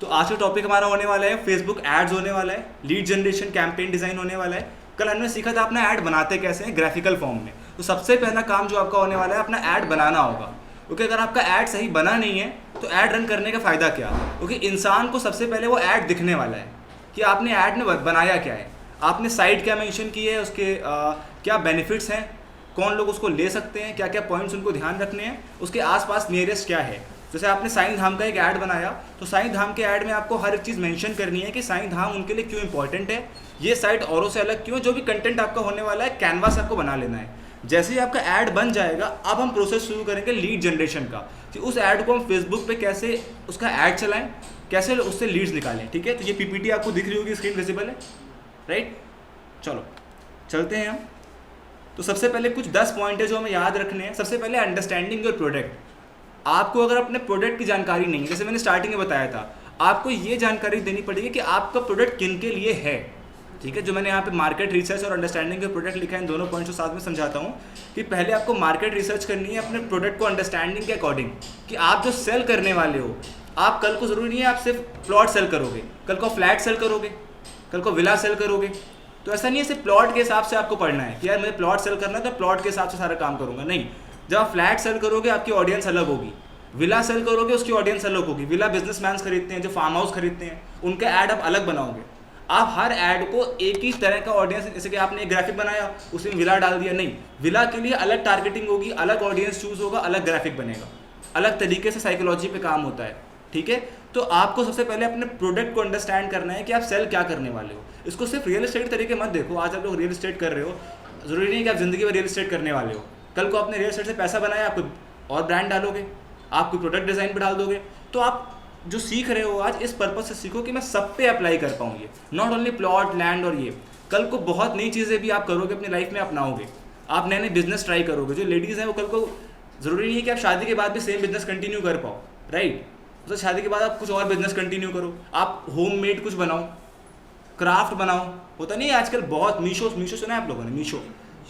तो आज का टॉपिक हमारा होने वाला है फेसबुक एड्स होने वाला है, लीड जनरेशन, कैंपेन डिज़ाइन होने वाला है। कल हमने सीखा था अपना ऐड बनाते कैसे हैं ग्राफिकल फॉर्म में। तो सबसे पहला काम जो आपका होने वाला है अपना ऐड बनाना होगा, क्योंकि अगर आपका ऐड सही बना नहीं है तो ऐड रन करने का फ़ायदा क्या है, क्योंकि इंसान को सबसे पहले वो ऐड दिखने वाला है कि आपने ऐड में बनाया क्या है, आपने साइट क्या मेंशन की है, उसके क्या बेनिफिट्स हैं, कौन लोग उसको ले सकते हैं, क्या क्या पॉइंट्स उनको ध्यान रखने हैं, उसके आसपास नियरेस्ट क्या है। जैसे आपने साईं धाम का एक ऐड बनाया तो साईं धाम के ऐड में आपको हर एक चीज़ मेंशन करनी है कि साईं धाम उनके लिए क्यों इंपॉर्टेंट है, ये साइट औरों से अलग क्यों, जो भी कंटेंट आपका होने वाला है कैनवास आपको बना लेना है। जैसे ही आपका ऐड बन जाएगा अब हम प्रोसेस शुरू करेंगे लीड जनरेशन का, कि उस ऐड को हम फेसबुक पे कैसे उसका ऐड चलाएं, कैसे उससे लीड्स निकालें। ठीक है, तो ये पीपीटी आपको दिख रही होगी, स्क्रीन विजिबल है, राइट। चलो चलते हैं हम। तो सबसे पहले कुछ 10 पॉइंट है जो हमें याद रखने हैं। सबसे पहले अंडरस्टैंडिंग योर प्रोडक्ट। आपको अगर अपने प्रोडक्ट की जानकारी नहीं है, जैसे मैंने स्टार्टिंग में बताया था, आपको ये जानकारी देनी पड़ेगी कि आपका प्रोडक्ट किन के लिए है। ठीक है, जो मैंने यहाँ पे मार्केट रिसर्च और अंडरस्टैंडिंग योर प्रोडक्ट लिखा है, इन दोनों पॉइंट्स को साथ में समझाता हूँ कि पहले आपको मार्केट रिसर्च करनी है अपने प्रोडक्ट को अंडरस्टैंडिंग के अकॉर्डिंग, कि आप जो सेल करने वाले हो, आप कल को ज़रूरी नहीं है आप सिर्फ प्लॉट सेल करोगे, कल को फ्लैट सेल करोगे, कल को विला सेल करोगे। तो ऐसा नहीं है सिर्फ प्लॉट के हिसाब से आपको पढ़ना है कि यार मुझे प्लॉट सेल करना है तो प्लॉट के हिसाब से सारा काम करूँगा। नहीं, जब आप फ्लैट सेल करोगे आपकी ऑडियंस अलग होगी, विला सेल करोगे उसकी ऑडियंस अलग होगी। विला बिजनेसमैन खरीदते हैं, जो फार्म हाउस खरीदते हैं, उनका ऐड आप अलग बनाओगे। आप हर ऐड को एक ही तरह का ऑडियंस, जैसे कि आपने एक ग्राफिक बनाया उसमें विला डाल दिया, नहीं, विला के लिए अलग टारगेटिंग होगी, अलग ऑडियंस चूज होगा, अलग ग्राफिक बनेगा, अलग तरीके से साइकोलॉजी पे काम होता है। ठीक है, तो आपको सबसे पहले अपने प्रोडक्ट को अंडरस्टैंड करना है कि आप सेल क्या करने वाले हो। इसको सिर्फ रियल एस्टेट तरीके मत देखो। आज आप लोग रियल एस्टेट कर रहे हो, जरूरी नहीं कि आप जिंदगी में रियल एस्टेट करने वाले हो। कल को आपने रियल एस्टेट से पैसा बनाया, आप कोई और ब्रांड डालोगे, आप कोई प्रोडक्ट डिज़ाइन पर डाल दोगे। तो आप जो सीख रहे हो आज इस पर्पज से सीखो कि मैं सब पे अप्लाई कर पाऊँ, ये नॉट ओनली प्लॉट लैंड। और ये कल को बहुत नई चीज़ें भी आप करोगे, अपनी लाइफ में अपनाओगे, आप नए नए बिजनेस ट्राई करोगे। जो लेडीज़ हैं वो कल को ज़रूरी नहीं है कि आप शादी के बाद भी सेम बिजनेस कंटिन्यू कर पाओ, राइट। तो शादी के बाद आप कुछ और बिजनेस कंटिन्यू करो, आप होम मेड कुछ बनाओ, क्राफ्ट बनाओ। होता नहीं है आजकल बहुत, मीशो सुना है आप लोगों ने?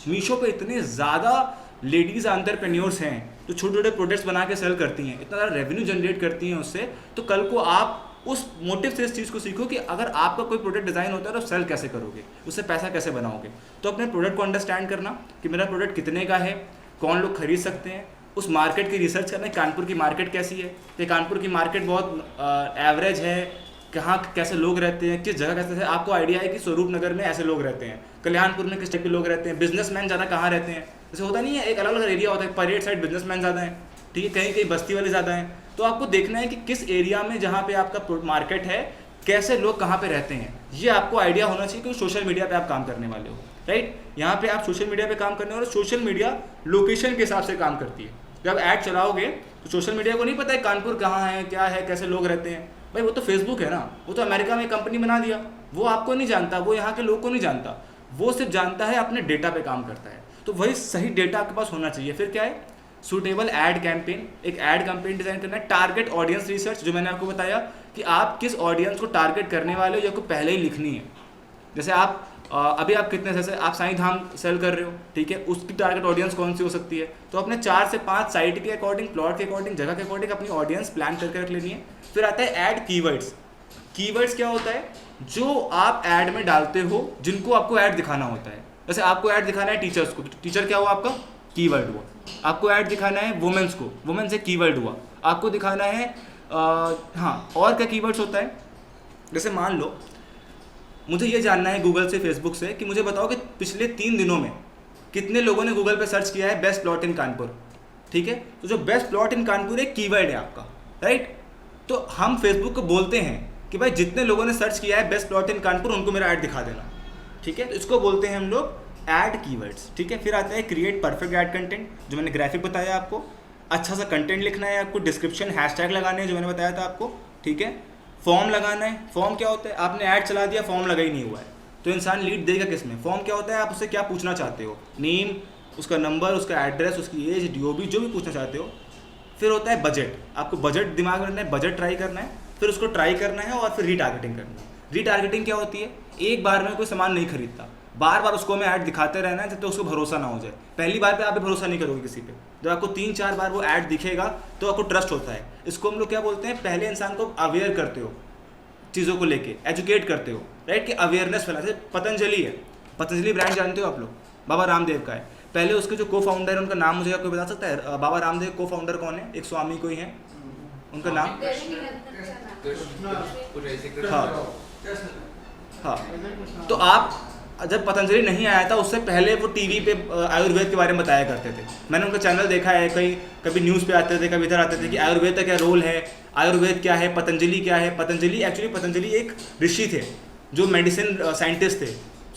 मीशो पे इतने ज़्यादा लेडीज़ एंटरप्रेन्योर्स हैं जो छोटे छोटे प्रोडक्ट्स बना के सेल करती हैं, इतना ज़्यादा रेवेन्यू जनरेट करती हैं उससे। तो कल को आप उस मोटिव से इस चीज़ को सीखो कि अगर आपका कोई प्रोडक्ट डिज़ाइन होता है तो सेल कैसे करोगे, उससे पैसा कैसे बनाओगे। तो अपने प्रोडक्ट को अंडरस्टैंड करना कि मेरा प्रोडक्ट कितने का है, कौन लोग खरीद सकते हैं, उस मार्केट की रिसर्च करना है, कानपुर की मार्केट कैसी है, कि कानपुर की मार्केट बहुत एवरेज है, कहाँ कैसे लोग रहते हैं, किस जगह कैसे है। आपको आइडिया है कि स्वरूप नगर में ऐसे लोग रहते हैं, कल्याणपुर में किस टाइप के लोग रहते हैं, बिजनेसमैन ज़्यादा कहाँ रहते हैं। जैसे होता नहीं है एक अलग अलग एरिया होता है, परेड साइड बिजनेसमैन ज़्यादा हैं, ठीक है, कहीं कहीं बस्ती वाले ज़्यादा हैं। तो आपको देखना है कि किस एरिया में जहाँ पे आपका मार्केट है, कैसे लोग कहाँ पे रहते हैं, ये आपको आइडिया होना चाहिए, क्योंकि सोशल मीडिया पे आप काम करने वाले हो, राइट। यहाँ पे आप सोशल मीडिया पे काम करने वाले हो, सोशल मीडिया लोकेशन के हिसाब से काम करती है। जब ऐड चलाओगे तो सोशल मीडिया को नहीं पता है कानपुर कहाँ है, क्या है, कैसे लोग रहते हैं। भाई वो तो फेसबुक है ना, वो तो अमेरिका में कंपनी बना दिया, वो आपको नहीं जानता, वो यहाँ के लोग को नहीं जानता, वो सिर्फ जानता है अपने डेटा पे काम करता है। तो वही सही डेटा आपके पास होना चाहिए। फिर क्या है, सूटेबल ऐड कैंपेन, एक ऐड कैंपेन डिजाइन करना है। टारगेट ऑडियंस रिसर्च, जो मैंने आपको बताया कि आप किस ऑडियंस को टारगेट करने वाले हो, ये आपको पहले ही लिखनी है। जैसे आप अभी आप कितने, जैसे आप साईं धाम सेल कर रहे हो, ठीक है, उसकी टारगेट ऑडियंस कौन सी हो सकती है, तो अपने 4 से 5 साइट के अकॉर्डिंग, प्लॉट के अकॉर्डिंग, जगह के अकॉर्डिंग अपनी ऑडियंस प्लान करके रख लेनी है। फिर आता है ऐड कीवर्ड्स। कीवर्ड्स क्या होता है, जो आप ऐड में डालते हो, जिनको आपको ऐड दिखाना होता है। जैसे आपको ऐड दिखाना है टीचर्स को, तो टीचर क्या हुआ आपका, कीवर्ड हुआ। आपको ऐड दिखाना है वुमेन्स को, वुमेन्स एक कीवर्ड हुआ। आपको दिखाना है हाँ, और क्या कीवर्ड्स होता है, जैसे मान लो मुझे ये जानना है गूगल से, फेसबुक से, कि मुझे बताओ कि पिछले 3 दिनों में कितने लोगों ने गूगल पे सर्च किया है बेस्ट प्लॉट इन कानपुर। ठीक है, तो जो बेस्ट प्लॉट इन कानपुर एक कीवर्ड है आपका, राइट। तो हम फेसबुक को बोलते हैं कि भाई जितने लोगों ने सर्च किया है बेस्ट प्लॉट इन कानपुर, उनको मेरा ऐड दिखा देना। ठीक है, तो इसको बोलते हैं हम लोग ऐड कीवर्ड्स। ठीक है, फिर आता है क्रिएट परफेक्ट ऐड कंटेंट, जो मैंने ग्राफिक बताया आपको। अच्छा सा कंटेंट लिखना है आपको, डिस्क्रिप्शन हैशटैग लगाने हैं, जो मैंने बताया था आपको। ठीक है, फॉर्म लगाना है। फॉर्म क्या होता है, आपने ऐड चला दिया, फॉर्म लगा ही नहीं हुआ है, तो इंसान लीड देगा किस में। फॉर्म क्या होता है, आप उससे क्या पूछना चाहते हो, नेम, उसका नंबर, उसका एड्रेस, उसकी एज, डीओबी, जो भी पूछना चाहते हो। फिर होता है बजट, आपको बजट दिमाग में रखना है, बजट ट्राई करना है, फिर उसको ट्राई करना है, और फिर रीटारगेटिंग करनी है। रीटारगेटिंग क्या होती है, एक बार में कोई सामान नहीं खरीदता, बार बार उसको हमें ऐड दिखाते रहना है जब तक उसको भरोसा ना हो जाए। पहली बार पे आप भी भरोसा नहीं करोगे किसी पे, जब आपको 3-4 बार वो ऐड दिखेगा तो आपको ट्रस्ट होता है। इसको हम लोग क्या बोलते हैं, पहले इंसान को अवेयर करते हो चीज़ों को लेके एजुकेट करते हो, राइट, कि अवेयरनेस फैलाते। पतंजलि है, पतंजलि ब्रांड जानते हो आप लोग, बाबा रामदेव का है। पहले उसके जो को फाउंडर है उनका नाम मुझे कोई बता सकता है? बाबा रामदेव को फाउंडर कौन है? एक स्वामी कोई है, उनका नाम? हाँ हाँ। तो आप जब पतंजलि नहीं आया था उससे पहले वो टीवी पे आयुर्वेद के बारे में बताया करते थे। मैंने उनका चैनल देखा है, कभी न्यूज़ पे आते थे, कभी इधर आते थे कि आयुर्वेद का क्या रोल है, आयुर्वेद क्या है, पतंजलि क्या है। पतंजलि एक ऋषि थे जो मेडिसिन साइंटिस्ट थे।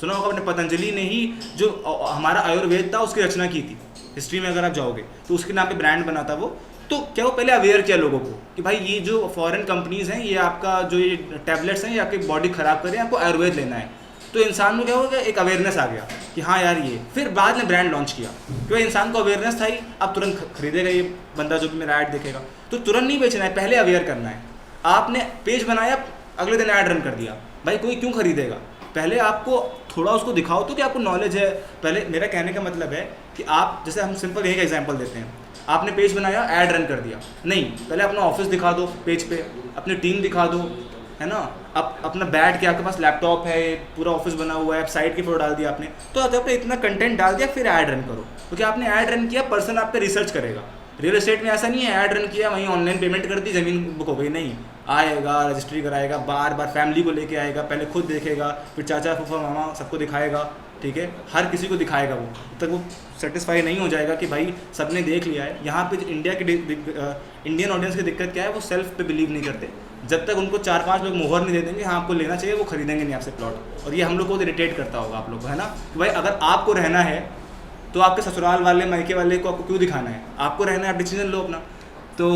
सुना होगा आपने, पतंजलि ने ही जो हमारा आयुर्वेद था उसकी रचना की थी। हिस्ट्री में अगर आप जाओगे तो उसके नाम पे ब्रांड बना था वो। तो क्या वो पहले अवेयर किया लोगों को कि भाई ये जो फॉरेन कंपनीज़ हैं, ये आपका जो ये टैबलेट्स हैं, ये आपकी बॉडी ख़राब कर रहे हैं, आपको आयुर्वेद लेना है। तो इंसान में क्या होगा, एक अवेयरनेस आ गया कि हाँ यार ये। फिर बाद में ब्रांड लॉन्च किया क्योंकि इंसान को अवेयरनेस था ही, अब तुरंत खरीदेगा ये बंदा जो भी मेरा ऐड देखेगा। तो तुरंत नहीं बेचना है, पहले अवेयर करना है। आपने पेज बनाया, अगले दिन ऐड रन कर दिया, भाई कोई क्यों खरीदेगा? पहले आपको थोड़ा उसको दिखाओ तो कि आपको नॉलेज है। पहले मेरा कहने का मतलब है कि आप, जैसे हम सिंपल यही का एग्जांपल देते हैं, आपने पेज बनाया, ऐड रन कर दिया, नहीं, पहले अपना ऑफिस दिखा दो पेज पे, अपनी टीम दिखा दो, है ना, अपना बैठ के आपके पास लैपटॉप है, पूरा ऑफिस बना हुआ है, साइट की फोटो डाल दिया आपने, तो आपने इतना कंटेंट डाल दिया, फिर ऐड रन करो। क्योंकि आपने ऐड रन किया, पर्सन आप पे रिसर्च करेगा। रियल एस्टेट में ऐसा नहीं है ऐड रन किया वहीं ऑनलाइन पेमेंट कर दी, ज़मीन बुक हो गई, नहीं, आएगा, रजिस्ट्री कराएगा, बार बार फैमिली को लेके आएगा, पहले खुद देखेगा, फिर चाचा फूफा मामा सबको दिखाएगा, ठीक है, हर किसी को दिखाएगा। वो तब तक वो सेटिस्फाई नहीं हो जाएगा कि भाई सबने देख लिया है। यहाँ पे इंडियन ऑडियंस की दिक्कत क्या है, वो सेल्फ पे बिलीव नहीं करते। जब तक उनको 4-5 लोग मोहर नहीं दे देंगे हाँ आपको लेना चाहिए, वो खरीदेंगे नहीं आपसे प्लॉट। और ये हम लोग को इरिटेट करता होगा आप लोग को, है ना, कि भाई अगर आपको रहना है तो आपके ससुराल वाले, मायके वाले को आपको क्यों दिखाना है? आपको रहना है, आप डिसीजन लो अपना। तो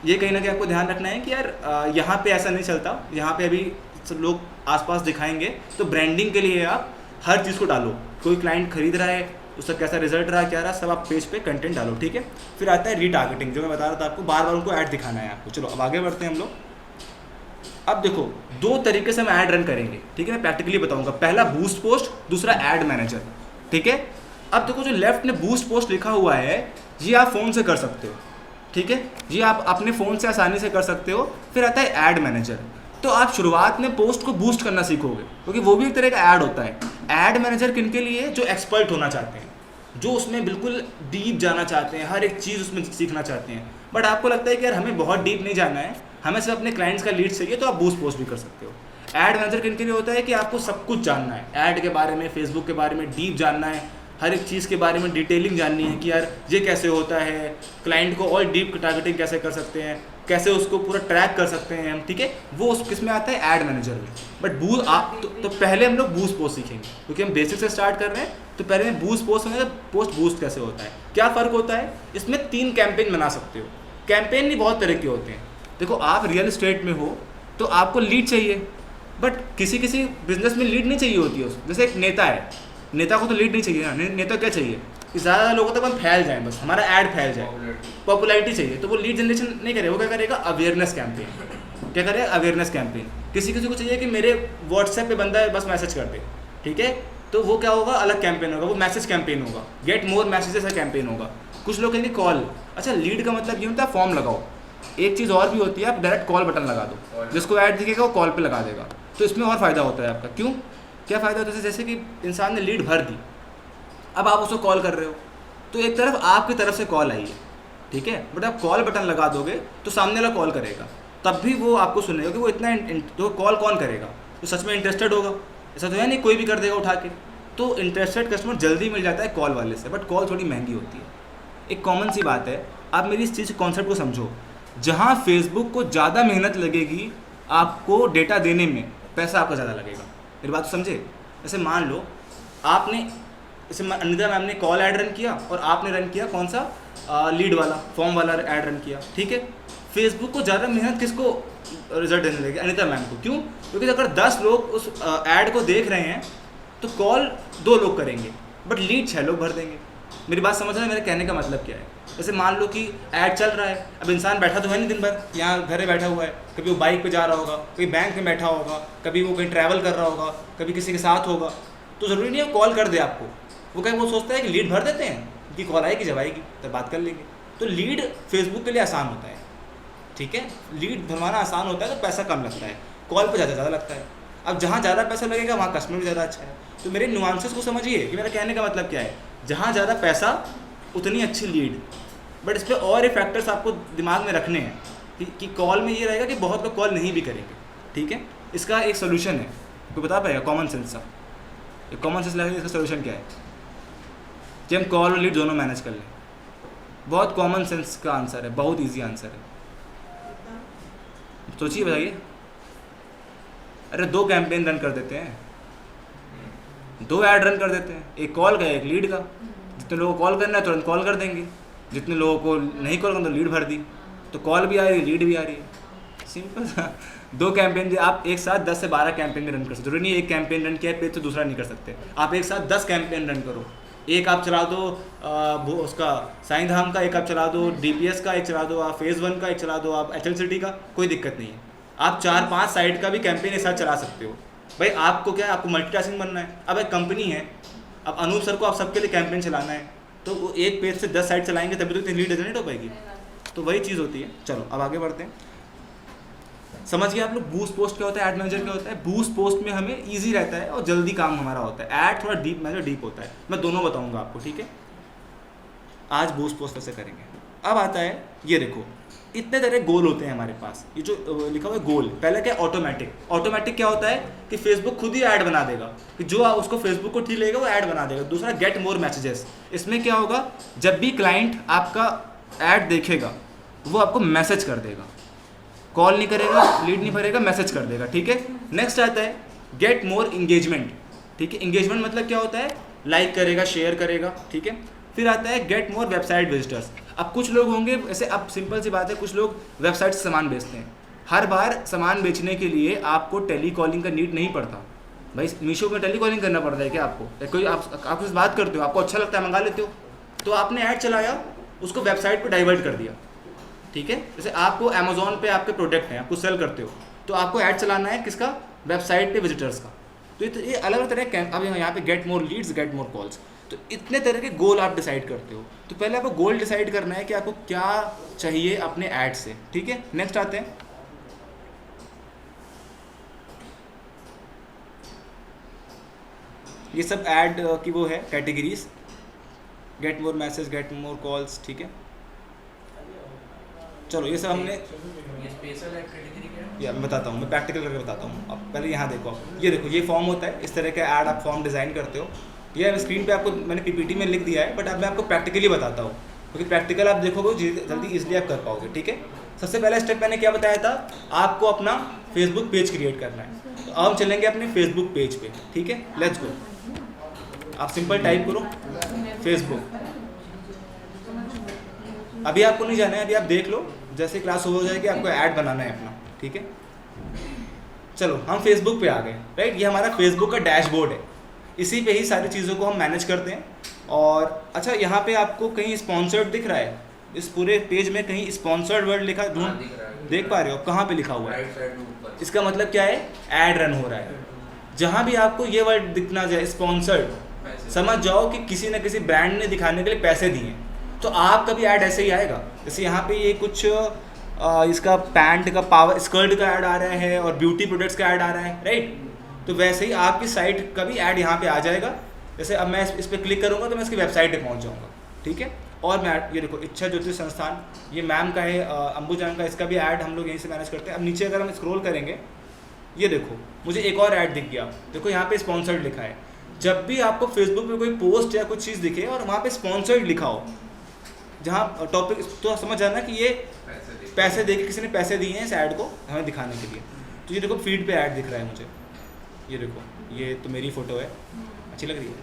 ये कहीं ना कहीं आपको ध्यान रखना है कि यार यहाँ पे ऐसा नहीं चलता। यहाँ पे अभी सब लोग आसपास दिखाएंगे, तो ब्रांडिंग के लिए आप हर चीज़ को डालो। कोई क्लाइंट खरीद रहा है, उसका कैसा रिजल्ट रहा, क्या रहा, सब आप पेज पे कंटेंट डालो, ठीक है। फिर आता है रीटारगेटिंग, जो मैं बता रहा था आपको, बार बार उनको ऐड दिखाना है आपको। चलो अब आगे बढ़ते हैं हम लोग। अब देखो 2 तरीके से हम ऐड रन करेंगे, ठीक है, मैं प्रैक्टिकली बताऊंगा। पहला बूस्ट पोस्ट, दूसरा ऐड मैनेजर, ठीक है। अब देखो जो लेफ्ट में बूस्ट पोस्ट लिखा हुआ है, ये आप फ़ोन से कर सकते हो, ठीक है, ये आप अपने फ़ोन से आसानी से कर सकते हो। फिर आता है ऐड मैनेजर, तो आप शुरुआत में पोस्ट को बूस्ट करना सीखोगे, क्योंकि वो भी एक तरह का ऐड होता है। ऐड मैनेजर किन के लिए? जो एक्सपर्ट होना चाहते हैं, जो उसमें बिल्कुल डीप जाना चाहते हैं, हर एक चीज़ उसमें सीखना चाहते हैं। बट आपको लगता है कि यार हमें बहुत डीप नहीं जाना है, हमें सिर्फ अपने क्लाइंट्स का लीड चाहिए, तो आप बूस्ट पोस्ट भी कर सकते हो। ऐड मैनेजर किन के लिए होता है कि आपको सब कुछ जानना है, ऐड के बारे में, फेसबुक के बारे में डीप जानना है, हर एक चीज़ के बारे में डिटेलिंग जाननी है कि यार ये कैसे होता है, क्लाइंट को और डीप टारगेटिंग कैसे कर सकते हैं, कैसे उसको पूरा ट्रैक कर सकते हैं हम, ठीक है, वो उस किस में आता है? ऐड मैनेजर में। बट आप तो पहले हम लोग बूस्ट पोस्ट सीखेंगे, क्योंकि हम बेसिक से स्टार्ट कर रहे हैं। तो पहले बूस्ट पोस्ट होंगे, पोस्ट बूस्ट कैसे होता है, क्या फ़र्क होता है इसमें? 3 कैंपेन बना सकते हो। कैंपेन भी बहुत तरह के होते हैं। देखो आप रियल एस्टेट में हो तो आपको लीड चाहिए, बट किसी किसी बिजनेस में लीड नहीं चाहिए होती है। जैसे एक नेता है, नेता को तो लीड नहीं चाहिए ना, नेता क्या चाहिए कि ज़्यादा लोगों तक हम फैल जाएं, बस हमारा ऐड फैल जाए, पॉपुलैरिटी चाहिए। तो वो लीड जनरेशन नहीं करे, वो क्या करेगा? Awareness campaign. क्या करेगा? Awareness campaign. किसी किसी को चाहिए कि मेरे व्हाट्सएप पे बंदा बस मैसेज कर दे, ठीक है, तो वो क्या होगा? अलग कैंपेन होगा, वो मैसेज कैंपेन होगा, गेट मोर मैसेजेस का कैंपेन होगा। कुछ लोग कहेंगे कॉल। अच्छा, लीड का मतलब ये होता है फॉर्म लगाओ। एक चीज़ और भी होती है, आप डायरेक्ट कॉल बटन लगा दो, जिसको ऐड दिखेगा वो कॉल पे लगा देगा, तो इसमें और फ़ायदा होता है आपका। क्यों? क्या फ़ायदा होता है? जैसे कि इंसान ने लीड भर दी, अब आप उसको कॉल कर रहे हो, तो एक तरफ आपकी तरफ से कॉल आई है, ठीक है, बट आप कॉल बटन लगा दोगे तो सामने वाला कॉल करेगा, तब भी वो आपको सुनेगा कि वो इतना तो कॉल कौन करेगा? तो सच में इंटरेस्टेड होगा, ऐसा तो है नहीं कोई भी कर देगा उठा के। तो इंटरेस्टेड कस्टमर जल्दी मिल जाता है कॉल वाले से, बट कॉल थोड़ी महंगी होती है। एक कॉमन सी बात है, आप मेरी इस चीज़ कॉन्सेप्ट को समझो। जहाँ फेसबुक को ज़्यादा मेहनत लगेगी आपको डेटा देने में, पैसा आपका ज़्यादा लगेगा। मेरी बात तो समझे। जैसे मान लो आपने, जैसे अनिता मैम ने कॉल ऐड रन किया और आपने रन किया कौन सा? लीड वाला, फॉर्म वाला ऐड रन किया, ठीक है। फेसबुक को ज़्यादा मेहनत किसको रिजल्ट देने लगेगी? अनिता मैम को। क्यों? क्योंकि अगर 10 लोग उस ऐड को देख रहे हैं तो कॉल 2 लोग करेंगे, बट लीड 6 लोग भर देंगे। मेरी बात समझ रहे हैं? मेरे कहने का मतलब क्या है? जैसे मान लो कि ऐड चल रहा है, अब इंसान बैठा तो है नहीं दिन भर, यहाँ घरे बैठा हुआ है, कभी वो बाइक पे जा रहा होगा, कभी बैंक में बैठा होगा, कभी वो कहीं ट्रैवल कर रहा होगा, कभी किसी के साथ होगा, तो ज़रूरी नहीं है कॉल कर दे आपको। वो कहीं वो सोचता है कि लीड भर देते हैं कि कॉल आएगी, जब आएगी तब बात कर लेंगे। तो लीड फेसबुक के लिए आसान होता है, ठीक है, लीड भरवाना आसान होता है तो पैसा कम लगता है। कॉल पर ज़्यादा लगता है। अब जहाँ ज़्यादा पैसा लगेगा वहाँ कस्टमर भी ज़्यादा अच्छा है। तो मेरे नुआंसेस को समझिए कि मेरा कहने का मतलब क्या है, जहाँ ज़्यादा पैसा उतनी अच्छी लीड। बट इस पर और ये फैक्टर्स आपको दिमाग में रखने हैं कि कॉल में ये रहेगा कि बहुत लोग कॉल नहीं भी करेंगे, ठीक है। इसका एक सोल्यूशन है, कोई बता पाएगा कॉमन सेंस सा? एक कॉमन सेंस लगेगा इसका सोल्यूशन क्या है कि हम कॉल और लीड दोनों मैनेज कर लें? बहुत कॉमन सेंस का आंसर है, बहुत ईजी आंसर है, सोचिए बताइए। अरे 2 कैंपेन रन कर देते हैं, 2 ऐड रन कर देते हैं, एक कॉल का एक लीड का। जितने लोगों को कॉल करना है तुरंत कॉल कर देंगे, जितने लोगों को नहीं कॉल करना तो लीड भर दी, तो कॉल भी आ रही है लीड भी आ रही है, सिंपल सा। 2 कैंपेन आप एक साथ 10 से 12 कैंपेन में रन कर सकते, जरूरी नहीं एक कैंपेन रन किया है पेज तो दूसरा नहीं कर सकते। आप एक साथ 10 कैंपेन रन करो, एक आप चला दो उसका साईं धाम का, एक आप चला दो DPS का, एक चला दो आप फेज़ 1 का, एक चला दो आप HLCT का, कोई दिक्कत नहीं है। आप 4-5 साइट का भी कैंपेन एक साथ चला सकते हो। भाई आपको क्या है, आपको मल्टीटास्किंग बनना है। अब एक कंपनी है, अब अनूप सर को आप सबके लिए कैंपेन चलाना है, तो वो एक पेज से 10 साइट चलाएंगे तभी तो इतनी लीड जनरेट हो पाएगी। तो वही चीज़ होती है। चलो अब आगे बढ़ते हैं। समझ गए आप लोग बूस्ट पोस्ट क्या होता है, ऐड मैनेजर क्या होता है? बूस्ट पोस्ट में हमें ईजी रहता है और जल्दी काम हमारा होता है। ऐड थोड़ा डीप मैनेजर डीप होता है, मैं दोनों बताऊंगा आपको, ठीक है। आज बूस्ट पोस्ट कैसे करेंगे। अब आता है, ये देखो इतने तरह गोल होते हैं हमारे पास। ये जो लिखा हुआ है गोल, पहले क्या ऑटोमेटिक। ऑटोमेटिक क्या होता है कि फेसबुक खुद ही ऐड बना देगा, कि जो उसको फेसबुक को ठीक लगेगा वो ऐड बना देगा। दूसरा गेट मोर मैसेजेस, इसमें क्या होगा, जब भी क्लाइंट आपका ऐड देखेगा वो आपको मैसेज कर देगा, कॉल नहीं करेगा, लीड नहीं भरेगा, मैसेज कर देगा, ठीक है। नेक्स्ट आता है गेट मोर इंगेजमेंट, ठीक है। इंगेजमेंट मतलब क्या होता है, लाइक करेगा, शेयर करेगा, ठीक है। फिर आता है गेट मोर वेबसाइट विजिटर्स। अब कुछ लोग होंगे ऐसे, अब सिंपल सी बात है, कुछ लोग वेबसाइट से सामान बेचते हैं। हर बार सामान बेचने के लिए आपको टेली कॉलिंग का नीड नहीं पड़ता। भाई मीशो में टेली कॉलिंग करना पड़ता है क्या आपको? कोई आप से बात करते हो, आपको अच्छा लगता है, मंगा लेते हो, तो आपने ऐड चलाया, उसको वेबसाइट पर डाइवर्ट कर दिया, ठीक है। जैसे आपको अमेजोन पे आपके प्रोडक्ट हैं, आपको सेल करते हो, तो आपको ऐड चलाना है किसका, वेबसाइट पे विजिटर्स का। तो ये अलग अलग तरह के, अब यहाँ पे get more Leeds, get more calls, तो इतने तरह के गोल आप डिसाइड करते हो। तो पहले आपको गोल डिसाइड करना है कि आपको क्या चाहिए अपने ऐड से, ठीक है। नेक्स्ट आते हैं, ये सब ऐड की वो है categories, get more message, get more calls, ठीक है। चलो ये सब हमने, ये स्पेशल ऐड कैटेगरी क्या है? या मैं बताता हूँ, मैं प्रैक्टिकल करके बताता हूँ। अब पहले यहाँ देखो, ये देखो ये फॉर्म होता है, इस तरह का ऐड आप फॉर्म डिज़ाइन करते हो। ये स्क्रीन पे आपको मैंने PPT में लिख दिया है, बट अब मैं आपको प्रैक्टिकली बताता हूँ, क्योंकि प्रैक्टिकल आप देखोगे जल्दी ईजिली आप कर पाओगे, ठीक है। सबसे पहला स्टेप मैंने क्या बताया था, आपको अपना फेसबुक पेज क्रिएट करना है। तो अब हम चलेंगे अपने फेसबुक पेज पे, ठीक है। लेट्स गो, आप सिंपल टाइप करो फेसबुक। अभी आपको नहीं जाना है, अभी आप देख लो, जैसे क्लास हो जाएगी आपको ऐड बनाना है अपना, ठीक है। चलो हम फेसबुक पे आ गए, राइट। ये हमारा फेसबुक का डैशबोर्ड है, इसी पे ही सारी चीज़ों को हम मैनेज करते हैं। और अच्छा, यहाँ पे आपको कहीं स्पॉन्सर्ड दिख रहा है, इस पूरे पेज में कहीं स्पॉन्सर्ड वर्ड लिखा देख पा रहे हो आप, कहाँ पे लिखा हुआ है? इसका मतलब क्या है, ऐड रन हो रहा है। जहाँ भी आपको ये वर्ड दिखना जाए स्पॉन्सर्ड, समझ जाओ कि किसी न किसी ब्रांड ने दिखाने के लिए पैसे दिए, तो आपका भी ऐड ऐसे ही आएगा। जैसे यहाँ पे ये कुछ इसका पैंट का, पावर स्कर्ट का ऐड आ रहा है और ब्यूटी प्रोडक्ट्स का ऐड आ रहा है, राइट। तो वैसे ही आपकी साइट का भी ऐड यहाँ पे आ जाएगा। जैसे अब मैं इस पर क्लिक करूँगा तो मैं इसकी वेबसाइट पे पहुँच जाऊँगा, ठीक है। और मैं ये देखो, इच्छा ज्योति संस्थान, ये मैम का है, अंबुजान का, इसका भी ऐड हम लोग यहीं से मैनेज करते हैं। अब नीचे अगर हम स्क्रॉल करेंगे, ये देखो मुझे एक और ऐड दिख गया, देखो यहाँ पे स्पॉन्सर्ड लिखा है। जब भी आपको फेसबुक पे कोई पोस्ट या कुछ चीज़ दिखे और वहाँ पे स्पॉन्सर्ड लिखा हो, जहाँ टॉपिक, तो समझ जाना कि ये पैसे दे के किसी ने पैसे दिए हैं इस ऐड को हमें दिखाने के लिए। तो ये देखो फीड पे ऐड दिख रहा है मुझे, ये देखो, ये तो मेरी फ़ोटो है, अच्छी लग रही है।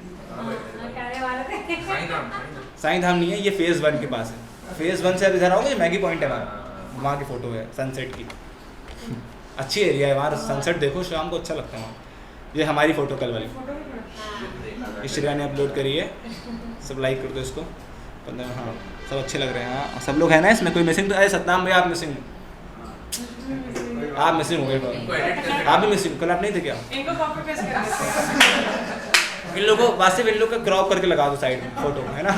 साईं धाम नहीं है, ये फेज़ 1 के पास है। फेज़ 1 से अब इधर आओगे, मैगी पॉइंट है वहाँ की फ़ोटो है सनसेट की, अच्छी एरिया है वहाँ, सनसेट देखो शाम को, अच्छा लगता है वहाँ। ये हमारी फ़ोटो कल वाली, श्रेया ने अपलोड करी है, सब लाइक कर दो इसको। 15, हाँ सब अच्छे लग रहे हैं। हाँ सब लोग हैं ना इसमें, कोई मिसिंग तो? अरे सतनाम भैया आप मिसिंग, आप मिसिंग हो गए, आप भी मिसिंग, कल आप नहीं थे क्या? इन लोगों को वास्तव इन लोग का क्रॉप करके लगा दो साइड में फोटो, है ना।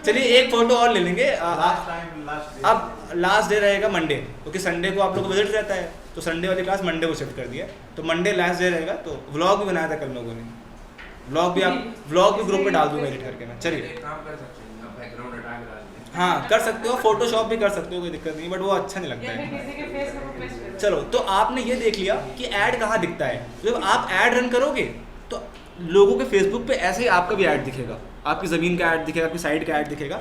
चलिए एक फ़ोटो और ले लेंगे। अब लास्ट डे रहेगा मंडे, क्योंकि संडे को आप लोग को विजिट रहता है, तो संडे वाली क्लास मंडे को शिफ्ट कर दिया, तो मंडे लास्ट डे रहेगा। तो व्लॉग भी बनाया था कल लोगों ने, व्लॉग भी ग्रुप में डाल दूंगा एडिट करके मैं। चलिए एक काम कर सकते हैं, आप बैकग्राउंड हटा के डाल दें। हाँ कर सकते हो, फोटोशॉप भी कर सकते हो, कोई दिक्कत नहीं, बट वो अच्छा नहीं लगता है। चलो तो आपने ये देख लिया कि ऐड कहाँ दिखता है। जब आप ऐड रन करोगे तो लोगों के फेसबुक पे ऐसे ही आपका भी ऐड दिखेगा, आपकी ज़मीन का ऐड दिखेगा, आपकी साइट का ऐड दिखेगा।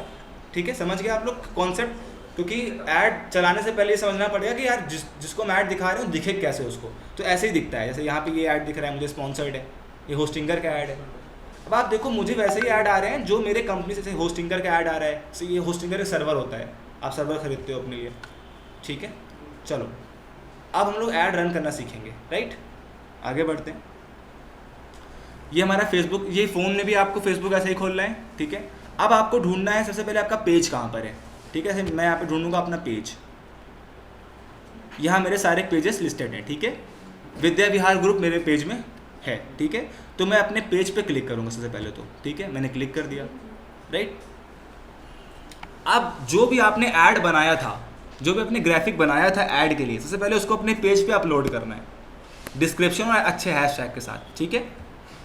ठीक है, समझ गए आप लोग कॉन्सेप्ट? क्योंकि ऐड चलाने से पहले ये समझना पड़ेगा कि यार जिसको मैं ऐड दिखा रहा हूँ दिखे कैसे उसको। तो ऐसे ही दिखता है, जैसे यहाँ पे ये ऐड दिख रहा है मुझे, स्पॉन्सर्ड है, ये होस्टिंगर का ऐड है। अब आप देखो मुझे वैसे ही ऐड आ रहे हैं जो मेरे कंपनी से, जैसे होस्टिंगर का ऐड आ रहा है, जैसे ये होस्टिंगर एक सर्वर होता है, आप सर्वर खरीदते हो अपने लिए। ठीक है, चलो अब हम लोग ऐड रन करना सीखेंगे, राइट? आगे बढ़ते हैं। ये हमारा फेसबुक, ये फ़ोन में भी आपको फेसबुक ऐसे ही खोलना है। ठीक है, अब आपको ढूंढना है सबसे पहले आपका पेज कहाँ पर है। ठीक है, मैं यहाँ पे ढूंढूंगा अपना पेज, यहाँ मेरे सारे पेजेस लिस्टेड हैं। ठीक है, विद्या विहार ग्रुप मेरे पेज में है। ठीक है, तो मैं अपने पेज पे क्लिक करूँगा सबसे पहले तो। ठीक है, मैंने क्लिक कर दिया, राइट? अब जो भी आपने ऐड बनाया था, जो भी आपने ग्राफिक बनाया था ऐड के लिए, सबसे पहले उसको अपने पेज पे अपलोड करना है, डिस्क्रिप्शन और अच्छे हैशटैग के साथ। ठीक है,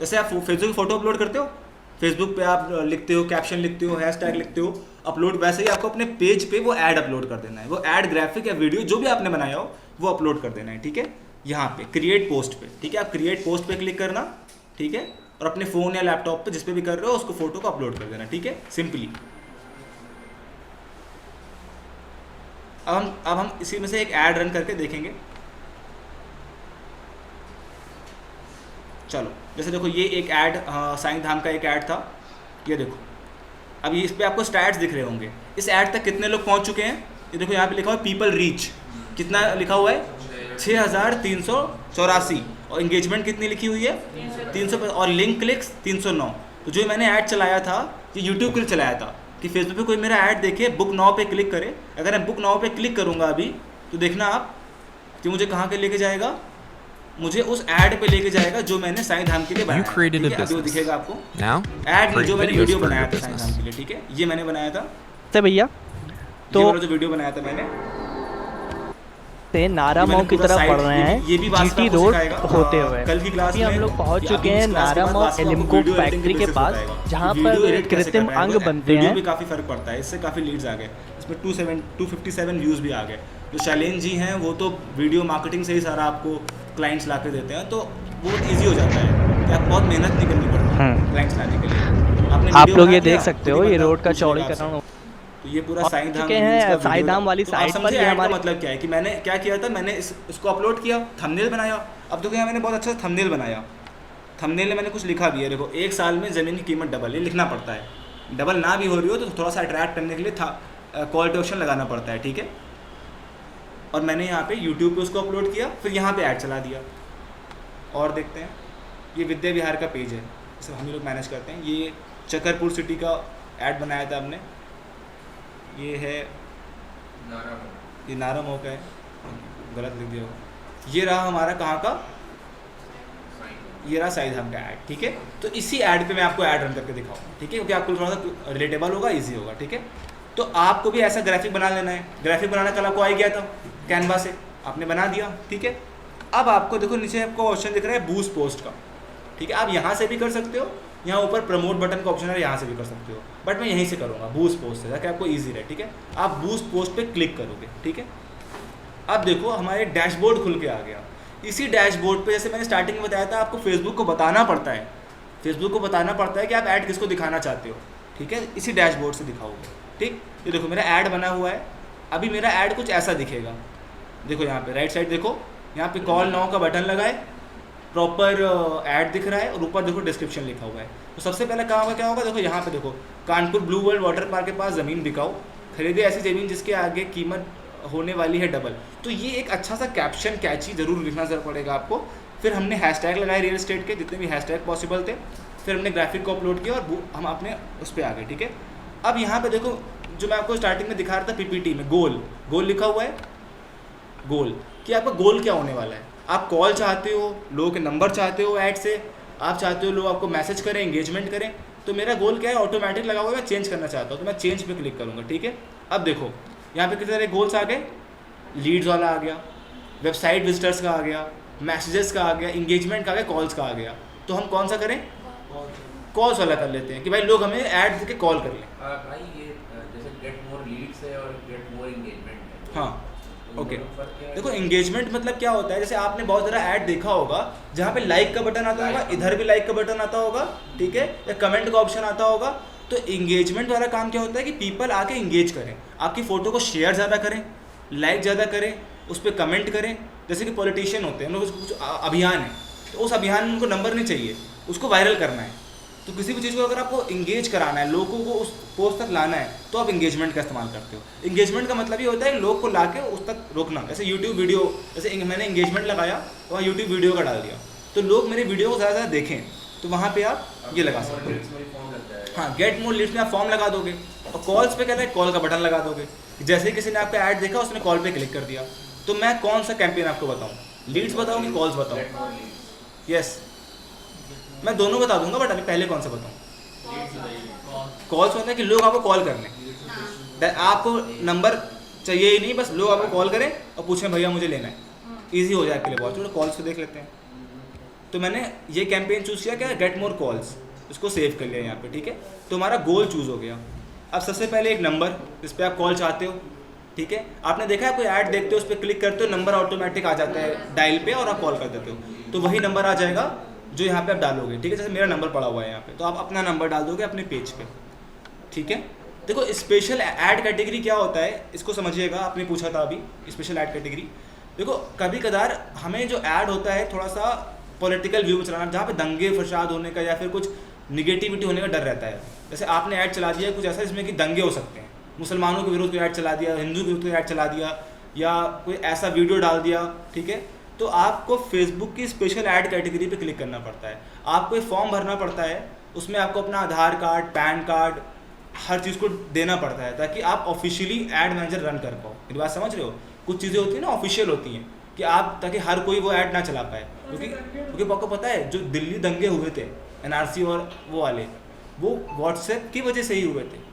जैसे आप फेसबुक की फ़ोटो अपलोड करते हो, फेसबुक पे आप लिखते हो, कैप्शन लिखते हो, हैशटैग लिखते हो, अपलोड, वैसे ही आपको अपने पेज पे वो ऐड अपलोड कर देना है। वो ऐड ग्राफिक या वीडियो जो भी आपने बनाया हो वो अपलोड कर देना है। ठीक है, यहाँ पे क्रिएट पोस्ट पे। ठीक है, आप क्रिएट पोस्ट पे क्लिक करना। ठीक है, और अपने फ़ोन या लैपटॉप पे जिस पे भी कर रहे हो उसको फोटो को अपलोड कर देना। ठीक है, सिंपली। अब हम इसी में से एक ऐड रन करके देखेंगे। चलो, जैसे देखो ये एक ऐड साईं धाम का एक ऐड था, ये देखो। अब ये इस पे आपको स्टैट्स दिख रहे होंगे, इस ऐड तक कितने लोग पहुंच चुके हैं। ये देखो यहाँ पे लिखा हुआ है पीपल रीच, कितना लिखा हुआ है 6384, और इंगेजमेंट कितनी लिखी हुई है 300, और लिंक क्लिक्स 309। तो जो मैंने ऐड चलाया था ये यूट्यूब के लिए चलाया था कि फेसबुक पे कोई मेरा ऐड देखे, बुक नाउ पे क्लिक करे। अगर मैं बुक नाउ पे क्लिक करूँगा अभी तो देखना आप कि मुझे कहाँ के लेके जाएगा, मुझे उस ऐड पे लेके जाएगा जो मैंने साईं धाम के लिए बनाया था। ठीक है, अभी वो दिखेगा आपको ऐड में जो मैंने वीडियो बनाया था साईं धाम के लिए। ठीक है, ये मैंने बनाया था तो भैया, तो जो वीडियो बनाया था मैंने, से नारा मऊ की तरफ बढ़ रहे हैं, ये भी बात जीटी रोड होते हुए कल की क्लास अभी में हम लोग पहुंच चुके हैं नारा मऊ एलिमको फैक्ट्री के पास, जहां पर कृत्रिम अंग बनते हैं। भी काफ़ी फर्क पड़ता है, इससे काफ़ी लीड्स आ गए, इसमें 257 व्यूज़ भी आ गए। जो शैलेन जी हैं वो तो वीडियो मार्केटिंग से ही सारा आपको क्लाइंट्स ला के देते हैं, तो वो ईजी हो जाता है कि आप बहुत मेहनत नहीं करनी पड़ती क्लाइंट्स लाने के लिए। आप लोग ये देख सकते हो, ये रोड का चौड़ीकरण, तो ये पूरा साईं धाम हैं साईं धाम वाली तो साइट पर। ये हमारा मतलब क्या है कि मैंने क्या किया था, मैंने इसको अपलोड किया, थंबनेल बनाया। अब देखो यहाँ मैंने बहुत अच्छा थंबनेल बनाया, थंबनेल में मैंने कुछ लिखा भी है। देखो, 1 साल में ज़मीन की कीमत डबल, ये लिखना पड़ता है। डबल ना भी हो रही हो तो थोड़ा सा अट्रैक्ट करने के लिए कॉल टू एक्शन लगाना पड़ता है। ठीक है, और मैंने यहाँ पे यूट्यूब पे उसको अपलोड किया, फिर यहाँ पे ऐड चला दिया। और देखते हैं, ये विद्या विहार का पेज है, इसे हम लोग मैनेज करते हैं। ये चकरपुर सिटी का ऐड बनाया था हमने, ये है ये नारा मऊ का है, गलत लिख दिया होगा। ये रहा हमारा कहाँ का, ये रहा साईं धाम का ऐड। ठीक है, तो इसी ऐड पे मैं आपको ऐड रन करके दिखाऊंगा। ठीक है, क्योंकि आपको थोड़ा सा रिलेटेबल होगा, इजी होगा। ठीक है, तो आपको भी ऐसा ग्राफिक बना लेना है। ग्राफिक बनाना कल आपको आ गया था कैनवा से, आपने बना दिया। ठीक है, अब आपको देखो नीचे आपको ऑप्शन दिख रहा है बूस्ट पोस्ट का। ठीक है, आप यहाँ से भी कर सकते हो, यहाँ ऊपर प्रमोट बटन का ऑप्शन है, यहाँ से भी कर सकते हो, बट मैं यहीं से करूँगा बूस्ट पोस्ट से, ताकि आपको ईजी रहे। ठीक है, आप बूस्ट पोस्ट पे क्लिक करोगे। ठीक है, अब देखो हमारे डैशबोर्ड खुल के आ गया। इसी डैशबोर्ड पे, जैसे मैंने स्टार्टिंग में बताया था, आपको फेसबुक को बताना पड़ता है, फेसबुक को बताना पड़ता है कि आप ऐड किसको दिखाना चाहते हो। ठीक है, इसी डैशबोर्ड से दिखाओगे। ठीक, ये देखो मेरा ऐड बना हुआ है। अभी मेरा ऐड कुछ ऐसा दिखेगा, देखो यहाँ पे राइट साइड देखो, यहाँ पे कॉल नाउ का बटन लगा है, प्रॉपर ऐड दिख रहा है, और ऊपर देखो डिस्क्रिप्शन लिखा हुआ है। तो सबसे पहले क्या होगा, देखो यहाँ पे देखो, Kanpur blue world water park के पास ज़मीन बिकाऊ, खरीदे ऐसी ज़मीन जिसके आगे कीमत होने वाली है डबल। तो ये एक अच्छा सा कैप्शन कैची ज़रूर लिखना पड़ेगा आपको। फिर हमने हैशटैग लगाए रियल एस्टेट के, जितने भी हैशटैग पॉसिबल थे। फिर हमने ग्राफिक को अपलोड किया और हम अपने उस पर आ गए। ठीक है, अब यहाँ पे देखो जो मैं आपको स्टार्टिंग में दिखा रहा था पीपीटी में, गोल लिखा हुआ है। गोल कि आपका गोल क्या होने वाला है। आप कॉल चाहते हो, लोगों के नंबर चाहते हो ऐड से, आप चाहते हो लोग आपको मैसेज करें, एंगेजमेंट करें। तो मेरा गोल क्या है, ऑटोमेटिक लगा हुआ है, मैं चेंज करना चाहता हूँ, तो मैं चेंज पे क्लिक करूँगा। ठीक है, अब देखो यहाँ पे कितने सारे गोल्स आ गए, लीड्स वाला आ गया, वेबसाइट विजिटर्स का आ गया, मैसेजेस का आ गया, इंगेजमेंट का आ गया, कॉल्स का आ गया। तो हम कौन सा करें? कॉल्स वाला कर लेते हैं कि भाई लोग हमें ऐड देके कॉल कर लें। भाई ये जैसे गेट मोर लीड्स है और गेट मोर एंगेजमेंट है। हाँ तो ओके, दोनों फर्क क्या है? देखो एंगेजमेंट मतलब क्या होता है, जैसे आपने बहुत ज़्यादा ऐड देखा होगा जहाँ पे लाइक का बटन आता होगा, इधर भी लाइक का बटन आता होगा, ठीक है, या कमेंट का ऑप्शन आता होगा। तो एंगेजमेंट वाला काम क्या होता है कि पीपल आके एंगेज करें, आपकी फ़ोटो को शेयर ज़्यादा करें, लाइक ज़्यादा करें, उस पर कमेंट करें। जैसे कि पॉलिटिशियन होते हैं, हम लोग कुछ अभियान है, तो उस अभियान में उनको नंबर नहीं चाहिए, उसको वायरल करना है। तो किसी भी चीज़ को अगर आपको इंगेज कराना है, लोगों को उस पोस्ट तक लाना है, तो आप इंगेजमेंट का इस्तेमाल करते हो। इंगेजमेंट का मतलब ये होता है लोग को लाके उस तक रोकना। जैसे यूट्यूब वीडियो, जैसे मैंने इंगेजमेंट लगाया तो वहाँ यूट्यूब वीडियो का डाल दिया, तो लोग मेरे वीडियो को ज़्यादा ज़्यादा देखें, तो वहाँ पे आप ये लगा सकते हो। हाँ, गेट मोर लीड्स में आप फॉर्म लगा दोगे, और कॉल्स पे कहते हैं कॉल का बटन लगा दोगे। जैसे किसी ने आपका ऐड देखा, उसने कॉल पे क्लिक कर दिया। तो मैं कौन सा कैंपेन आपको बताऊँ, लीड्स बताऊँ कि कॉल्स बताऊँ? यस, मैं दोनों बता दूंगा, बट अभी पहले कौन सा बताऊँ? कॉल्स होता है कि लोग आपको कॉल कर लें, आपको नंबर चाहिए ही नहीं, बस लोग आपको कॉल करें और पूछें भैया मुझे लेना है, ईजी हो जाए आपके लिए बहुत। चलो कॉल्स को देख लेते हैं। तो मैंने ये कैंपेन चूज़ किया, क्या, गेट मोर कॉल्स, इसको सेव कर लिया यहाँ पे, ठीक है। तो हमारा गोल चूज़ हो गया। अब सबसे पहले एक नंबर जिस पर आप कॉल चाहते हो, ठीक है। आपने देखा है कोई ऐड देखते हो, उस पर क्लिक करते हो, नंबर ऑटोमेटिक आ जाता है डायल पे और आप कॉल कर देते हो। तो वही नंबर आ जाएगा जो यहाँ पे आप डालोगे, ठीक है। जैसे मेरा नंबर पड़ा हुआ है यहाँ पे, तो आप अपना नंबर डाल दोगे अपने पेज पे, ठीक है। देखो स्पेशल ऐड कैटेगरी क्या होता है, इसको समझिएगा। आपने पूछा था अभी स्पेशल ऐड कैटेगरी। देखो कभी कदार हमें जो ऐड होता है थोड़ा सा पॉलिटिकल व्यू चलाना, जहाँ पे दंगे फसाद होने का या फिर कुछ निगेटिविटी होने का डर रहता है। जैसे आपने ऐड चला दिया कुछ ऐसा जिसमें कि दंगे हो सकते हैं, मुसलमानों के विरोध को ऐड चला दिया, हिंदू के विरोध को ऐड चला दिया, या कोई ऐसा वीडियो डाल दिया, ठीक है। तो आपको फेसबुक की स्पेशल ऐड कैटेगरी पे क्लिक करना पड़ता है। आपको एक फॉर्म भरना पड़ता है, उसमें आपको अपना आधार कार्ड, पैन कार्ड, हर चीज़ को देना पड़ता है, ताकि आप ऑफिशियली ऐड मैनेजर रन कर पाओ। मेरी बात समझ रहे हो? कुछ चीज़ें होती हैं ना ऑफिशियल होती हैं कि आप, ताकि हर कोई वो ऐड ना चला पाए। क्योंकि आपको पता है जो दिल्ली दंगे हुए थे NRC और वो वाले, वो व्हाट्सएप की वजह से ही हुए थे।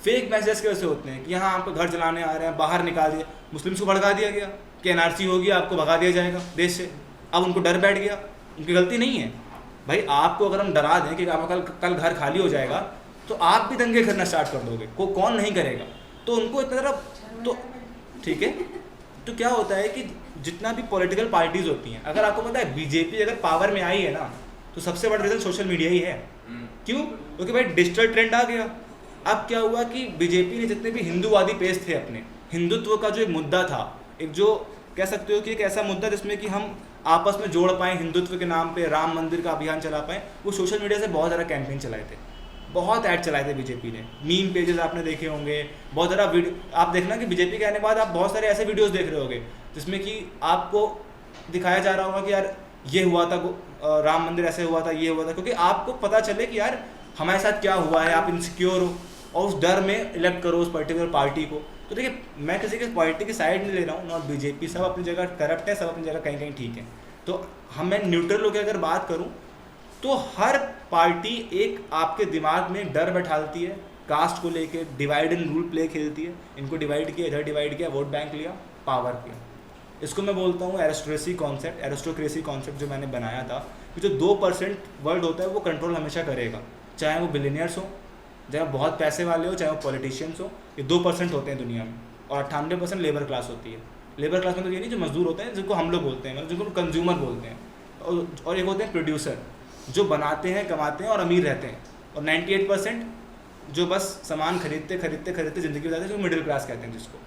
फेक मैसेज कैसे होते हैं कि यहाँ आपको घर जलाने आ रहे हैं, बाहर निकाल दिया, मुस्लिम्स को भड़का दिया गया कि NRC होगी, आपको भगा दिया जाएगा देश से। अब उनको डर बैठ गया, उनकी गलती नहीं है भाई। आपको अगर हम डरा दें कि आपका कल घर खाली हो जाएगा, तो आप भी दंगे करना स्टार्ट कर दोगे, कौन नहीं करेगा। तो उनको इतना तरह, तो ठीक है। तो क्या होता है कि जितना भी पॉलिटिकल पार्टीज होती हैं, अगर आपको पता है बीजेपी अगर पावर में आई है ना, तो सबसे बड़ा रीज़न सोशल मीडिया ही है। क्यों? क्योंकि भाई डिजिटल ट्रेंड आ गया। अब क्या हुआ कि बीजेपी ने जितने भी हिंदूवादी पेज थे, अपने हिंदुत्व का जो एक मुद्दा था, एक जो कह सकते हो कि एक ऐसा मुद्दा जिसमें कि हम आपस में जोड़ पाएँ, हिंदुत्व के नाम पे राम मंदिर का अभियान चला पाएँ, वो सोशल मीडिया से बहुत ज़्यादा कैंपेन चलाए थे, बहुत ऐड चलाए थे बीजेपी ने। मीम पेजेस आपने देखे होंगे, बहुत ज़्यादा वीडियो। आप देखना कि बीजेपी के आने के बाद आप बहुत सारे ऐसे वीडियोस देख रहे होंगे जिसमें कि आपको दिखाया जा रहा होगा कि यार ये हुआ था, राम मंदिर ऐसे हुआ था, ये हुआ था, क्योंकि आपको पता चले कि यार हमारे साथ क्या हुआ है, आप इनसिक्योर हो और उस डर में इलेक्ट करो उस पर्टिकुलर पार्टी को। तो देखिए, मैं किसी के पार्टी की साइड नहीं ले रहा हूँ, नॉट बीजेपी, सब अपनी जगह करप्ट है, सब अपनी जगह कहीं कहीं ठीक है। तो मैं न्यूट्रल होकर अगर बात करूँ, तो हर पार्टी एक आपके दिमाग में डर बैठाती है, कास्ट को लेके डिवाइड एंड रूल प्ले खेलती है। इनको डिवाइड किया, इधर डिवाइड किया, वोट बैंक लिया, पावर किया। इसको मैं बोलता हूँ एरिस्टोक्रेसी कॉन्सेप्ट जो मैंने बनाया था, कि जो 2% वर्ल्ड होता है वो कंट्रोल हमेशा करेगा, चाहे वो बिलियनियर्स हो, चाहे बहुत पैसे वाले हो, चाहे वो पॉलिटिशियंस हो। ये 2% होते हैं दुनिया में, और 98% लेबर क्लास होती है। लेबर क्लास में तो ये नहीं जो मजदूर होते हैं, जिनको हम लोग बोलते हैं, मतलब जिनको कंज्यूमर बोलते हैं, और एक होते हैं प्रोड्यूसर, जो बनाते हैं, कमाते हैं और अमीर रहते हैं, और 98% जो बस सामान खरीदते ज़िंदगी बिताते हैं, जो मिडिल क्लास कहते हैं जिसको।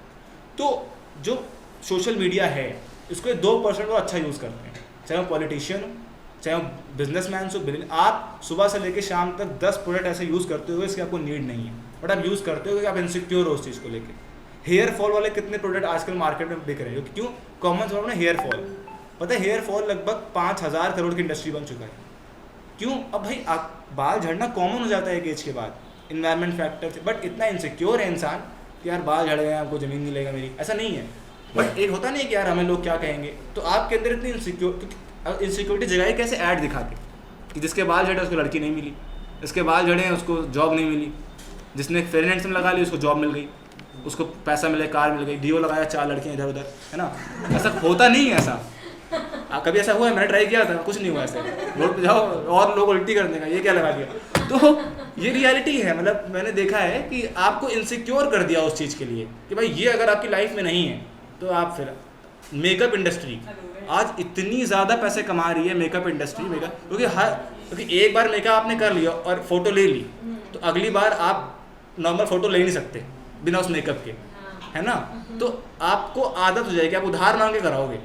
तो जो सोशल मीडिया है, इसको 2% वो अच्छा यूज़ करते हैं, चाहे वो पॉलिटिशियन हो, चाहे वो बिजनेसमैन हो। आप सुबह से लेकर शाम तक 10 प्रोडक्ट ऐसे यूज़ करते हो, इसकी आपको नीड नहीं है, बट आप यूज़ करते हो क्योंकि आप इनसिक्योर हो उस चीज़ को लेकर। हेयर फॉल वाले कितने प्रोडक्ट आजकल मार्केट में बिक रहे हैं, क्यों? कॉमन प्रॉब्लम है हेयर फॉल। पता है हेयर फॉल लगभग 5000 करोड़ की इंडस्ट्री बन चुका है। क्यों? अब भाई आप बाल झड़ना कॉमन हो जाता है एक एज के बाद, इन्वायरमेंट फैक्टर से, बट इतना इनसिक्योर है इंसान कि यार बाल झड़ गए, आपको ज़मीन नहीं लेगा मेरी, ऐसा नहीं है। बट एक होता नहीं है कि यार हमें लोग क्या कहेंगे, तो आपके अंदर इतनी इनसिक्योरिटी जगाई कैसे ऐड दिखा के, कि जिसके बाल झड़े उसको लड़की नहीं मिली, इसके बाल झड़े हैं उसको जॉब नहीं मिली, जिसने फेयर एंड हैंडसम लगा ली उसको जॉब मिल गई। उसको पैसा मिले, कार मिल गई, डीओ लगाया, 4 लड़कियाँ इधर उधर, है ना। ऐसा होता नहीं है ऐसा। कभी ऐसा हुआ है? मैंने ट्राई किया था, कुछ नहीं हुआ ऐसे। रोड पे जाओ और लोग उल्टी कर देगा, ये क्या लगा दिया। तो ये रियलिटी है, मतलब मैंने देखा है कि आपको इनसिक्योर कर दिया उस चीज़ के लिए कि भाई ये अगर आपकी लाइफ में नहीं है तो आप फिर मेकअप इंडस्ट्री आज इतनी ज़्यादा पैसे कमा रही है, मेकअप इंडस्ट्री क्योंकि एक बार मेकअप आपने कर लिया और फोटो ले ली तो अगली बार आप नॉर्मल फोटो ले नहीं सकते बिना उस मेकअप के, है ना। तो आपको आदत हो जाएगी, आप उधार मांग के कराओगे,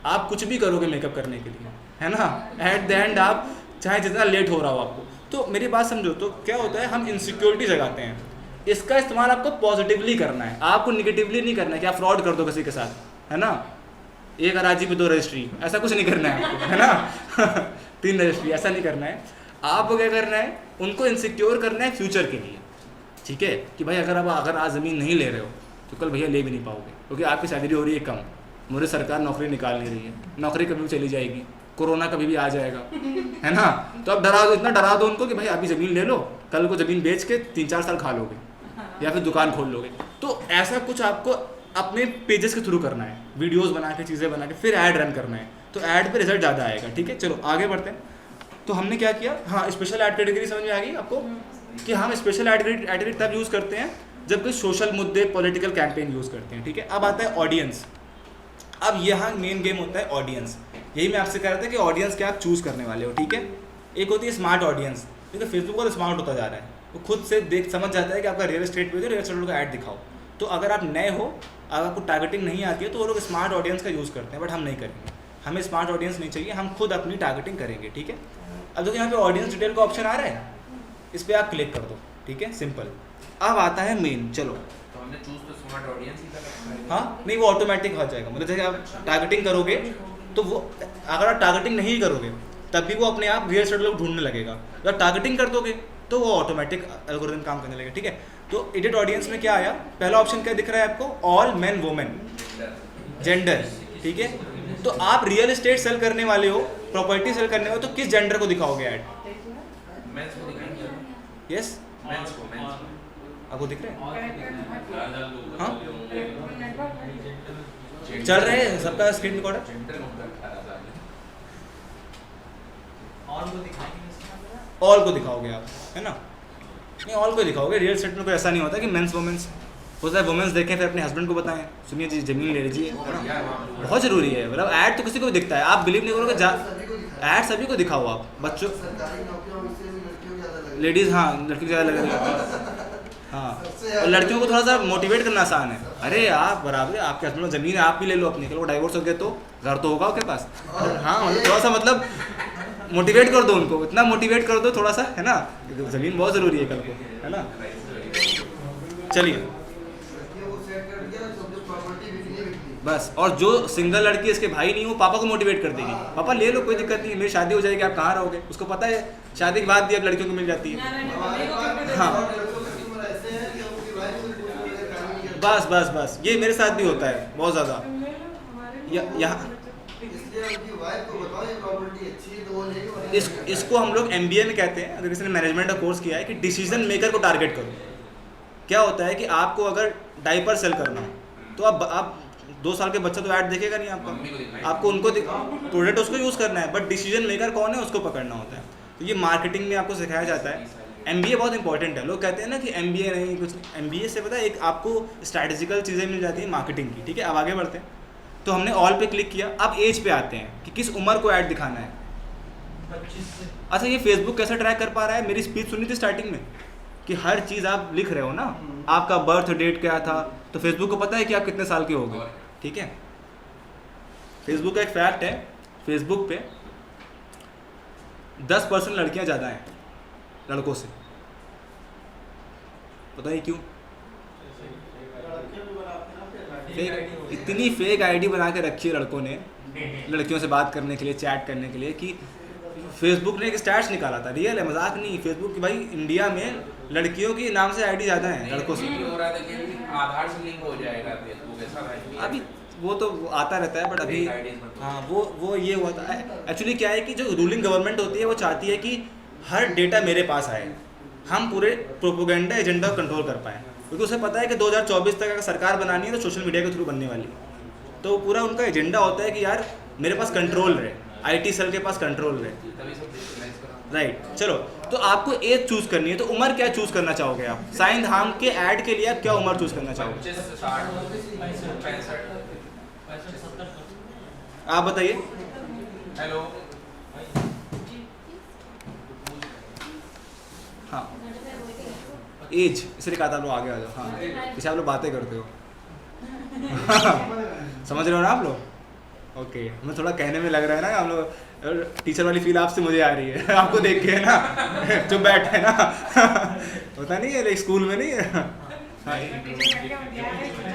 आप कुछ भी करोगे मेकअप करने के लिए, है ना। एट द एंड आप चाहे जितना लेट हो रहा हो आपको। तो मेरी बात समझो, तो क्या होता है, हम इनसिक्योरिटी जगाते हैं। इसका इस्तेमाल आपको पॉजिटिवली करना है, आपको निगेटिवली नहीं करना है कि आप फ्रॉड कर दो किसी के साथ, है ना। 1 अराजी पे 2 रजिस्ट्री, ऐसा कुछ नहीं करना है आपको, है ना। 3 रजिस्ट्री, ऐसा नहीं करना है। आपको क्या करना है, उनको इनसिक्योर करना है फ्यूचर के लिए, ठीक है। कि भाई अगर आज ज़मीन नहीं ले रहे हो तो कल भैया ले भी नहीं पाओगे, क्योंकि आपकी सैलरी हो रही है कम, मुझे सरकार नौकरी निकाल नहीं रही है, नौकरी कभी भी चली जाएगी, कोरोना कभी भी आ जाएगा, है ना। तो अब डरा दो, इतना डरा दो उनको कि भाई अभी ज़मीन ले लो, कल को ज़मीन बेच के 3-4 साल खा लोगे या फिर दुकान खोल लोगे। तो ऐसा कुछ आपको अपने पेजेस के थ्रू करना है, वीडियोस बना के, चीज़ें बना के, फिर ऐड रन करना है, तो ऐड पे रिजल्ट ज़्यादा आएगा, ठीक है। चलो आगे बढ़ते हैं। तो हमने क्या किया, हाँ, स्पेशल ऐड कैटेगरी समझ में आ गई आपको कि हम स्पेशल ऐड कैटेगरी तब यूज़ करते हैं जब कोई सोशल मुद्दे, पॉलिटिकल कैंपेन यूज़ करते हैं, ठीक है। अब आता है ऑडियंस। अब यहाँ मेन गेम होता है ऑडियंस। यही मैं आपसे कह रहा था कि ऑडियंस क्या आप चूज़ करने वाले हो, ठीक है। एक होती है स्मार्ट ऑडियंस, क्योंकि फेसबुक बहुत स्मार्ट होता जा रहा है, वो खुद से समझ जाता है कि आपका रियल एस्टेट पे रियल एस्टेट का ऐड दिखाओ। तो अगर आप नए हो, अगर आपको टारगेटिंग नहीं आती है तो वो लोग स्मार्ट ऑडियंस का यूज़ करते हैं, बट हम नहीं करेंगे। हमें स्मार्ट ऑडियंस नहीं चाहिए, हम खुद अपनी टारगेटिंग करेंगे, ठीक है। अब देखो यहाँ पे ऑडियंस डिटेल का ऑप्शन आ रहा है, इस पर आप क्लिक कर दो, ठीक है, सिंपल। अब आता है मेन, चलो तो हमने चूज तो स्मार्ट ऑडियंस ही करा। हाँ, नहीं वो ऑटोमेटिक हो जाएगा, मतलब जैसे आप टारगेटिंग करोगे तो वो, अगर आप टारगेटिंग नहीं करोगे तब भी वो अपने आप रियल एस्टेट लोग ढूंढने लगेगा। अगर टारगेटिंग कर दोगे तो वो ऑटोमेटिक एल्गोरिथम काम करने लगेगा, ठीक है। तो एडिट ऑडियंस में क्या आया, पहला ऑप्शन क्या दिख रहा है आपको, ऑल मेन वुमेन जेंडर, ठीक है। तो आप रियल एस्टेट सेल करने वाले हो, प्रॉपर्टी सेल करने वाले हो, तो किस जेंडर को दिखाओगे ऐड? मेंस को दिखाएंगे। यस, मेंस को आपको दिख रहे हैं? हाँ, जेंडर चल रहे हैं सबका स्क्रीन रिकॉर्डर। जेंडर को रखा था ऑल को दिखाओगे आप, है ना। नहीं, ऑल को दिखाओगे। रियल एस्टेट में कोई ऐसा नहीं होता कि मेंस वुमेंस होता है, वुमेन्स देखें फिर अपने हस्बैंड को बताएं, सुनिए जी ज़मीन ले लीजिए, है ना। बहुत ज़रूरी है, मतलब ऐड तो किसी को भी दिखता है, आप बिलीव नहीं करोगे, ऐड सभी को दिखाओ आप, बच्चों, लेडीज़, हाँ, लड़की ज़्यादा लगेगी, हाँ। और लड़कियों को थोड़ा सा मोटिवेट करना आसान है, अरे आप बराबर, आपके हस्बैंड में ज़मीन है, आप भी ले लो अपनी, कल डाइवोर्स हो गया तो घर तो होगा आपके पास। हाँ, थोड़ा सा मतलब मोटिवेट कर दो उनको, इतना मोटिवेट कर दो थोड़ा सा, है ना। ज़मीन बहुत ज़रूरी है कल को, है ना। चलिए बस, और जो सिंगल लड़की इसके भाई नहीं हो, पापा को मोटिवेट कर देगी, पापा ले लो, कोई दिक्कत नहीं है, मेरी शादी हो जाएगी, आप कहाँ रहोगे। उसको पता है शादी के बाद भी अब लड़कियों को मिल जाती है। हाँ, बस बस बस, ये मेरे साथ भी होता है बहुत ज़्यादा। यहाँ इसको हम लोग MBA में कहते हैं, अगर किसी ने मैनेजमेंट का कोर्स किया है, कि डिसीजन मेकर को टारगेट करो। क्या होता है कि आपको अगर डायपर सेल करना हो तो आप 2 साल के बच्चा तो ऐड देखेगा नहीं आपका, आपको उनको प्रोडक्ट उसको यूज़ करना है, बट डिसीजन मेकर कौन है उसको पकड़ना होता है। तो ये मार्केटिंग में आपको सिखाया जाता है। MBA बहुत इंपॉर्टेंट है। लोग कहते हैं ना कि MBA नहीं कुछ, MBA से पता है एक आपको स्ट्रैटेजिकल चीज़ें मिल जाती हैं मार्केटिंग की, ठीक है। अब आगे बढ़ते हैं। तो हमने ऑल पे क्लिक किया, अब एज पे आते हैं कि किस उम्र को ऐड दिखाना है। 25 से। अच्छा, ये फेसबुक कैसे ट्रैक कर पा रहा है? मेरी स्पीच सुनी थी स्टार्टिंग में कि हर चीज़ आप लिख रहे हो ना, आपका बर्थ डेट क्या था, तो फेसबुक को पता है कि आप कितने साल के हो गए, ठीक है। फेसबुक का एक फैक्ट है, फेसबुक पे 10% लड़कियां ज़्यादा हैं लड़कों से। बताइए क्यों? फेक, इतनी फेक आईडी बना के रखी है लड़कों ने लड़कियों से बात करने के लिए, चैट करने के लिए, कि फेसबुक ने एक स्टैट्स निकाला था, रियल है, मजाक नहीं। फेसबुक की भाई इंडिया में लड़कियों के नाम से आईडी ज़्यादा है लड़कों से। हो रहा था कि आधार से लिंक हो जाएगा फेसबुक, ऐसा अभी वो तो आता रहता है, बट अभी हाँ वो ये हुआ था। एक्चुअली क्या है कि जो रूलिंग गवर्नमेंट होती है वो चाहती है कि हर डेटा मेरे पास आए, हम पूरे प्रोपोगेंडा एजेंडा को कंट्रोल कर पाएँ। क्योंकि उसे पता है कि 2024 तक अगर सरकार बनानी है तो सोशल मीडिया के थ्रू बनने वाली है। तो पूरा उनका एजेंडा होता है कि यार मेरे पास कंट्रोल रहे, IT सेल के पास कंट्रोल रहे। तभी सब डिजिटलाइज करा। राइट, चलो तो आपको एज चूज करनी है, तो उम्र क्या चूज करना चाहोगे आप? साइन धाम के ऐड के लिए आप क्या उम्र चूज करना चाहोगे? 25 से 60 65। 70। आप बताइए। हेलो। हाँ, एज इसलिए कहा था, आप लोग आगे आ जाओ। हाँ, पीछे आप लोग बातें करते हो। समझ रहे हो ना आप लोग? ओके, मैं थोड़ा कहने में लग रहा है ना हम लोग, टीचर वाली फील आपसे मुझे आ रही है आपको देख के, है ना? जो बैठ है ना होता नहीं है स्कूल में, नहीं है?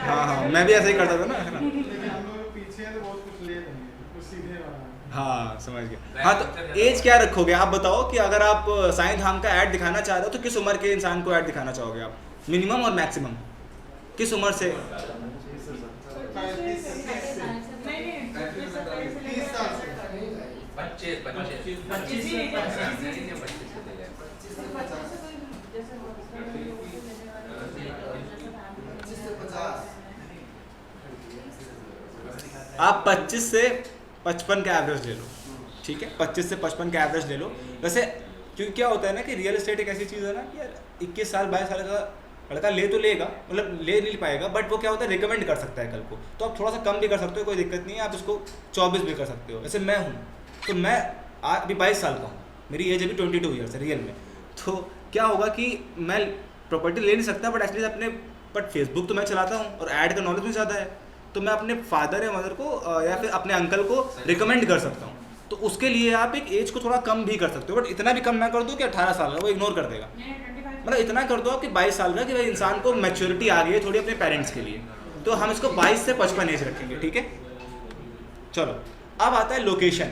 हाँ हाँ, मैं भी ऐसे ही करता था ना, है ना? हाँ, समझ गया। हाँ, तो एज क्या रखोगे आप बताओ कि अगर आप साईं धाम का ऐड दिखाना चाह रहे हो तो किस उम्र के इंसान को ऐड दिखाना चाहोगे आप? मिनिमम और मैक्सिमम किस उम्र से? 25। आप 25 से 55 का एवरेज ले लो, ठीक है? 25 से 55 का एवरेज ले लो। वैसे क्योंकि क्या होता है ना कि रियल एस्टेट एक ऐसी चीज़ है ना कि यार 21 साल 22 साल का लड़का ले तो लेगा, मतलब ले नहीं पाएगा, बट वो क्या होता है रिकमेंड कर सकता है कल को, तो आप थोड़ा सा कम भी कर सकते हो, कोई दिक्कत नहीं है। आप इसको 24 भी कर सकते हो। वैसे मैं हूँ तो मैं अभी 22 साल का हूँ, मेरी एज अभी 22 ईयर्स है रियल में। तो क्या होगा कि मैं प्रॉपर्टी ले नहीं सकता, बट एक्चुअली अपने फेसबुक तो मैं चलाता हूँ और ऐड का नॉलेज भी ज़्यादा है, तो मैं अपने फादर या मदर को या फिर अपने अंकल को रिकमेंड कर सकता हूँ। तो उसके लिए आप एक एज को थोड़ा कम भी कर सकते हो, बट इतना भी कम ना कर दो कि 18 साल का, वो इग्नोर कर देगा। मतलब इतना कर दो कि 22 साल का, कि भाई इंसान को मैच्योरिटी आ गई है थोड़ी अपने पेरेंट्स के लिए, तो हम इसको 22 से 55 एज रखेंगे, ठीक है? चलो, अब आता है लोकेशन।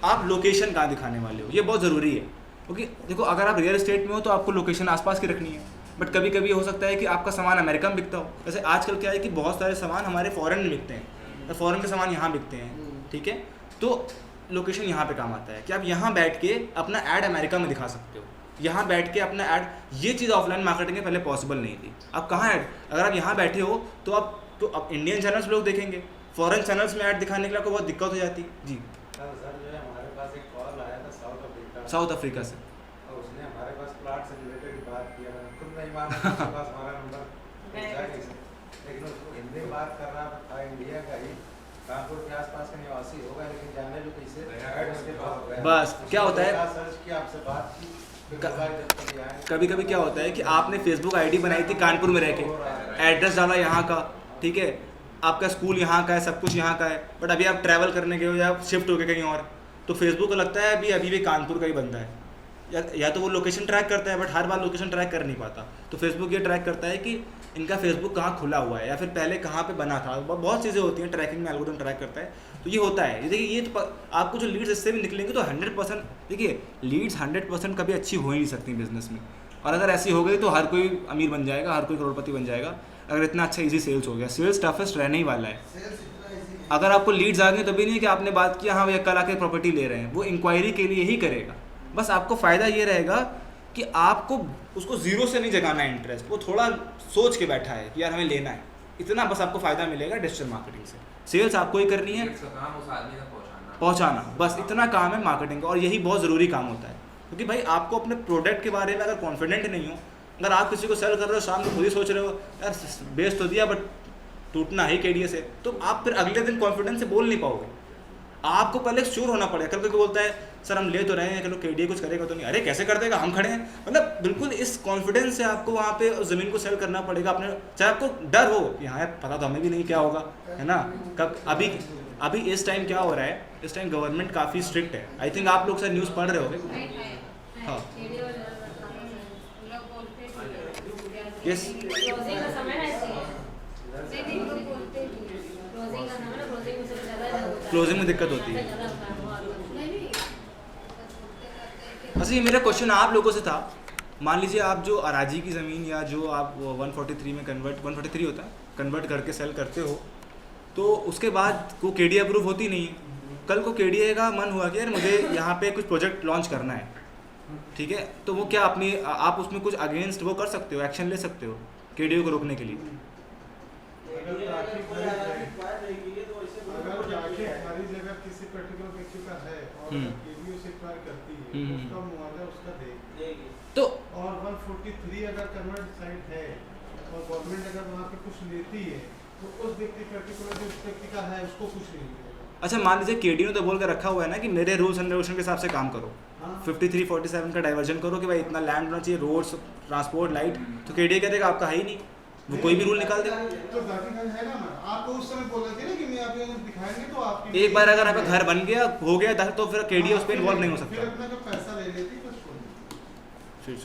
आप लोकेशन कहाँ दिखाने वाले हो, ये बहुत ज़रूरी है, क्योंकि देखो अगर आप रियल एस्टेट में हो तो आपको लोकेशन आसपास की रखनी है, बट कभी कभी हो सकता है कि आपका सामान अमेरिका में बिकता हो। जैसे आजकल क्या है कि बहुत सारे सामान हमारे फॉरेन में बिकते हैं, फॉरेन के सामान यहाँ बिकते हैं, ठीक है? तो लोकेशन यहाँ पे काम आता है कि आप यहाँ बैठ के अपना ऐड अमेरिका में दिखा सकते हो, यहाँ बैठ के अपना ऐड। ये चीज़ ऑफलाइन मार्केटिंग में पहले पॉसिबल नहीं थी। आप कहाँ ऐड, अगर आप यहाँ बैठे हो तो अब इंडियन चैनल्स लोग देखेंगे, फॉरेन चैनल्स में ऐड दिखाने के लिए आपको बहुत दिक्कत हो जाती है। जी सर, जो है हमारे पास एक कॉल आया था साउथ अफ्रीका से, और उसने हमारे पास प्लाट से रिलेटेड बात किया, खुद नहीं मालूम उसके पास हमारा नंबर पहुंचा कैसे, लेकिन उसको हिंदी में बात कर रहा था, इंडिया का ही, कानपुर के आसपास का निवासी होगा, लेकिन जाने जो कैसे ऐड उसके पास गया। बस क्या होता है, सर्च किया, आपसे बात की, कभी कभी क्या होता है कि आपने फेसबुक आईडी बनाई थी कानपुर में रह के, एड्रेस डाला यहाँ का, ठीक है, आपका स्कूल यहाँ का है, सब कुछ यहाँ का है, बट अभी आप ट्रैवल करने गए हो या शिफ्ट हो गए कहीं और, तो फेसबुक को लगता है अभी भी कानपुर का ही बंदा है, या तो वो लोकेशन ट्रैक करता है, but her bar location track कर नहीं पाता। तो फेसबुक ये ट्रैक करता है कि इनका फेसबुक कहाँ खुला हुआ है या फिर पहले कहाँ पे बना था, बहुत चीज़ें होती हैं ट्रैकिंग में, एल्गोरिथम ट्रैक करता है। तो ये होता है, देखिए ये तो आपको जो लीड्स इससे भी निकलेंगे तो 100%, देखिए लीड्स 100% कभी अच्छी हो ही नहीं सकती बिजनेस में, और अगर ऐसी हो गई तो हर कोई अमीर बन जाएगा, हर कोई करोड़पति बन जाएगा, अगर इतना अच्छा ईजी सेल्स हो गया। सेल्स टफेस्ट रहने ही वाला है। अगर आपको लीड्स आ गई तभी नहीं कि आपने बात किया हाँ भैया कल आके प्रॉपर्टी ले रहे हैं, वो इंक्वायरी के लिए ही करेगा। बस आपको फ़ायदा ये रहेगा कि आपको उसको ज़ीरो से नहीं जगाना है इंटरेस्ट, वो थोड़ा सोच के बैठा है कि यार हमें लेना है, इतना बस आपको फ़ायदा मिलेगा डिजिटल मार्केटिंग से। सेल्स आपको ही करनी है, Leads का काम उस आदमी तक पहुँचाना, बस इतना काम है मार्केटिंग का, और यही बहुत ज़रूरी काम होता है। क्योंकि भाई आपको अपने प्रोडक्ट के बारे में अगर कॉन्फिडेंट नहीं हो, अगर आप किसी को सेल कर रहे हो, शाम को खुद ही सोच रहे हो यार बेच तो दिया बट टूटना ही केडीए से, तो आप फिर अगले दिन कॉन्फिडेंस से बोल नहीं पाओगे। आपको पहले श्योर होना पड़ेगा। कल कोई बोलता है सर हम ले तो रहे हैं, चलो केडीए कुछ करेगा तो नहीं, अरे कैसे कर देगा, हम खड़े हैं, मतलब बिल्कुल इस कॉन्फिडेंस से आपको वहाँ पे ज़मीन को सेल करना पड़ेगा अपने, चाहे आपको डर हो यहाँ पता तो हमें भी नहीं क्या होगा, है ना। कब अभी इस टाइम क्या हो रहा है, इस टाइम गवर्नमेंट काफ़ी स्ट्रिक्ट है। आई थिंक आप लोग सर न्यूज़ पढ़ रहे होगे। हाँ यस, क्लोजिंग में दिक्कत होती है। अच्छा ये मेरा क्वेश्चन आप लोगों से था, मान लीजिए आप जो अराजी की ज़मीन या जो आप 143 में 143 होता है कन्वर्ट करके सेल करते हो, तो उसके बाद को केडीए अप्रूव होती नहीं है। कल को केडीए का मन हुआ कि यार मुझे यहाँ पे कुछ प्रोजेक्ट लॉन्च करना है, ठीक है, तो वो क्या अपनी आप उसमें कुछ अगेंस्ट वो कर सकते हो, एक्शन ले सकते हो। केडीओ को रोकने के लिए। अगर राखी खारिज अगर किसी पर्टिकुलर व्यक्ति का है और केडीओ से एक्वायर करती है तो उसका मुआवजा उसका देगी। तो और 143 अगर कन्वर्ट साइट है और गवर्नमेंट अगर वहाँ पे कुछ लेती है तो उस व्यक्ति पर्टिकुलर जो उस व्यक्ति का है उसको कुछ नहीं मिलेगा। अच्छा मान लीजिए केडीओ ने तो बोल कर रखा हुआ है ना कि मेरे रूल्स एंड रेगुलेशन के हिसाब से काम करो, 53-47 का डाइवर्जन करो कि भाई इतना लैंड होना चाहिए, रोड्स, ट्रांसपोर्ट, लाइट, तो केडीओ कह देगा आपका है ही नहीं, वो कोई भी रूल निकाल देगा। तो दाखिल है ना, आपको उस समय बोला था ना कि मैं आप दिखाएंगे तो आपकी एक बार अगर आपका घर बन गया हो गया तो फिर केडीओ उस पर इन्वॉल्व नहीं हो सकता। फिर अपना जो पैसा ले लेती बस छोड़ देती।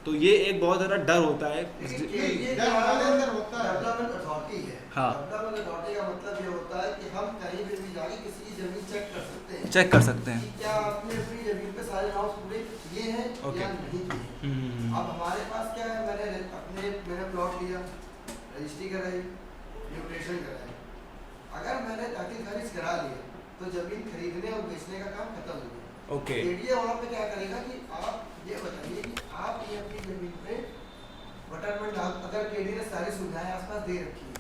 तो ये एक बहुत ज़्यादा डर होता है। ये हमारे अंदर होता है। डेवलपमेंट अथॉरिटी है। हाँ। डेवलपमेंट अथॉरिटी का मतलब ये होता है कि हम कहीं भी जाके किसी की जमीन चेक कर सकते हैं। चेक कर सकते हैं कि क्या आपने अपनी जमीन पे सारे लॉस पूरे किए हैं या नहीं किए। अब हमारे पास क्या है, मैंने प्लॉट लिया, रजिस्ट्री कराई, न्यूट्रेशन कराई। अगर मैंने दाखिल खारिज करा लिया तो जमीन खरीदने और बेचने का काम खत्म हो गया। ओके। एडीए वहाँ पे क्या करेगा कि आप ये बताइए कि आप ये अपनी जमीन पे बटरमेंट अगर केडी ने सारी सुविधाएं आसपास दे रखी है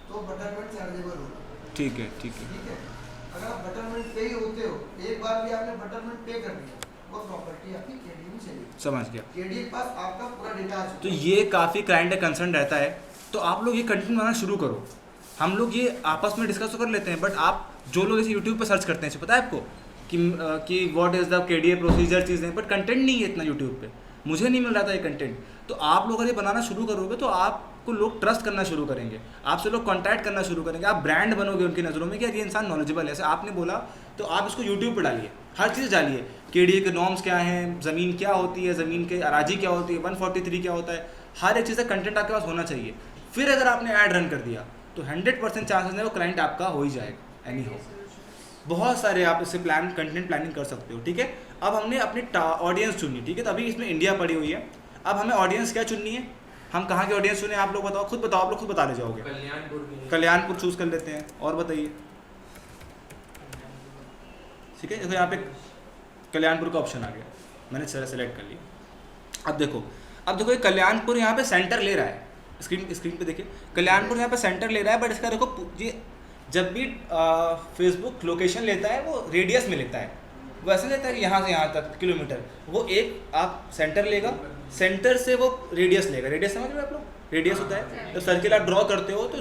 तो बटरमेंट चार्जेबल होगा। ठीक है ठीक है। ठीक है, अगर आप बटरमेंट पे ही होते हो, एक बार भी आपने बटरमेंट पे कर दिया, वो प्रॉपर्टी आपकी केडी में चली। समझ गया। केडी के पास आपका पूरा डेटा आ चुका तो ये काफ़ी क्लाइंट का कंसर्न रहता है, तो आप लोग ये कंटेंट बनाना शुरू करो। हम लोग ये आपस में डिस्कस तो कर लेते हैं, बट आप जो लोग इसे यूट्यूब पर सर्च करते हैं, पता है आपको कि what is the KDA procedure चीज़ें, बट कंटेंट नहीं है इतना यूट्यूब पे, मुझे नहीं मिल रहा था ये कंटेंट। तो आप लोग अगर ये बनाना शुरू करोगे तो आपको लोग ट्रस्ट करना शुरू करेंगे, आपसे लोग कॉन्टैक्ट करना शुरू करेंगे, आप ब्रांड बनोगे उनकी नज़रों में कि यार ये इंसान नॉलेजेबल है। ऐसे आपने बोला तो आप इसको यूट्यूब पर डालिए, हर चीज़ डालिए, केडीए के नॉर्म्स क्या हैं, ज़मीन क्या होती है, ज़मीन के अराजी क्या होती है, 143 क्या होता है, हर एक चीज़ का कंटेंट आपके पास होना चाहिए। फिर अगर आपने ऐड रन कर दिया तो 100% चांसेस है वो क्लाइंट आपका हो ही जाएगा। एनी हाउ बहुत सारे आप इससे कंटेंट प्लानिंग कर सकते हो। ठीक है, अब हमने अपनी ऑडियंस चुनी, ठीक है, तो अभी इसमें इंडिया पड़ी हुई है। अब हमें ऑडियंस क्या चुननी है, हम कहाँ की ऑडियंस चुने, आप लोग बताओ, खुद बताओ, आप लोग खुद बता ले जाओगे। कल्याणपुर चूज़ कर लेते हैं, और बताइए। ठीक है, देखो यहाँ पे कल्याणपुर का ऑप्शन आ गया, मैंने सेलेक्ट कर लिया। अब देखो ये कल्याणपुर यहाँ पे सेंटर ले रहा है, स्क्रीन पे देखिए, कल्याणपुर यहाँ पे सेंटर ले रहा है, बट इसका देखो ये जब भी फेसबुक लोकेशन लेता है वो रेडियस में लेता है, वो ऐसे लेता है कि यहाँ से यहाँ तक किलोमीटर, वो एक आप सेंटर लेगा, सेंटर से वो रेडियस लेगा। रेडियस समझ रहे हो आप लोग, रेडियस होता है जब सर्किल आप ड्रॉ करते हो तो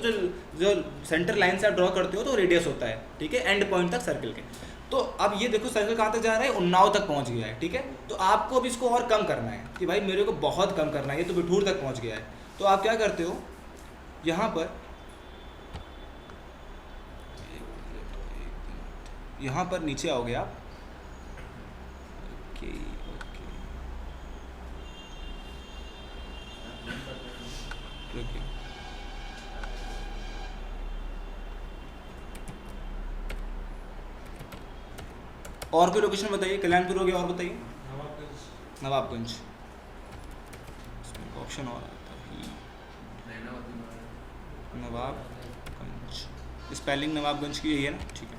जो सेंटर लाइन से आप ड्रॉ करते हो तो रेडियस होता है। ठीक है, एंड पॉइंट तक सर्किल के। तो अब ये देखो सर्किल कहाँ तक जा रहा है, उन्नाव तक पहुँच गया है। ठीक है, तो आपको अब इसको और कम करना है कि भाई मेरे को बहुत कम करना है, ये तो बिठूर तक पहुँच गया है। तो आप क्या करते हो, यहाँ पर नीचे आओगे आप। ओके और कोई लोकेशन बताइए, कल्याणपुर हो गया, और बताइए। नवाबगंज इसमें ऑप्शन और आता है, नवाबगंज, स्पेलिंग नवाबगंज की यही है ना। ठीक है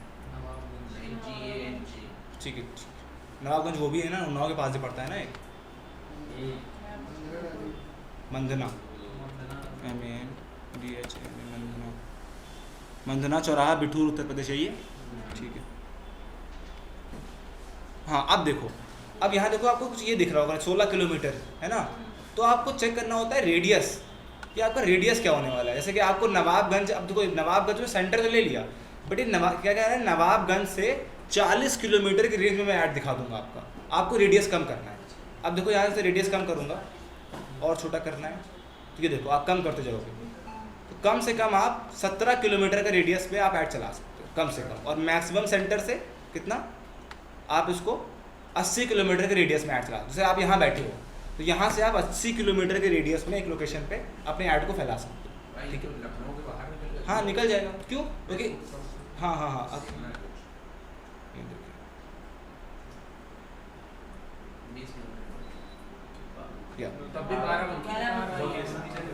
ठीक है, नवाबगंज वो भी है ना, उन्नाव के पास से पड़ता है ना एक, मंधना, MANDHA, मंधना चौराहा, बिठूर, उत्तर प्रदेश, यही है। ठीक है, हाँ अब देखो, अब यहाँ देखो आपको कुछ ये दिख रहा होगा 16 किलोमीटर है ना, तो आपको चेक करना होता है रेडियस, कि आपका रेडियस क्या होने वाला है। जैसे कि आपको नवाबगंज, अब देखो नवाबगंज में सेंटर तो ले लिया, बट ये क्या कह रहा है, नवाबगंज से 40 किलोमीटर की रेंज में मैं ऐड दिखा दूंगा आपको रेडियस कम करना है। अब देखो यहाँ से रेडियस कम करूँगा और छोटा करना है, तो ये देखो आप कम करते जाओगे, तो कम से कम आप 17 किलोमीटर का रेडियस पे आप ऐड चला सकते हो कम से कम, और मैक्सिमम सेंटर से कितना आप इसको 80 किलोमीटर के रेडियस में ऐड चला। जैसे आप यहाँ बैठे हो तो यहाँ से आप 80 किलोमीटर के रेडियस में एक लोकेशन पे अपने ऐड को फैला सकते हो। ठीक है, लखनऊ के बाहर हाँ निकल जाएगा, क्यों, क्योंकि हाँ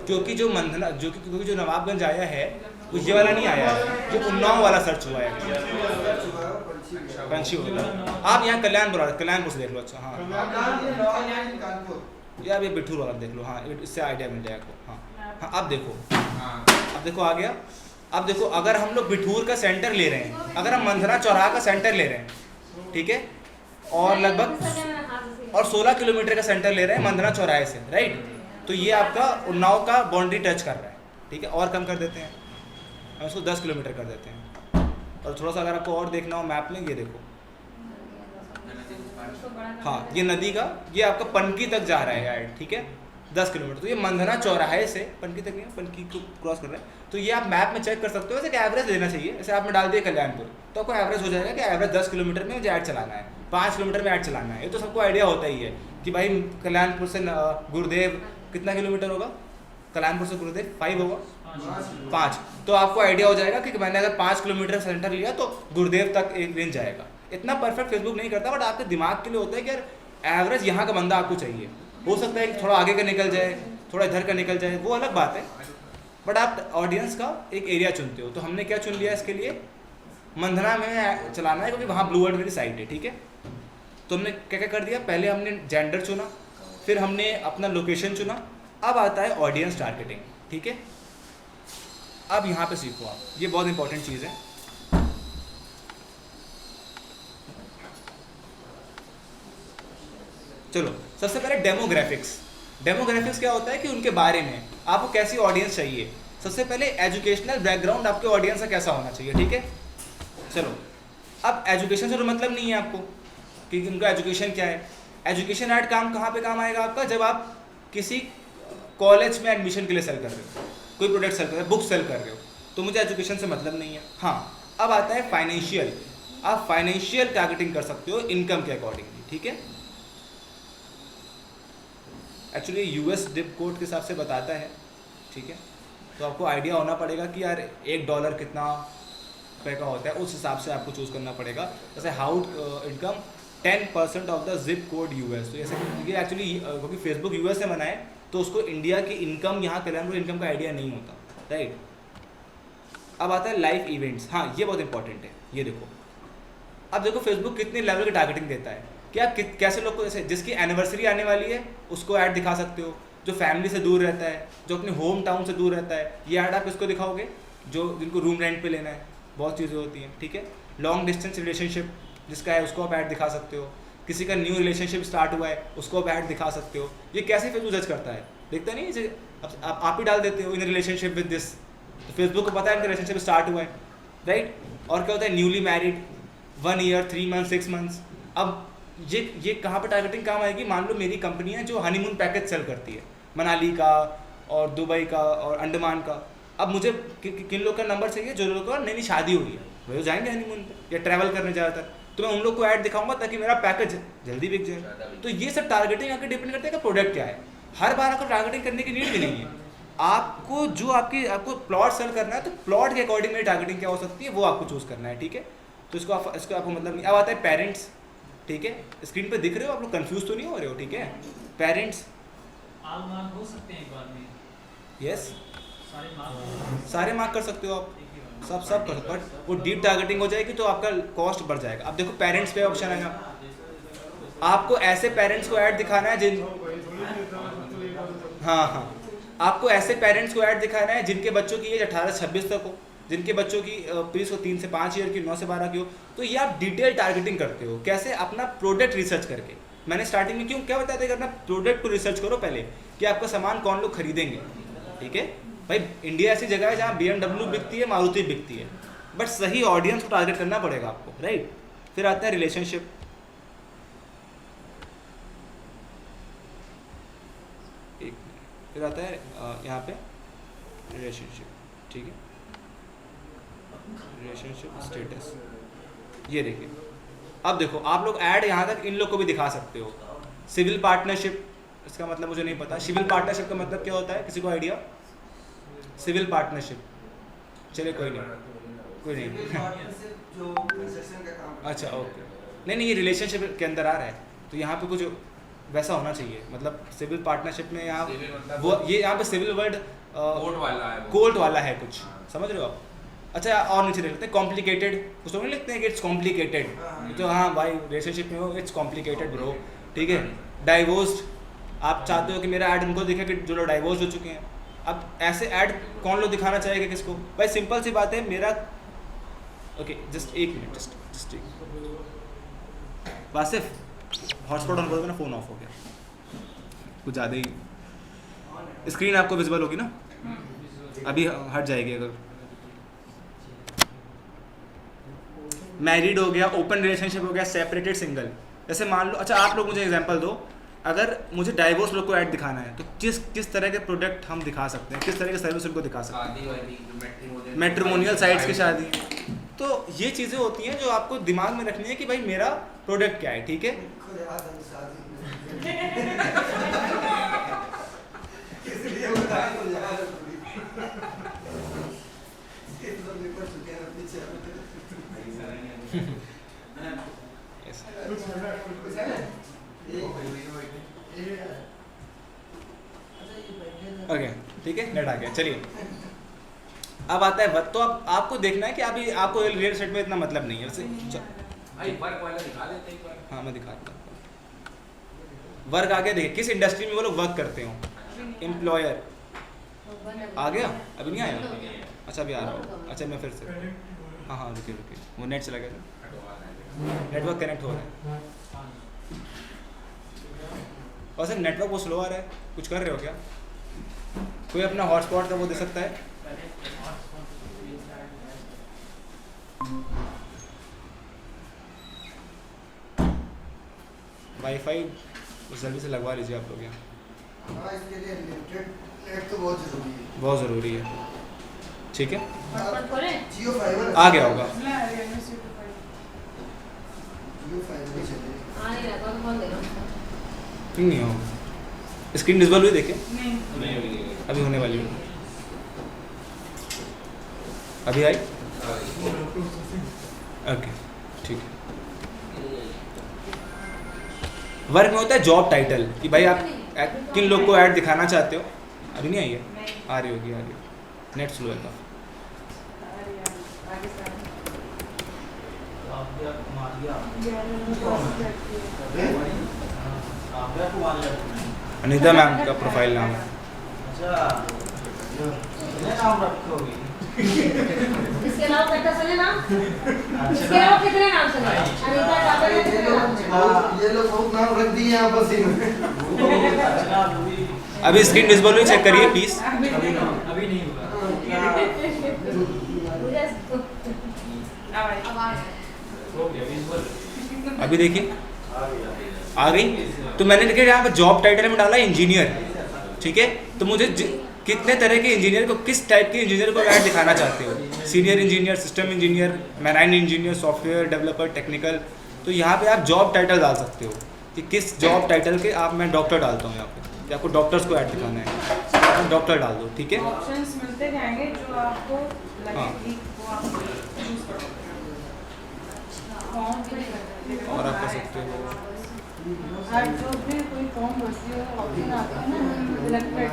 क्योंकि जो मंधना क्योंकि जो नवाबगंज आया है वो ये वाला नहीं आया है, जो उन्नाव वाला सर्च हुआ है, पंछी होगा। आप यहाँ कल्याणपुर से देख लो। अच्छा हाँ, या ये बिठूर वाला देख लो, हाँ इससे आइडिया मिल जाएगा आपको। हाँ अब देखो, अब देखो आ गया। अब देखो अगर हम लोग बिठूर का सेंटर ले रहे हैं, अगर हम मंधना चौराहा का सेंटर ले रहे हैं, ठीक है, और लगभग और 16 किलोमीटर का सेंटर ले रहे हैं मंधना चौराहे से, राइट, तो ये आपका उन्नाव का बाउंड्री टच कर रहा है, ठीक है। और कम कर देते हैं, हम इसको 10 किलोमीटर कर देते हैं। और थोड़ा सा अगर आपको और देखना हो मैप में, ये देखो, हाँ ये नदी का, ये आपका पनकी तक जा रहा है यार, ठीक है, 10 किलोमीटर। तो ये मंधना चौराहे से पनकी तक नहीं, पनकी को क्रॉस कर रहा है। तो ये आप मैप में चेक कर सकते हो, वैसे एवरेज लेना चाहिए। जैसे आपने डाल दिया कल्याणपुर, तो आपको एवरेज हो जाएगा कि एवरेज 10 किलोमीटर में मुझे ऐड चलाना है, 5 किलोमीटर में ऐड चलाना है। ये तो सबको आइडिया होता ही है कि भाई कल्याणपुर से गुरुदेव कितना किलोमीटर होगा, कल्याणपुर से गुरुदेव 5 होगा, 5। तो आपको आइडिया हो जाएगा कि मैंने अगर 5 किलोमीटर सेंटर लिया तो गुरुदेव तक एक रेंज जाएगा। इतना परफेक्ट फेसबुक नहीं करता, बट आपके दिमाग के लिए होता है कि यार एवरेज यहाँ का बंदा आपको चाहिए। हो सकता है कि थोड़ा आगे का निकल जाए, थोड़ा इधर का निकल जाए, वो अलग बात है, बट आप ऑडियंस का एक एरिया चुनते हो। तो हमने क्या चुन लिया इसके लिए, मंधना में चलाना है क्योंकि वहाँ ब्लू वर्ल्ड मेरी साइट है, ठीक है। तो हमने क्या क्या कर दिया, पहले हमने जेंडर चुना, फिर हमने अपना लोकेशन चुना, अब आता है ऑडियंस टारगेटिंग, ठीक है। अब यहाँ पे सीखो आप, ये बहुत इंपॉर्टेंट चीज़ है। चलो सबसे पहले डेमोग्राफिक्स। डेमोग्राफिक्स क्या होता है कि उनके बारे में आपको कैसी ऑडियंस चाहिए। सबसे पहले एजुकेशनल बैकग्राउंड आपके ऑडियंस का कैसा होना चाहिए, ठीक है। चलो अब एजुकेशन से तो मतलब नहीं है आपको कि उनका एजुकेशन क्या है। एजुकेशन ऐड कहाँ पे काम आएगा आपका, जब आप किसी कॉलेज में एडमिशन के लिए सेल कर रहे हो, कोई प्रोडक्ट सेल कर रहे हो, बुक सेल कर रहे हो, तो मुझे एजुकेशन से मतलब नहीं है। हाँ अब आता है फाइनेंशियल, आप फाइनेंशियल टारगेटिंग कर सकते हो इनकम के अकॉर्डिंगली, ठीक है। एक्चुअली यूएस डिप कोड के हिसाब से बताता है, ठीक है। तो आपको आइडिया होना पड़ेगा कि यार $1 कितना रुपये का होता है, उस हिसाब से आपको चूज़ करना पड़ेगा। जैसे how income 10% of the zip code US, तो ऐसे ये एक्चुअली क्योंकि फेसबुक यूएस से बनाए तो उसको इंडिया की इनकम, यहाँ कल्याणपुर इनकम का आइडिया नहीं होता, राइट। अब आता है लाइव इवेंट्स, हाँ ये बहुत इंपॉर्टेंट है। ये देखो, अब देखो फेसबुक कितने लेवल की टारगेटिंग देता है कि आप कैसे लोग को, जैसे जिसकी एनिवर्सरी आने वाली है उसको ऐड दिखा सकते हो, जो फैमिली से दूर रहता है, जो अपने होम टाउन से दूर रहता है, ये ऐड आप किसको दिखाओगे, जो जिनको रूम रेंट पे लेना है, बहुत चीज़ें होती हैं, ठीक है। लॉन्ग डिस्टेंस रिलेशनशिप जिसका है उसको आप ऐड दिखा सकते हो, किसी का न्यू रिलेशनशिप स्टार्ट हुआ है उसको आप ऐड दिखा सकते हो। ये कैसे फेसबुक जज करता है, देखता नहीं है, आप ही डाल देते हो इन रिलेशनशिप विद दिस, तो फेसबुक को पता है इनका रिलेशनशिप स्टार्ट हुआ है, राइट। और क्या होता है newly married, 1 year 3 months 6 months. अब ये कहाँ पर टारगेटिंग काम आएगी, मान लो मेरी कंपनी है जो हनीमून पैकेज सेल करती है, मनाली का और दुबई का और अंडमान का। अब मुझे किन लोग का नंबर चाहिए, जो लोगों का नई शादी हुई है, वो जाएंगे हनीमून पे या ट्रैवल करने ज़्यादातर, तो मैं उन लोग को ऐड दिखाऊंगा ताकि मेरा पैकेज जल्दी बिक जाए। तो ये सब टारगेटिंग आके डिपेंड करता है कि प्रोडक्ट क्या है। हर बार आपको टारगेटिंग करने की नीड भी नहीं है, आपको जो आपको प्लॉट सेल करना है तो प्लॉट के अकॉर्डिंग मेरी टारगेटिंग क्या हो सकती है वो आपको चूज़ करना है, ठीक है। तो इसको आपको मतलब नहीं। अब आता है पेरेंट्स, ठीक है, स्क्रीन पे दिख रहे हो आप लोग, कंफ्यूज तो नहीं हो रहे हो, ठीक है। पेरेंट्स आल मार्क हो सकते हैं एक बार में, यस, सारे मार्क कर सकते हो आप, सब कर, बट वो डीप टारगेटिंग हो जाएगी तो आपका कॉस्ट बढ़ जाएगा। अब देखो पेरेंट्स पे ऑप्शन आएगा, आपको ऐसे पेरेंट्स को ऐड दिखाना है जिन, हाँ आपको ऐसे पेरेंट्स को ऐड दिखाना है जिनके बच्चों की एज 18 से 26 तक हो, जिनके बच्चों की प्लीज हो 3 से 5 ईयर की, 9 से 12 की हो। तो ये आप डिटेल टारगेटिंग करते हो कैसे, अपना प्रोडक्ट रिसर्च करके। मैंने स्टार्टिंग में क्या बताते करना, प्रोडक्ट को रिसर्च करो पहले कि आपका सामान कौन लोग खरीदेंगे, ठीक है। भाई इंडिया ऐसी जगह है जहाँ BMW बिकती है, मारुति बिकती है, बट सही ऑडियंस को टारगेट करना पड़ेगा आपको, राइट। फिर आता है रिलेशनशिप, फिर आता है यहाँ पे रिलेशनशिप, ठीक है, रिलेशनशिप स्टेटस। ये देखिए, अब देखो आप लोग ऐड यहाँ तक इन लोग को भी दिखा सकते हो। सिविल पार्टनरशिप, इसका मतलब मुझे नहीं पता, सिविल पार्टनरशिप का मतलब क्या होता है, किसी को आइडिया? सिविल पार्टनरशिप, चलिए कोई नहीं अच्छा ओके, नहीं ये रिलेशनशिप के अंदर आ रहा है, तो यहाँ पे कुछ वैसा होना चाहिए, मतलब सिविल पार्टनरशिप में यहाँ वो ये यहाँ पे सिविल वर्ड कोर्ट वाला है कुछ, समझ रहे हो आप। अच्छा और नीचे लिखते हैं कॉम्प्लिकेटेड, कुछ लोग नहीं लिखते हैं कि इट्स कॉम्प्लिकेटेड, तो हाँ भाई रिलेशनशिप में हो इट्स कॉम्प्लिकेटेड ब्रो, ठीक है। डाइवोर्स्ड, आप चाहते हो कि मेरा ऐड उनको दिखे कि जो लोग डाइवोर्स हो चुके हैं। अब ऐसे ऐड कौन लोग दिखाना चाहेगा किसको? भाई सिंपल सी बात है, मेरा ओके जस्ट एक मिनट, जस्ट एक वासिफ हॉटस्पॉट ऑन करोगे ना, फ़ोन ऑफ हो गया, कुछ ज़्यादा ही स्क्रीन आपको विजिबल होगी ना, अभी हट जाएगी। अगर मैरिड हो गया, ओपन रिलेशनशिप हो गया, सेपरेटेड, सिंगल, जैसे मान लो, अच्छा आप लोग मुझे एग्जांपल दो, अगर मुझे डाइवोर्स लोग को ऐड दिखाना है तो किस तरह के प्रोडक्ट हम दिखा सकते हैं, किस तरह के सर्विस उनको दिखा सकते हैं? मैट्रिमोनियल साइट्स की शादी। तो ये चीज़ें होती हैं जो आपको दिमाग में रखनी है कि भाई मेरा प्रोडक्ट क्या है, ठीक है? ओके ठीक है, नेट आ गया। चलिए अब आता है वर्क। तो अब आपको देखना है कि अभी आपको रियल एस्टेट में इतना मतलब नहीं है वैसे। वर्क वाला दिखा देते हैं एक बार। हाँ मैं दिखाता हूँ। वर्क आ गया, देखिए किस इंडस्ट्री में वो लोग वर्क करते हो। एम्प्लॉयर आ गया, अभी नहीं आया? अच्छा अभी आ रहा हूँ। अच्छा मैं फिर से, हाँ हाँ रुकिए, वो नेट चला गया था, नेटवर्क कनेक्ट हो रहा है। और सर नेटवर्क वो स्लो आ रहा है, कुछ कर रहे हो क्या? कोई अपना हॉटस्पॉट का वो दे सकता है? वाईफाई उस जल्दी से लगवा लीजिए आप लोग यहाँ। हाँ, इसके लिए लिमिटेड नेट तो बहुत ज़रूरी है। बहुत ज़रूरी है, ठीक है। जियो फाइबर आ गया होगा। जियो फाइबर ही चलेगा। क्यों नहीं होगा? स्क्रीन विजिबल हुई देखे? अभी होने वाली है, अभी आई? ओके ठीक है। वर्क में होता है जॉब टाइटल कि भाई आप किन लोग को ऐड दिखाना चाहते हो। अभी नहीं आई है? आ रही होगी, आ रही है, नेट स्लो है काफी। अनीता मैम का प्रोफाइल नाम है। इसके अलावा कितना चले नाम? इसके अलावा कितने नाम चले? अनीता टाटा ने कितने नाम चले? हाँ, ये लोग बहुत नाम रख दिए यहाँ पर सिर्फ। अभी स्क्रीन विजिबल हुई, चेक करिए प्लीज। अभी नहीं हुआ। अभी देखिए आ गई। तो मैंने देखिए यहाँ पर जॉब टाइटल में डाला इंजीनियर, ठीक है। तो मुझे कितने तरह के इंजीनियर को, किस टाइप के इंजीनियर को ऐड दिखाना चाहते हो? Senior engineer, system engineer, marine engineer, software developer, technical. तो यहाँ पे आप जॉब टाइटल डाल सकते हो कि किस जॉब टाइटल के आप, मैं डॉक्टर डालता हूँ यहाँ पे कि आपको डॉक्टर्स को ऐड दिखाना है, आप डॉक्टर डाल दो, ठीक है। ऑप्शंस मिलते जाएंगे जो आपको लगे हाँ। कि वो आप चूज कर सकते हो। और आप कर सकते हो हर जो भी कोई फॉर्म भरती हो ऑप्शन आता है ना सिलेक्टेड,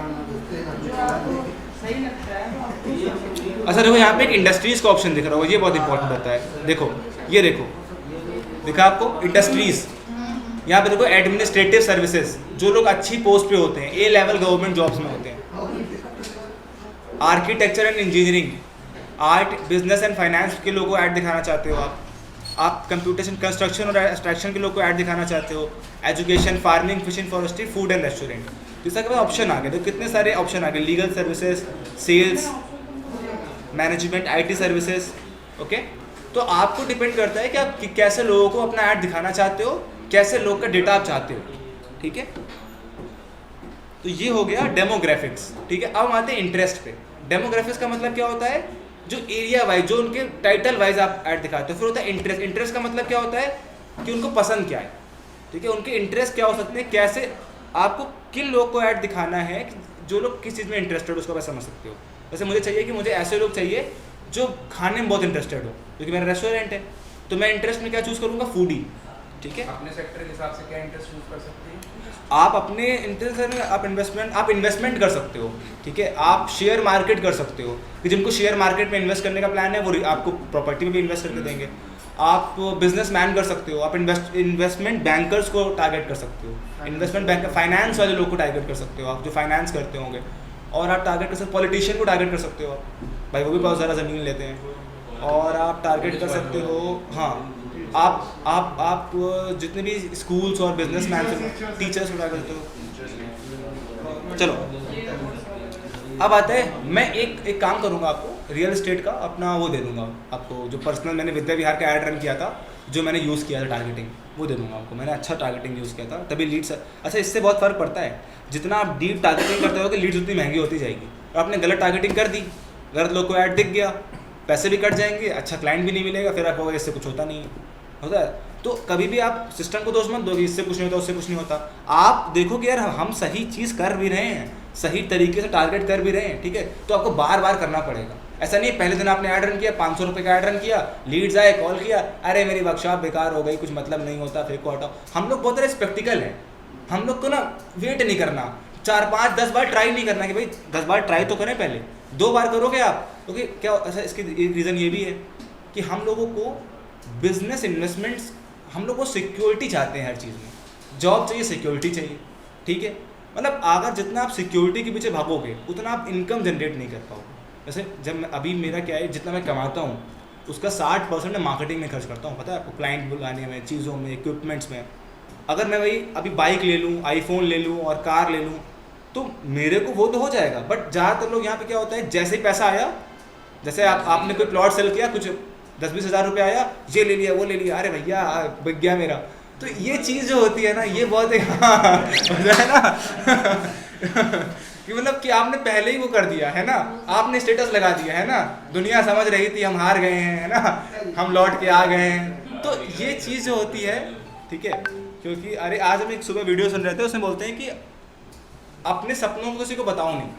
जो आपको सही लगता है वो आपको चूज करना है। अच्छा देखो यहाँ पे एक इंडस्ट्रीज़ का ऑप्शन दिख रहा होगा, ये बहुत इंपॉर्टेंट रहता है। देखो ये देखो, दिखा आपको इंडस्ट्रीज़। यहाँ पे देखो एडमिनिस्ट्रेटिव सर्विसेज, जो लोग अच्छी पोस्ट पे होते हैं, ए लेवल गवर्नमेंट जॉब्स में होते हैं। Architecture and engineering, art, business and finance के लोगों को ऐड दिखाना चाहते हो आप कंप्यूटेशन, कंस्ट्रक्शन और एक्सट्रैक्शन के लोग को ऐड दिखाना चाहते हो, education, farming, fishing, forestry, food and restaurant. जैसा कि ऑप्शन आ गए, तो कितने सारे ऑप्शन आ गए, legal services, sales, management, IT services, okay. तो आपको डिपेंड करता है कि आप कैसे लोगों को अपना ऐड दिखाना चाहते हो, कैसे लोग का डेटा आप चाहते हो, ठीक है। तो ये हो गया डेमोग्राफिक्स, ठीक है। अब हम आते हैं इंटरेस्ट पे। डेमोग्राफिक्स का मतलब क्या होता है? जो एरिया वाइज, जो उनके टाइटल वाइज आप ऐड दिखाते हो। फिर होता है इंटरेस्ट। इंटरेस्ट का मतलब क्या होता है कि उनको पसंद क्या है, ठीक है, उनके इंटरेस्ट क्या हो सकते हैं, कैसे आपको किन लोग को ऐड दिखाना है, जो लोग किस चीज़ में इंटरेस्टेड हो उसको आप समझ सकते हो। जैसे मुझे चाहिए कि मुझे ऐसे लोग चाहिए जो खाने में बहुत इंटरेस्टेड हो, क्योंकि मेरा रेस्टोरेंट है, तो मैं इंटरेस्ट में क्या चूज़ करूँगा? फूडी, ठीक है। अपने सेक्टर के हिसाब से क्या इंटरेस्ट चूज कर सकते हैं? आप अपने इंटरेस्ट में आप इन्वेस्टमेंट कर सकते हो, ठीक है। आप शेयर मार्केट कर सकते हो कि जिनको शेयर मार्केट में इन्वेस्ट करने का प्लान है वो आपको प्रॉपर्टी में भी इन्वेस्ट करके देंगे। आप बिजनेसमैन कर सकते हो, आप इन्वेस्टमेंट बैंकर्स को टारगेट कर सकते हो, इन्वेस्टमेंट बैंक फाइनेंस वाले लोग को टारगेट कर सकते हो, आप जो फाइनेंस करते होंगे, और आप टारगेट कर सकते हो पॉलिटिशियन को टारगेट कर सकते हो आप, भाई वो भी बहुत ज़्यादा ज़मीन लेते हैं, और आप टारगेट कर सकते हो, हाँ आप जितने भी स्कूल्स और बिजनेसमैन टीचर्स को टारगेट करते हो। चलो अब आता है, मैं एक काम करूँगा आपको, रियल एस्टेट का अपना वो दे दूँगा आपको, जो पर्सनल मैंने विद्या विहार का ऐड रन किया था, जो मैंने यूज़ किया था टारगेटिंग, वो दे दूँगा आपको। मैंने अच्छा टारगेटिंग यूज़ किया था, तभी लीड्स। अच्छा, इससे बहुत फ़र्क पड़ता है, जितना आप डीप टारगेटिंग करते हो कि लीड्स उतनी महंगी होती जाएगी। और आपने गलत टारगेटिंग कर दी, गलत लोग को ऐड दिख गया, पैसे भी कट जाएंगे, अच्छा क्लाइंट भी नहीं मिलेगा, फिर आप कहोगे इससे कुछ होता नहीं होता है। तो कभी भी आप सिस्टम को दोष मत दो कि इससे कुछ नहीं होता, उससे कुछ नहीं होता। आप देखो कि यार हम सही चीज़ कर भी रहे हैं, सही तरीके से टारगेट कर भी रहे हैं, ठीक है, तो आपको बार बार करना पड़ेगा। ऐसा नहीं पहले दिन आपने ऐड रन किया, 500 रुपये का ऐड रन किया, लीड्स आए, कॉल किया, अरे मेरी वर्कशॉप बेकार हो गई, कुछ मतलब नहीं होता, फिर को हटाओ। हम लोग बहुत सारे प्रैक्टिकल हैं, हम लोग को ना वेट नहीं करना, 4, 5, 10 बार ट्राई नहीं करना कि भाई 10 बार ट्राई तो करें, पहले 2 बार करोगे आप, क्योंकि क्या ऐसा, इसकी रीज़न ये भी है कि हम लोगों को बिजनेस इन्वेस्टमेंट्स, हम लोग को सिक्योरिटी चाहते हैं हर चीज़ में, जॉब चाहिए, सिक्योरिटी चाहिए, ठीक है। मतलब अगर जितना आप सिक्योरिटी के पीछे भागोगे उतना आप इनकम जनरेट नहीं कर पाओगे। जैसे जब मैं अभी मेरा क्या है, जितना मैं कमाता हूँ उसका 60% मैं मार्केटिंग में खर्च करता हूँ, पता है आपको, क्लाइंट बुलाने में, चीज़ों में, इक्विपमेंट्स में। अगर मैं वही अभी बाइक ले लूँ, आईफोन ले लूँ और कार ले लूँ तो मेरे को वो तो हो जाएगा, बट ज़्यादातर लोग यहाँ पे क्या होता है, जैसे ही पैसा आया, जैसे आपने कोई प्लॉट सेल किया, कुछ 10-20 हज़ार रुपये आया, ये ले लिया, वो ले लिया, अरे भैया बिक गया मेरा। तो ये चीज़ जो होती है ना, ये बहुत है ना कि मतलब कि आपने पहले ही वो कर दिया है ना, आपने स्टेटस लगा दिया है ना, दुनिया समझ रही थी हम हार गए हैं, है ना, हम लौट के आ गए हैं। तो ये चीज़ जो होती है, ठीक है, क्योंकि अरे आज हम एक सुबह वीडियो सुन रहे थे, उसमें बोलते हैं कि अपने सपनों को किसी को बताओ नहीं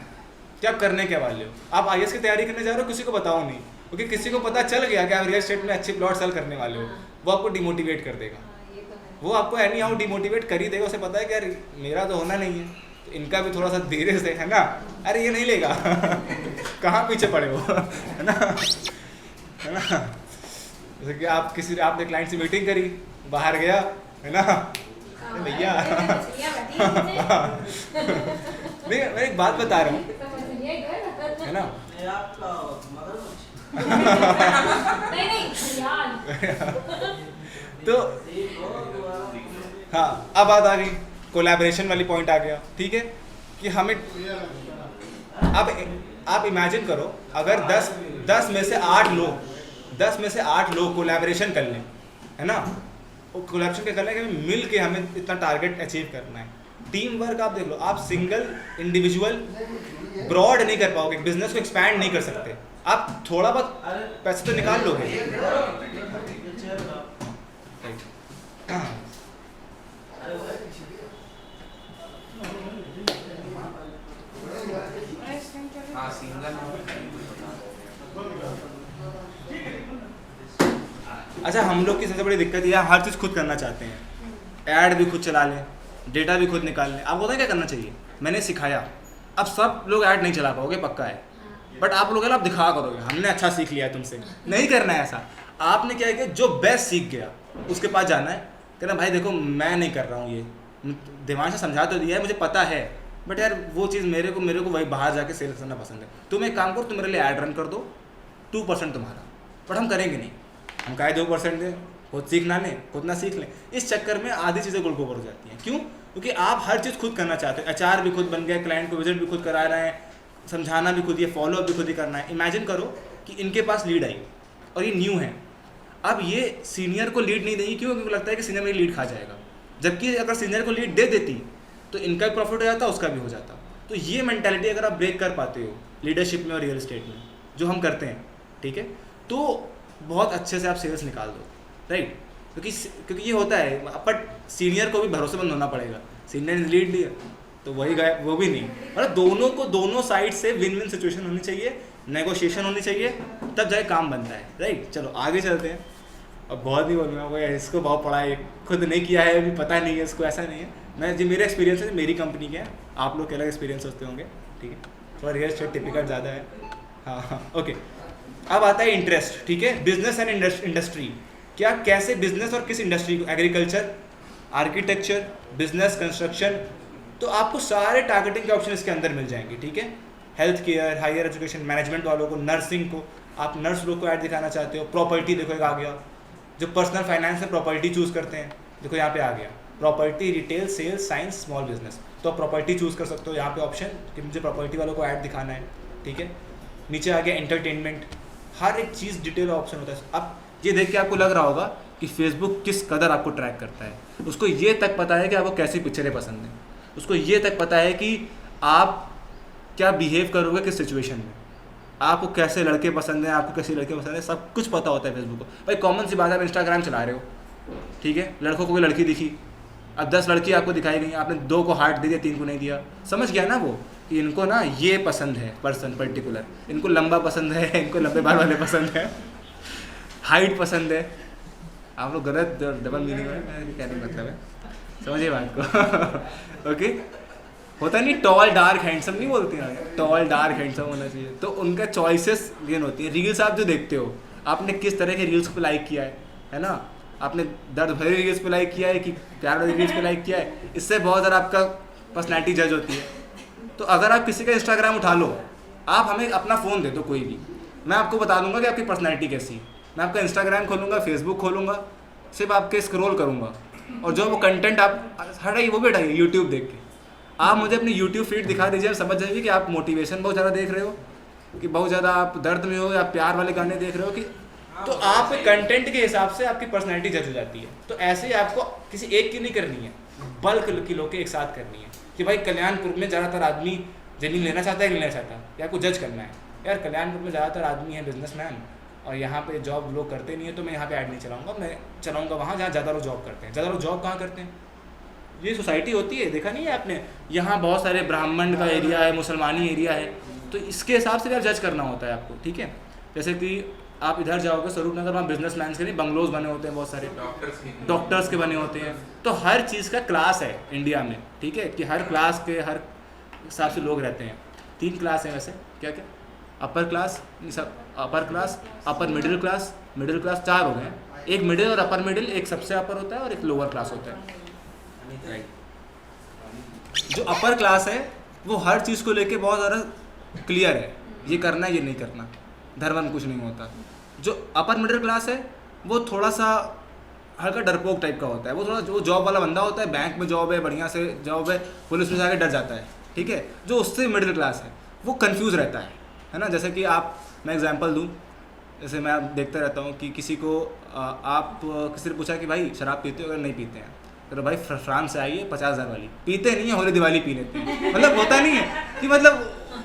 कि आप करने के वाले हो। आप IAS की तैयारी करने जा रहे हो, किसी को बताओ नहीं, क्योंकि किसी को पता चल गया कि आप रियल एस्टेट में अच्छे प्लॉट सेल करने वाले हो, वो आपको डिमोटिवेट कर देगा, वो आपको एनी हाउ डिमोटिवेट कर ही देगा। उसे पता है कि यार मेरा तो होना नहीं है, तो इनका भी थोड़ा सा धीरे से, है ना, अरे ये नहीं लेगा कहाँ पीछे पड़े हो, है ना, है ना। जैसे कि आपने क्लाइंट से मीटिंग करी, बाहर गया, है ना, भैया मैं एक बात बता रहा हूँ, है ना, तो हाँ, अब बात आ गई, कोलैबोरेशन वाली पॉइंट आ गया, ठीक है, कि हमें अब आप इमेजिन करो, अगर 10 में से 8 लोग कोलैबोरेशन कर लें, है ना, कोलैबोरेशन क्या करना है कि मिल के हमें इतना टारगेट अचीव करना है। टीम वर्क आप देख लो, आप सिंगल इंडिविजुअल ब्रॉड नहीं कर पाओगे, बिजनेस को एक्सपैंड नहीं कर सकते। आप थोड़ा बहुत पैसे तो निकाल लोगे, हाँ सिंगल। अच्छा, हम लोग की सबसे बड़ी दिक्कत यह है, हर चीज़ खुद करना चाहते हैं, ऐड भी खुद चला लें, डेटा भी खुद निकाल लें। आपको पता है क्या करना चाहिए, मैंने सिखाया, अब सब लोग ऐड नहीं चला पाओगे, पक्का है, बट आप लोग आप दिखा करोगे, हमने अच्छा सीख लिया है तुमसे। नहीं करना है ऐसा, आपने क्या किया, जो बेस्ट सीख गया उसके पास जाना है, कहना भाई देखो मैं नहीं कर रहा हूँ, ये दिमाग से समझा तो दिया है, मुझे पता है, बट यार वो चीज़ मेरे को वही बाहर जाके सेल करना पसंद है। तुम एक काम करो, तुम मेरे लिए ऐड रन कर दो, 2% तुम्हारा, बट हम करेंगे नहीं, हम काहे 2% दें, खुद सीखना लें, खुद ना सीख लें। इस चक्कर में आधी चीज़ें गुल गोबर हो जाती हैं। क्यों? क्योंकि आप हर चीज़ खुद करना चाहते हो, HR भी खुद बन गए, क्लाइंट को विजिट भी खुद करा रहे हैं, समझाना भी खुद, ये फॉलो अप भी खुद ही करना है। इमेजिन करो कि इनके पास लीड आई और ये न्यू है, अब ये सीनियर को लीड नहीं देंगी, क्यों? क्योंकि लगता है कि सीनियर मेरी लीड खा जाएगा, जबकि अगर सीनियर को लीड दे देती तो इनका भी प्रॉफिट हो जाता, उसका भी हो जाता। तो ये मेंटालिटी अगर आप ब्रेक कर पाते हो लीडरशिप में और रियल एस्टेट में, जो हम करते हैं, ठीक है, तो बहुत अच्छे से आप सेल्स निकाल दो, राइट? क्योंकि ये होता है, बट सीनियर को भी भरोसेमंद होना पड़ेगा। सीनियर ने लीड लिया तो वही गए, वो भी नहीं, मतलब दोनों को, दोनों साइड से विन विन सिचुएशन होनी चाहिए, नेगोशिएशन होनी चाहिए, तब जाके काम बनता है, राइट? चलो आगे चलते हैं। अब बहुत ही बोलूँगा, वो इसको बहुत पढ़ा है, खुद नहीं किया है, अभी पता नहीं है इसको, ऐसा नहीं है। मैं जो मेरे एक्सपीरियंस है, मेरी कंपनी के हैं, आप लोग के अलग एक्सपीरियंस होते होंगे, ठीक है, थोड़ा रियल एस्टेट टिपिकल ज़्यादा है। हाँ, ओके। अब आता है इंटरेस्ट, ठीक है, बिजनेस एंड इंडस्ट्री। क्या कैसे बिजनेस और किस इंडस्ट्री को, एग्रीकल्चर, आर्किटेक्चर, बिजनेस, कंस्ट्रक्शन, तो आपको सारे टारगेटिंग के ऑप्शन इसके अंदर मिल जाएंगे, ठीक है। Health care, higher education, management वालों को, नर्सिंग को, आप नर्स लोग को ऐड दिखाना चाहते हो, प्रॉपर्टी देखो एक आ गया, जो पर्सनल फाइनेंस में प्रॉपर्टी चूज़ करते हैं, देखो यहाँ पे आ गया property, retail, sales, science, small business, तो आप प्रॉपर्टी चूज़ कर सकते हो यहाँ पे ऑप्शन कि मुझे प्रॉपर्टी वालों को ऐड दिखाना है, ठीक है। नीचे आ गया एंटरटेनमेंट, हर एक चीज़ डिटेल ऑप्शन होता है। अब ये देख के आपको लग रहा होगा कि फेसबुक किस कदर आपको ट्रैक करता है, उसको ये तक पता है कि आपको कैसी पिक्चरें पसंद हैं, उसको ये तक पता है कि आप क्या बिहेव करोगे किस सिचुएशन में, आपको कैसे लड़के पसंद हैं, आपको कैसी लड़के पसंद है, सब कुछ पता होता है फेसबुक को। भाई कॉमन सी बात है, आप इंस्टाग्राम चला रहे हो, ठीक है, लड़कों को कोई लड़की दिखी, अब 10 लड़की आपको दिखाई गई, आपने 2 को हार्ट दे दिया, 3 को नहीं दिया, समझ गया ना वो कि इनको ना ये पसंद है पर्सन पर्टिकुलर, इनको लंबा पसंद है, इनको लंबे बाल वाले पसंद है, हाइट पसंद है। आप लोग गलत डबल मीनिंग में कहने का मतलब है, समझिए बात को ओके। होता नहीं टॉल डार्क हैंडसम नहीं बोलते हैं, टॉल डार्क हैंडसम होना चाहिए, तो उनका चॉइसेस गेन होती है। रील्स आप जो देखते हो, आपने किस तरह के रील्स पे लाइक किया है ना, आपने दर्द भरे रील्स पे लाइक किया है कि प्यार वाले रील्स पे लाइक किया है, इससे बहुत ज़्यादा आपका पर्सनैलिटी जज होती है। तो अगर आप किसी का इंस्टाग्राम उठा लो, आप हमें अपना फ़ोन दे दो कोई भी, मैं आपको बता दूंगा कि आपकी पर्सनैलिटी कैसी है। मैं आपका इंस्टाग्राम खोलूँगा, फेसबुक खोलूँगा, सिर्फ आपके स्क्रॉल करूँगा, और जो वो कंटेंट आप हटाइए वो भी हटाइए, यूट्यूब देख के आप मुझे अपनी यूट्यूब फीड दिखा दीजिए, आप समझ जाइए कि आप मोटिवेशन बहुत ज़्यादा देख रहे हो, कि बहुत ज़्यादा आप दर्द में हो, या प्यार वाले गाने देख रहे हो, कि तो आप कंटेंट के हिसाब से आपकी पर्सनैलिटी जज हो जाती है। तो ऐसे ही आपको किसी एक की नहीं करनी है, बल्क की लोग के एक साथ करनी है कि भाई कल्याणपुर में ज़्यादातर आदमी ज़मीन लेना चाहता है कि नहीं लेना चाहता, या आपको जज करना है यार कल्याणपुर में ज़्यादातर आदमी है बिजनेसमैन और यहाँ पे जॉब लोग करते नहीं है, तो मैं यहाँ पे ऐड नहीं चलाऊँगा, मैं चलाऊँगा वहाँ जहाँ ज़्यादा लोग जॉब करते हैं। ज़्यादा लोग जॉब कहाँ करते हैं, ये सोसाइटी होती है, देखा नहीं है आपने, यहाँ बहुत सारे ब्राह्मण का एरिया है, मुसलमानी एरिया है, तो इसके हिसाब से भी आप जज करना होता है आपको, ठीक है। जैसे कि आप इधर जाओगे स्वरूप नगर, वहाँ बिजनेस मैन के नहीं बंगलोज बने होते हैं बहुत सारे, डॉक्टर्स के बने होते हैं, तो हर चीज़ का क्लास है इंडिया में, ठीक है, कि हर क्लास के हर हिसाब से लोग रहते हैं। 3 क्लास हैं वैसे, क्या क्या, अपर क्लास, सब upper class, upper middle class, middle class 4 हो गए, एक मिडिल और अपर मिडिल, एक सबसे अपर होता है और एक लोअर क्लास होता है, राइट। जो अपर क्लास है वो हर चीज़ को लेके बहुत ज़्यादा क्लियर है, ये करना ये नहीं करना, धर्म कुछ नहीं होता। जो अपर मिडिल क्लास है वो थोड़ा सा हल्का डरपोक टाइप का होता है, वो थोड़ा जो जॉब वाला बंदा होता है, बैंक में जॉब है, बढ़िया से जॉब है, पुलिस में जाके डर जाता है, ठीक है। जो उससे मिडिल क्लास है वो कंफ्यूज रहता है ना। जैसे कि आप, मैं एग्जांपल दूँ, जैसे मैं देखता रहता हूँ कि किसी को आप किसी ने पूछा कि भाई शराब पीते हो, अगर नहीं पीते हैं तो भाई फ्रांस से आई है 50,000 वाली, पीते नहीं है, होली दिवाली पी लेते हैं, मतलब होता नहीं है कि मतलब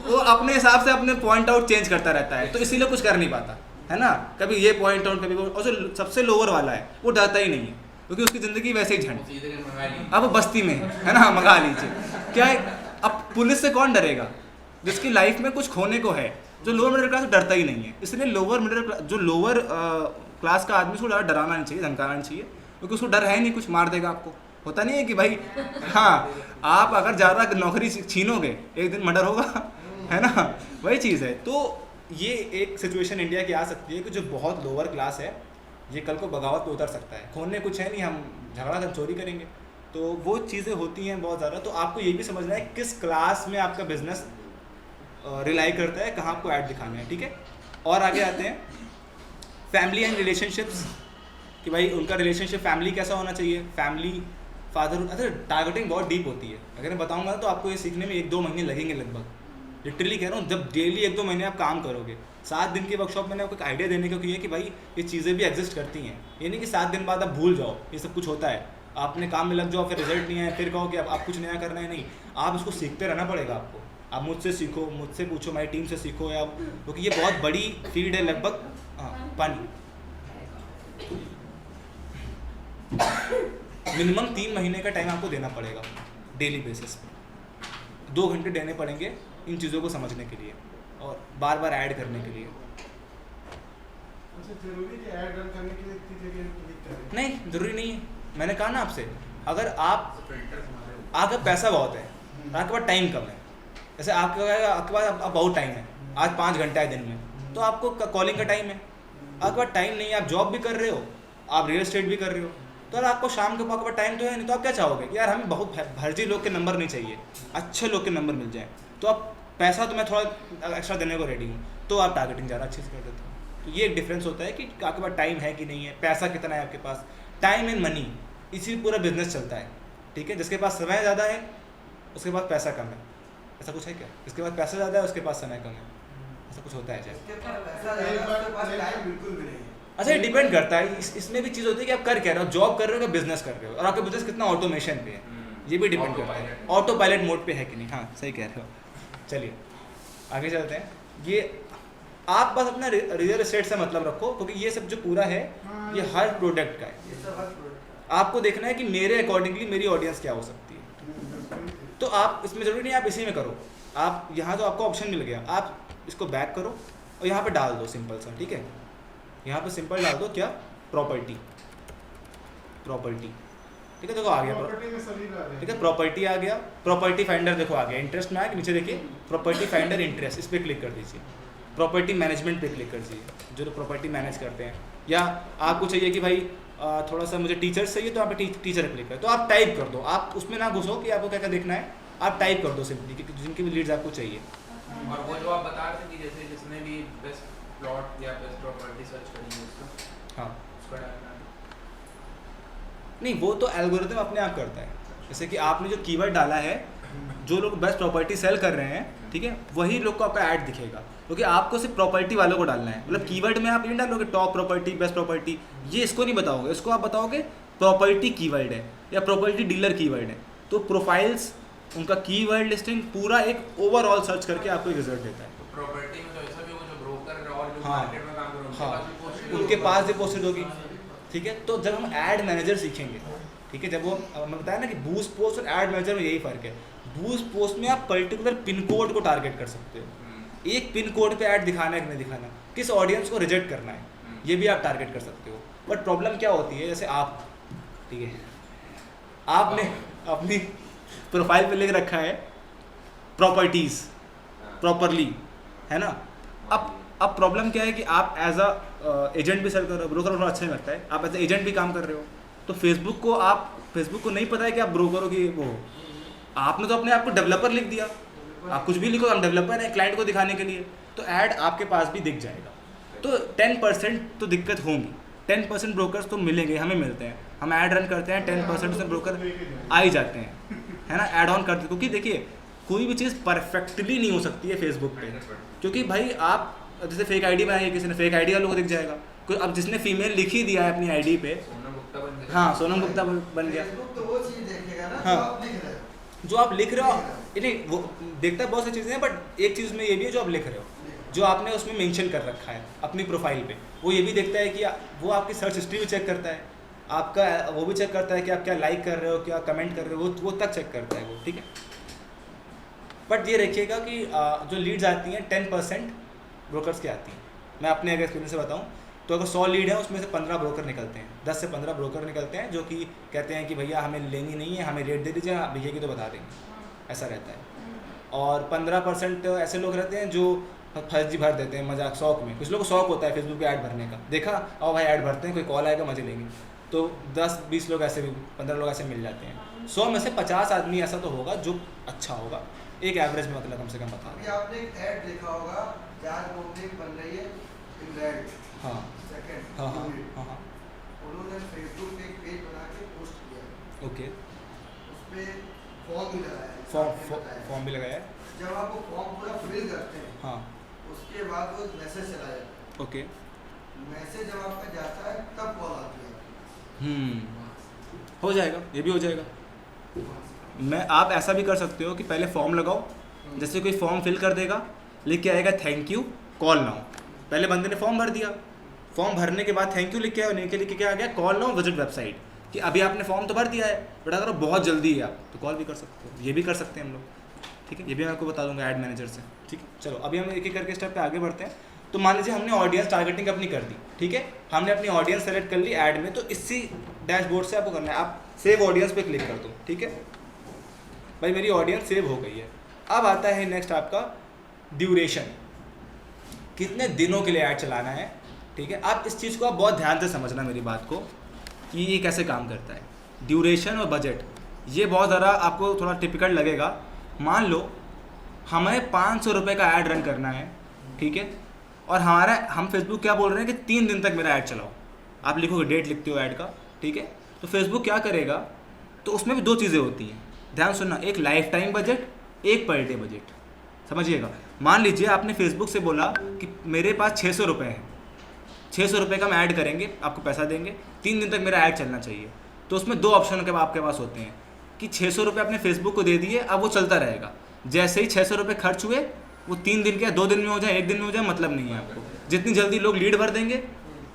वो अपने हिसाब से अपने पॉइंट आउट चेंज करता रहता है, तो इसीलिए कुछ कर नहीं पाता है ना, कभी ये पॉइंट आउट कभी वो। और जो सबसे लोअर वाला है वो डरता ही नहीं है, क्योंकि उसकी ज़िंदगी वैसे ही झंड, अब बस्ती में है ना, मंगा लीजिए, क्या है, अब पुलिस से कौन डरेगा, जिसकी लाइफ में कुछ खोने को है। जो लोअर मिडिल क्लास डरता ही नहीं है, इसलिए लोअर मिडिल क्लास, जो लोअर क्लास का आदमी, उसको ज़्यादा डराना नहीं चाहिए, धमकाना नहीं चाहिए, क्योंकि उसको डर है नहीं, कुछ मार देगा आपको। होता नहीं है कि भाई हाँ, आप अगर ज़्यादा नौकरी छीनोगे एक दिन मर्डर होगा, है ना, वही चीज़ है। तो ये एक सिचुएशन इंडिया की आ सकती है कि जो बहुत लोअर क्लास है ये कल को बगावत पे उतर सकता है, खोने कुछ है नहीं, हम झगड़ा कर चोरी करेंगे, तो वो चीज़ें होती हैं बहुत ज़्यादा। तो आपको ये भी समझना है किस क्लास में आपका बिजनेस रिलाई करता है, कहाँ आपको ऐड दिखाना है, ठीक है। और आगे आते हैं फैमिली एंड रिलेशनशिप्स, कि भाई उनका रिलेशनशिप फैमिली कैसा होना चाहिए, फैमिली फादर। अच्छा, टारगेटिंग बहुत डीप होती है, अगर मैं बताऊंगा तो आपको ये सीखने में 1-2 महीने लगेंगे लगभग, लिटरली कह रहा हूँ। जब डेली 1-2 महीने आप काम करोगे, 7 दिन की वर्कशॉप मैंने आपको एक आइडिया देने को की है कि भाई ये चीज़ें भी एग्जिस्ट करती हैं, ये नहीं कि 7 दिन बाद आप भूल जाओ ये सब कुछ होता है, आपने काम में लग जाओ, फिर रिजल्ट नहीं आए, फिर कहो कि अब आप कुछ नया करना है, नहीं, आप इसको सीखते रहना पड़ेगा आपको। आप मुझसे सीखो, मुझसे पूछो, मेरी टीम से सीखो, या क्योंकि ये बहुत बड़ी फील्ड है लगभग। हाँ, पानी मिनिमम 3 महीने का टाइम आपको देना पड़ेगा डेली बेसिस पे, 2 घंटे देने पड़ेंगे इन चीज़ों को समझने के लिए और बार बार ऐड करने के लिए। जरूरी है ऐड रन करने के लिए इतनी जगह क्लिक करें? नहीं, ज़रूरी नहीं है, मैंने कहा ना आपसे, अगर आपका पैसा बहुत है, आपके पास टाइम कम है, जैसे आपके पास अब बहुत टाइम है, आज 5 घंटा है दिन में, तो आपको कॉलिंग का टाइम है, आपके पास टाइम नहीं है, आप जॉब भी कर रहे हो, आप रियल एस्टेट भी कर रहे हो, तो यार आपको शाम के पास टाइम तो है नहीं, तो आप क्या चाहोगे कि यार हमें बहुत भर्जी लोग के नंबर नहीं चाहिए, अच्छे लोग के नंबर मिल जाए, तो आप पैसा तो मैं थोड़ा एक्स्ट्रा देने को रेडी हूँ, तो आप टारगेटिंग ज़्यादा अच्छे से कर देते हो। तो ये एक डिफरेंस होता है कि आपके पास टाइम है कि नहीं है, पैसा कितना है आपके पास, टाइम एंड मनी, इसी पूरा बिजनेस चलता है, ठीक है। जिसके पास समय ज़्यादा है उसके पास पैसा कम है, ऐसा कुछ है क्या? जिसके पास पैसा ज़्यादा है उसके पास समय कम है, ऐसा कुछ होता है क्या? उसके पास पैसा ज़्यादा है, उसके पास टाइम बिल्कुल भी नहीं है। अच्छा, ये डिपेंड करता है, इसमें भी चीज़ होती है कि आप कर क्या रहे हो, जॉब कर रहे हो या बिजनेस कर रहे हो, और आपका बिजनेस कितना ऑटोमेशन पे है, ये भी डिपेंड करता है, ऑटो पायलट मोड पे है कि नहीं। हाँ सही कह रहे हो। चलिए आगे चलते हैं। ये आप बस अपना रियल एस्टेट से मतलब रखो, क्योंकि ये सब जो पूरा है ये हर प्रोडक्ट का है, ये सब हर प्रोडक्ट आपको देखना है कि मेरे अकॉर्डिंगली मेरी ऑडियंस क्या हो सकती है। तो आप इसमें ज़रूरी नहीं आप इसी में करो, आप यहाँ तो आपको ऑप्शन मिल गया, आप इसको बैक करो और यहाँ पे डाल दो सिंपल सा, ठीक है। यहाँ पे सिंपल डाल दो क्या, प्रॉपर्टी, ठीक है। देखो आ गया, ठीक है, प्रॉपर्टी आ गया, प्रॉपर्टी फाइंडर देखो आ गया, इंटरेस्ट में आया कि नीचे देखिए प्रॉपर्टी फाइंडर इंटरेस्ट, इस पर क्लिक कर दीजिए, प्रॉपर्टी मैनेजमेंट पे क्लिक कर दीजिए, जो लोग प्रॉपर्टी मैनेज करते हैं। या आपको चाहिए कि भाई थोड़ा सा मुझे टीचर्स चाहिए, तो आप टीचर क्लिक करें, तो आप टाइप कर दो, आप उसमें ना घुसो कि आपको क्या क्या देखना है, आप टाइप कर दो सिंपली कि जिनकी भी लीड्स आपको चाहिए। और वो जो आप बता रहे थे कि जैसे जिसने भी बेस्ट प्लॉट या बेस्ट प्रॉपर्टी सर्च करी है उसका, हाँ उसका डालना है। नहीं, वो तो एल्गोरिथम अपने आप करता है, जैसे कि आपने जो कीवर्ड डाला है, जो लोग बेस्ट प्रॉपर्टी सेल कर रहे हैं, ठीक है, वही लोग को आपका ऐड दिखेगा, क्योंकि आपको सिर्फ प्रॉपर्टी वालों को डालना है। मतलब कीवर्ड में आप ये डालोगे टॉप प्रॉपर्टी, बेस्ट प्रॉपर्टी, ये इसको नहीं बताओगे, इसको आप बताओगे प्रॉपर्टी कीवर्ड है या प्रॉपर्टी डीलर कीवर्ड है। तो प्रोफाइल्स, उनका कीवर्ड लिस्टिंग पूरा एक ओवरऑल सर्च करके आपको एक रिजल्ट देता है। तो प्रॉपर्टी में तो ऐसा भी होगा जो ब्रोकर और जो हाँ, मार्केट में काम कर रहे हैं हाँ, उनके पास भी पोस्टेड होगी, ठीक है। तो जब हम ऐड मैनेजर सीखेंगे, ठीक है, जब वो मैं बताया ना कि बूस्ट पोस्ट और ऐड मैनेजर में यही फ़र्क है। बूस्ट पोस्ट में आप पर्टिकुलर पिन कोड को टारगेट कर सकते हो, एक पिन कोड पे ऐड दिखाना है कि नहीं दिखाना, किस ऑडियंस को रिजेक्ट करना है, ये भी आप टारगेट कर सकते हो। बट प्रॉब्लम क्या होती है, जैसे आप, ठीक है, आपने अपनी प्रोफाइल पे लिख रखा है प्रॉपर्टीज़ प्रॉपरली, है ना। अब प्रॉब्लम क्या है कि आप एज अ एजेंट भी सेल कर रहे हो, ब्रोकर थोड़ा अच्छा नहीं लगता है, आप एज अ एजेंट भी काम कर रहे हो, तो फेसबुक को नहीं पता है कि आप ब्रोकर हो कि वो हो। आपने तो अपने आप को डेवलपर लिख दिया, आप कुछ भी लिखो, हम डेवलपर हैं क्लाइंट को दिखाने के लिए, तो ऐड आपके पास भी दिख जाएगा। तो 10% तो दिक्कत होंगी, 10% ब्रोकर्स तो मिलेंगे, हमें मिलते हैं, हम ऐड रन करते हैं, 10% से ब्रोकर आ ही जाते हैं, है ना, ऐड ऑन करते। क्योंकि देखिए कोई भी चीज़ परफेक्टली नहीं हो सकती है फेसबुक पे, क्योंकि भाई आप जैसे फेक आईडी बनाई है, किसी ने फेक आईडी वालों को दिख जाएगा, कोई अब जिसने फीमेल लिख ही दिया है अपनी आईडी पे, सोनम गुप्ता बन गया। हाँ सोनम गुप्ता बन गया, फेसबुक तो वो चीज़ देखेगा ना हाँ, जो आप लिख रहे हो, जो आप लिख रहे हो, नहीं वो देखता है बहुत सी चीज़ें हैं, बट एक चीज़ में ये भी है जो आप लिख रहे हो, जो आपने उसमें मेंशन कर रखा है अपनी प्रोफाइल पे, वो ये भी देखता है कि वो आपकी सर्च हिस्ट्री भी चेक करता है, आपका वो भी चेक करता है कि आप क्या लाइक कर रहे हो, क्या कमेंट कर रहे हो, वो तक चेक करता है वो, ठीक है। बट ये रखिएगा कि जो लीड्स आती हैं 10% ब्रोकर्स की आती हैं। मैं अपने अगर एक्सपीरियंस से बताऊँ तो अगर 100 लीड है उसमें से 15 ब्रोकर निकलते हैं, 10 से 15 ब्रोकर निकलते हैं जो कि कहते हैं कि भैया हमें लेनी नहीं है, हमें रेट दे दीजिए, भैया की तो बता देंगे, ऐसा रहता है। और 15% ऐसे लोग रहते हैं जो फर्जी भर देते हैं मजाक शौक में, कुछ लोगों को शौक होता है फेसबुक पे ऐड भरने का, देखा और भाई ऐड भरते हैं, कोई कॉल आएगा मजे लेंगे, तो 10-20 लोग ऐसे भी, 15 लोग ऐसे मिल जाते हैं। 100 में से 50 आदमी ऐसा तो होगा जो अच्छा होगा, एक एवरेज में मतलब कम से कम बता। अभी आपने एक ऐड देखा होगा, 4 ओपनिंग बन रही है इंग्लैंड, हाँ सेकंड, हाँ हाँ हाँ हाँ, उन्होंने फेसबुक पे एक पेज बना के पोस्ट किया, ओके, उस पे फॉर्म भी लगाया है, फॉर्म भी लगाया है, जब आप वो फॉर्म पूरा फिल करते हैं, हाँ, उसके बाद वो मैसेज चला जाता है, ओके, मैसेज जब आपका जाता है तब कॉल आती है, हो जाएगा, ये भी हो जाएगा। मैं आप ऐसा भी कर सकते हो कि पहले फॉर्म लगाओ, जैसे कोई फॉर्म फिल कर देगा, लिख के आएगा थैंक यू कॉल नाउ, पहले बंदे ने फॉर्म भर दिया, फॉर्म भरने के बाद थैंक यू लिख के आया, लिख के क्या आ गया कॉल नाउ विजिट वेबसाइट, कि अभी आपने फॉर्म तो भर दिया है बट अगर बहुत जल्दी है आप तो कॉल भी कर सकते हो, ये भी कर सकते हैं हम लोग, ठीक है, ये भी मैं आपको बता दूंगा ऐड मैनेजर से, ठीक है। चलो अभी हम एक एक करके स्टेप पे आगे बढ़ते हैं। तो मान लीजिए हमने ऑडियंस टारगेटिंग अपनी कर दी, ठीक है, हमने अपनी ऑडियंस सेलेक्ट कर ली ऐड में, तो इसी डैशबोर्ड से आपको करना है, आप सेव ऑडियंस पे क्लिक कर दो, ठीक है भाई, मेरी ऑडियंस सेव हो गई है। अब आता है नेक्स्ट आपका ड्यूरेशन, कितने दिनों के लिए ऐड चलाना है, ठीक है। आप इस चीज़ को आप बहुत ध्यान से समझना मेरी बात को, कि ये कैसे काम करता है। ड्यूरेशन और बजट, ये बहुत ज़रा आपको थोड़ा टिपिकल लगेगा। मान लो हमें 500 रुपये का ऐड रन करना है, ठीक है, और हम फेसबुक क्या बोल रहे हैं कि 3 दिन तक मेरा ऐड चलाओ। आप लिखोगे, डेट लिखते हो ऐड का, ठीक है, तो फेसबुक क्या करेगा, तो उसमें भी 2 चीज़ें होती हैं, ध्यान सुनना, एक लाइफ टाइम बजट, एक पर डे बजट, समझिएगा। मान लीजिए आपने फेसबुक से बोला कि मेरे पास 600 रुपये हैं, 600 रुपये का हम ऐड करेंगे, आपको पैसा देंगे, 3 दिन तक मेरा ऐड चलना चाहिए। तो उसमें 2 ऑप्शन के आपके पास होते हैं कि 600 रुपये अपने फेसबुक को दे दिए, अब वो चलता रहेगा। जैसे ही 600 रुपये खर्च हुए, वो 3 दिन के 2 दिन में हो जाए, 1 दिन में हो जाए, मतलब नहीं है आपको। जितनी जल्दी लोग लीड भर देंगे,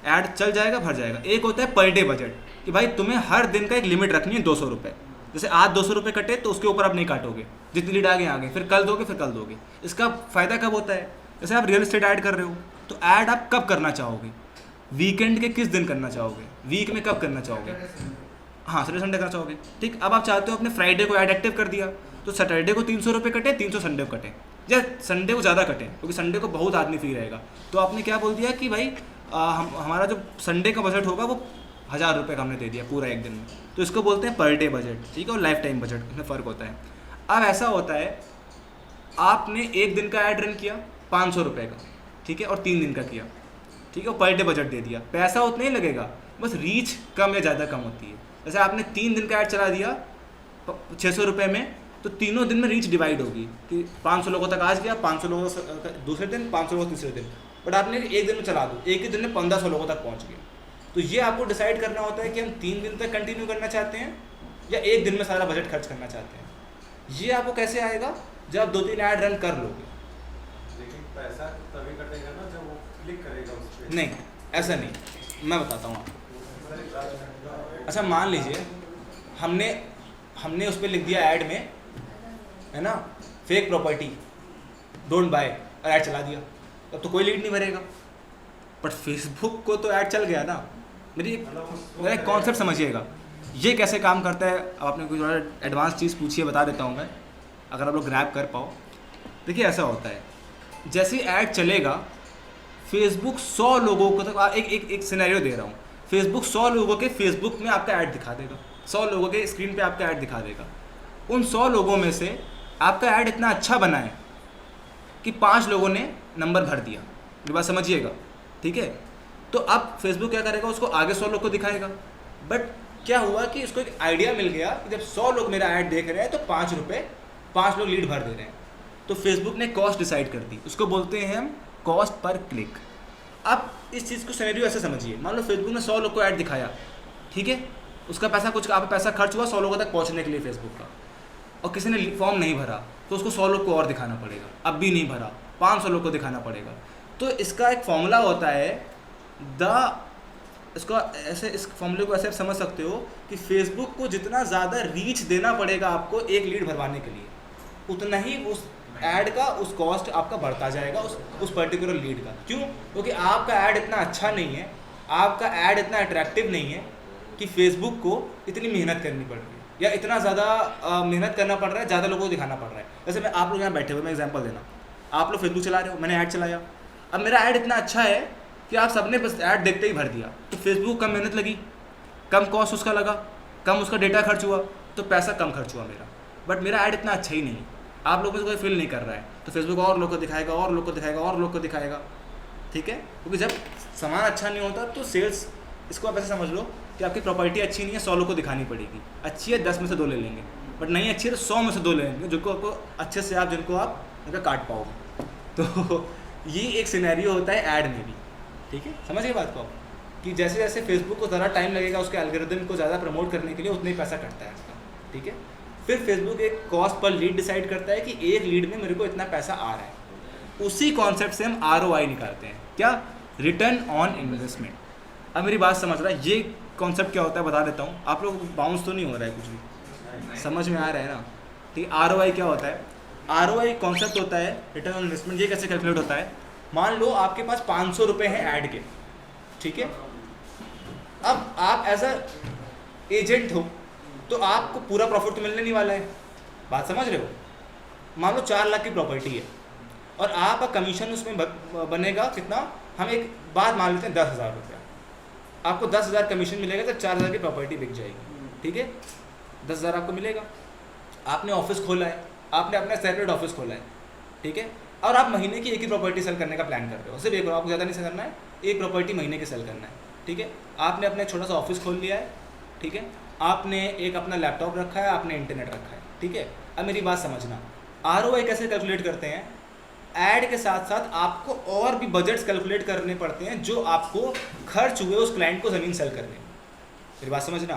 ऐड चल जाएगा, भर जाएगा। एक होता है पर डे बजट, कि भाई तुम्हें हर दिन का एक लिमिट रखनी है 200 रुपये। जैसे आज 200 रुपये कटे तो उसके ऊपर आप नहीं काटोगे, जितनी लीड आगे, फिर कल दोगे, फिर कल दोगे। इसका फ़ायदा कब होता है, जैसे आप रियल एस्टेट ऐड कर रहे हो, तो ऐड आप कब करना चाहोगे, वीकेंड के किस दिन करना चाहोगे, वीक में कब करना चाहोगे, हाँ सैटरडे संडे करना चाहोगे, ठीक। अब आप चाहते हो अपने फ्राइडे को ऐड एक्टिव कर दिया, तो सैटरडे को 300 रुपये कटे, 300 संडे को कटे, या संडे को ज़्यादा कटे, क्योंकि संडे को बहुत आदमी फ्री रहेगा। तो आपने क्या बोल दिया कि भाई हमारा जो संडे का बजट होगा वो 1000 रुपये का हमने दे दिया पूरा 1 दिन में। तो इसको बोलते हैं पर डे बजट, ठीक है, और लाइफ टाइम बजट में फ़र्क होता है। अब ऐसा होता है, आपने 1 दिन का ऐड रन किया 500 रुपये का, ठीक है, और 3 दिन का किया, ठीक है, और पर डे बजट दे दिया, पैसा उतना ही लगेगा, बस रीच कम या ज़्यादा कम होती है। जैसे आपने 3 दिन का ऐड चला दिया 600 रुपये में, तो तीनों दिन में रीच डिवाइड होगी कि 500 लोगों तक आज गया, 500 लोगों दूसरे दिन, 500 लोगों तीसरे दिन। बट आपने 1 दिन में चला दो, एक ही दिन में 1500 लोगों तक पहुंच गए। तो ये आपको डिसाइड करना होता है कि हम 3 दिन तक कंटिन्यू करना चाहते हैं या 1 दिन में सारा बजट खर्च करना चाहते हैं। ये आपको कैसे आएगा, जब आप 2-3 ऐड रन कर लोगे। लेकिन पैसा तभी कटेगा ना जब वो क्लिक करेगा उस पर। नहीं, ऐसा नहीं, मैं बताता हूँ आपको। अच्छा मान लीजिए हमने उस पर लिख दिया ऐड में, है ना, फेक प्रॉपर्टी डोंट बाय, और ऐड चला दिया, तब तो कोई लीड नहीं भरेगा। बट फेसबुक को तो ऐड चल गया ना। मेरा कॉन्सेप्ट समझिएगा, ये कैसे काम करता है। अब आपने कोई थोड़ा एडवांस चीज़ पूछी है, बता देता हूँ मैं, अगर आप लोग ग्रैब कर पाओ। देखिए ऐसा होता है, जैसे ऐड चलेगा फेसबुक 100 लोगों को तक, एक सिनेरियो दे रहा हूँ, फेसबुक 100 लोगों के फेसबुक में आपका ऐड दिखा देगा, 100 लोगों के स्क्रीन पे आपका ऐड दिखा देगा। उन 100 लोगों में से आपका ऐड इतना अच्छा बना है कि 5 लोगों ने नंबर भर दिया, ये बात समझिएगा, ठीक है। तो अब फेसबुक क्या करेगा, उसको आगे 100 लोग को दिखाएगा। बट क्या हुआ कि इसको एक आइडिया मिल गया कि जब 100 लोग मेरा ऐड देख रहे हैं तो 5 रुपये 5 लोग लीड भर दे रहे हैं, तो फेसबुक ने कॉस्ट डिसाइड कर दी, उसको बोलते हैं हम कॉस्ट पर क्लिक। अब इस चीज़ को सिनेरियो ऐसे समझिए, मान लो फेसबुक ने 100 लोग को ऐड दिखाया, ठीक है, उसका पैसा कुछ आप पैसा खर्च हुआ 100 लोगों तक पहुंचने के लिए फेसबुक का, और किसी ने फॉर्म नहीं भरा तो उसको 100 लोग को और दिखाना पड़ेगा, अब भी नहीं भरा 500 लोग को दिखाना पड़ेगा। तो इसका एक फॉर्मूला होता है, इस फॉर्मूले को ऐसे आप समझ सकते हो कि फेसबुक को जितना ज़्यादा रीच देना पड़ेगा आपको एक लीड भरवाने के लिए, उतना ही उस ऐड का उस कॉस्ट आपका बढ़ता जाएगा उस पर्टिकुलर लीड का। क्यों? क्योंकि आपका ऐड इतना अच्छा नहीं है, आपका ऐड इतना अट्रैक्टिव नहीं है कि फेसबुक को इतनी मेहनत करनी पड़ रही है, या इतना ज़्यादा मेहनत करना पड़ रहा है, ज़्यादा लोगों को दिखाना पड़ रहा है। जैसे मैं आप लोग यहाँ बैठे हुए, मैं एग्जांपल देना, आप लोग फेसबुक चला रहे हो, मैंने ऐड चलाया, अब मेरा ऐड इतना अच्छा है कि आप सबने बस ऐड देखते ही भर दिया, तो फेसबुक कम मेहनत लगी, कम कॉस्ट उसका लगा, कम उसका डेटा खर्च हुआ, तो पैसा कम खर्च हुआ मेरा। बट मेरा ऐड इतना अच्छा ही नहीं, आप लोगों से कोई फील नहीं कर रहा है, तो फेसबुक और लोग को दिखाएगा, और लोग को दिखाएगा, और लोग को दिखाएगा, ठीक है। क्योंकि जब सामान अच्छा नहीं होता तो सेल्स, इसको आप ऐसे समझ लो कि आपकी प्रॉपर्टी अच्छी नहीं है, 100 लोग को दिखानी पड़ेगी, अच्छी है 10 में से 2 ले लेंगे, बट नहीं अच्छी है तो 100 में से 2 ले लेंगे, जिनको आपको अच्छे से जिनको आप उनका काट पाओगे। तो ये एक सिनेरियो होता है ऐड में भी, ठीक है, समझिए बात को आप, कि जैसे जैसे फेसबुक को ज़्यादा टाइम लगेगा उसके एल्गोरिथम को ज़्यादा प्रमोट करने के लिए, उतना ही पैसा कटता है उसका, ठीक है। फिर फेसबुक एक कॉस्ट पर लीड डिसाइड करता है कि एक लीड में मेरे को इतना पैसा आ रहा है। उसी कॉन्सेप्ट से हम ROI निकालते हैं, क्या, रिटर्न ऑन इन्वेस्टमेंट। अब मेरी बात समझ रहा है, ये कॉन्सेप्ट क्या होता है बता देता हूँ, आप लोग बाउंस तो नहीं हो रहा है, कुछ भी समझ में आ रहा है ना, ठीक। ROI क्या होता है, ROI कॉन्सेप्ट होता है रिटर्न ऑन इन्वेस्टमेंट। ये कैसे कैलकुलेट होता है, मान लो आपके पास 500 रुपये हैं ऐड के, ठीक है। अब आप एज अ एजेंट हो तो आपको पूरा प्रॉफिट तो मिलने नहीं वाला है, बात समझ रहे हो। मान लो 4 लाख की प्रॉपर्टी है और आपका कमीशन उसमें बनेगा कितना, हम एक बात मान लेते हैं 10,000 रुपया, आपको 10,000 कमीशन मिलेगा तो 4,000 की प्रॉपर्टी बिक जाएगी, ठीक है। 10,000 आपको मिलेगा। आपने ऑफिस खोला है, आपने अपना सेपरेट ऑफिस खोला है, ठीक है, और आप महीने की एक ही प्रॉपर्टी सेल करने का प्लान कर रहे हो, सिर्फ एक, आपको ज़्यादा नहीं सेल करना है, एक प्रॉपर्टी महीने की सेल करना है, ठीक है। आपने अपना एक छोटा सा ऑफिस खोल लिया है, ठीक है, आपने एक अपना लैपटॉप रखा है, आपने इंटरनेट रखा है, ठीक है। अब मेरी बात समझना, ROI कैसे कैलकुलेट करते हैं? ऐड के साथ साथ आपको और भी बजट्स कैलकुलेट करने पड़ते हैं जो आपको खर्च हुए उस क्लाइंट को ज़मीन सेल करने में। मेरी बात समझना,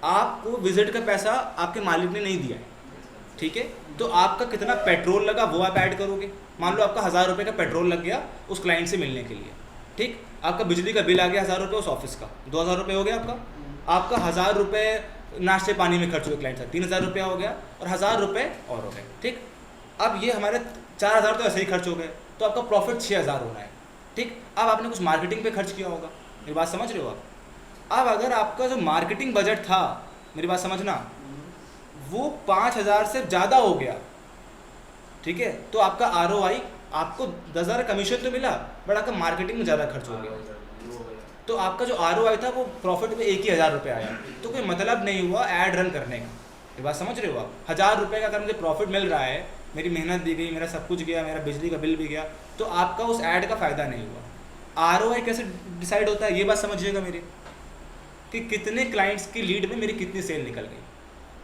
आपको विजिट का पैसा आपके मालिक ने नहीं दिया है, ठीक है, तो आपका कितना पेट्रोल लगा वो आप ऐड करोगे। मान लो आपका 1,000 रुपये का पेट्रोल लग गया उस क्लाइंट से मिलने के लिए, ठीक। आपका बिजली का बिल आ गया 1,000 रुपये उस ऑफिस का, 2,000 रुपये हो गया आपका। आपका 1,000 रुपये नाश्ते पानी में खर्च हुए क्लाइंट से, 3,000 रुपया हो गया, और 1,000 रुपये और हो गए, ठीक। अब ये हमारे 4,000 तो ऐसे ही खर्च हो गए, तो आपका प्रॉफिट 6,000 होना है, ठीक। अब आपने कुछ मार्केटिंग पे खर्च किया होगा, मेरी बात समझ रहे हो आप। अब अगर आपका जो मार्केटिंग बजट था, मेरी बात समझना, वो 5,000 से ज़्यादा हो गया, ठीक है, तो आपका ROI, आपको 10,000 कमीशन तो मिला बट आपका मार्केटिंग में ज़्यादा खर्च हो गया, तो आपका जो ROI था वो प्रॉफिट में 1,000 रुपये आया, तो कोई मतलब नहीं हुआ ऐड रन करने का। ये बात समझ रहे हो आप। 1,000 रुपये का अगर मुझे प्रॉफिट मिल रहा है, मेरी मेहनत दी गई, मेरा सब कुछ गया, मेरा बिजली का बिल भी गया, तो आपका उस ऐड का फ़ायदा नहीं हुआ। ROI कैसे डिसाइड होता है ये बात समझिएगा मेरी, कि कितने क्लाइंट्स की लीड में मेरी कितनी सेल निकल गई,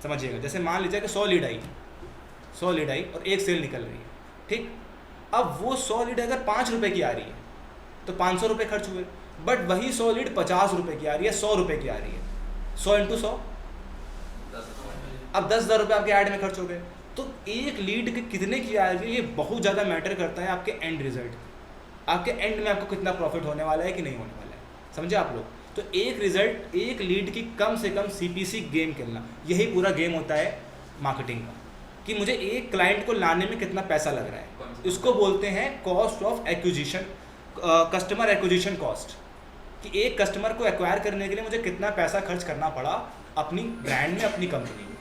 समझिएगा। जैसे मान लीजिए कि 100 लीड आई और एक सेल निकल रही है, ठीक। अब वो 100 लीड अगर 5 रुपये की आ रही है तो 500 रुपये खर्च हुए, बट वही 100 लीड 50 रुपये की आ रही है, 100 रुपये की आ रही है, 100 × 100, अब 10,000 रुपये आपके ऐड में खर्च हो गए। तो एक लीड के कितने की आ रही है ये बहुत ज़्यादा मैटर करता है आपके एंड रिजल्ट, आपके एंड में आपको कितना प्रॉफिट होने वाला है कि नहीं होने वाला है, समझे आप लोग। तो एक रिजल्ट, एक लीड की कम से कम CPC गेम खेलना, यही पूरा गेम होता है मार्केटिंग का, कि मुझे एक क्लाइंट को लाने में कितना पैसा लग रहा है। इसको बोलते हैं cost of acquisition, customer acquisition cost, कि एक कस्टमर को एक्वायर करने के लिए मुझे कितना पैसा खर्च करना पड़ा अपनी ब्रांड में, अपनी कंपनी में,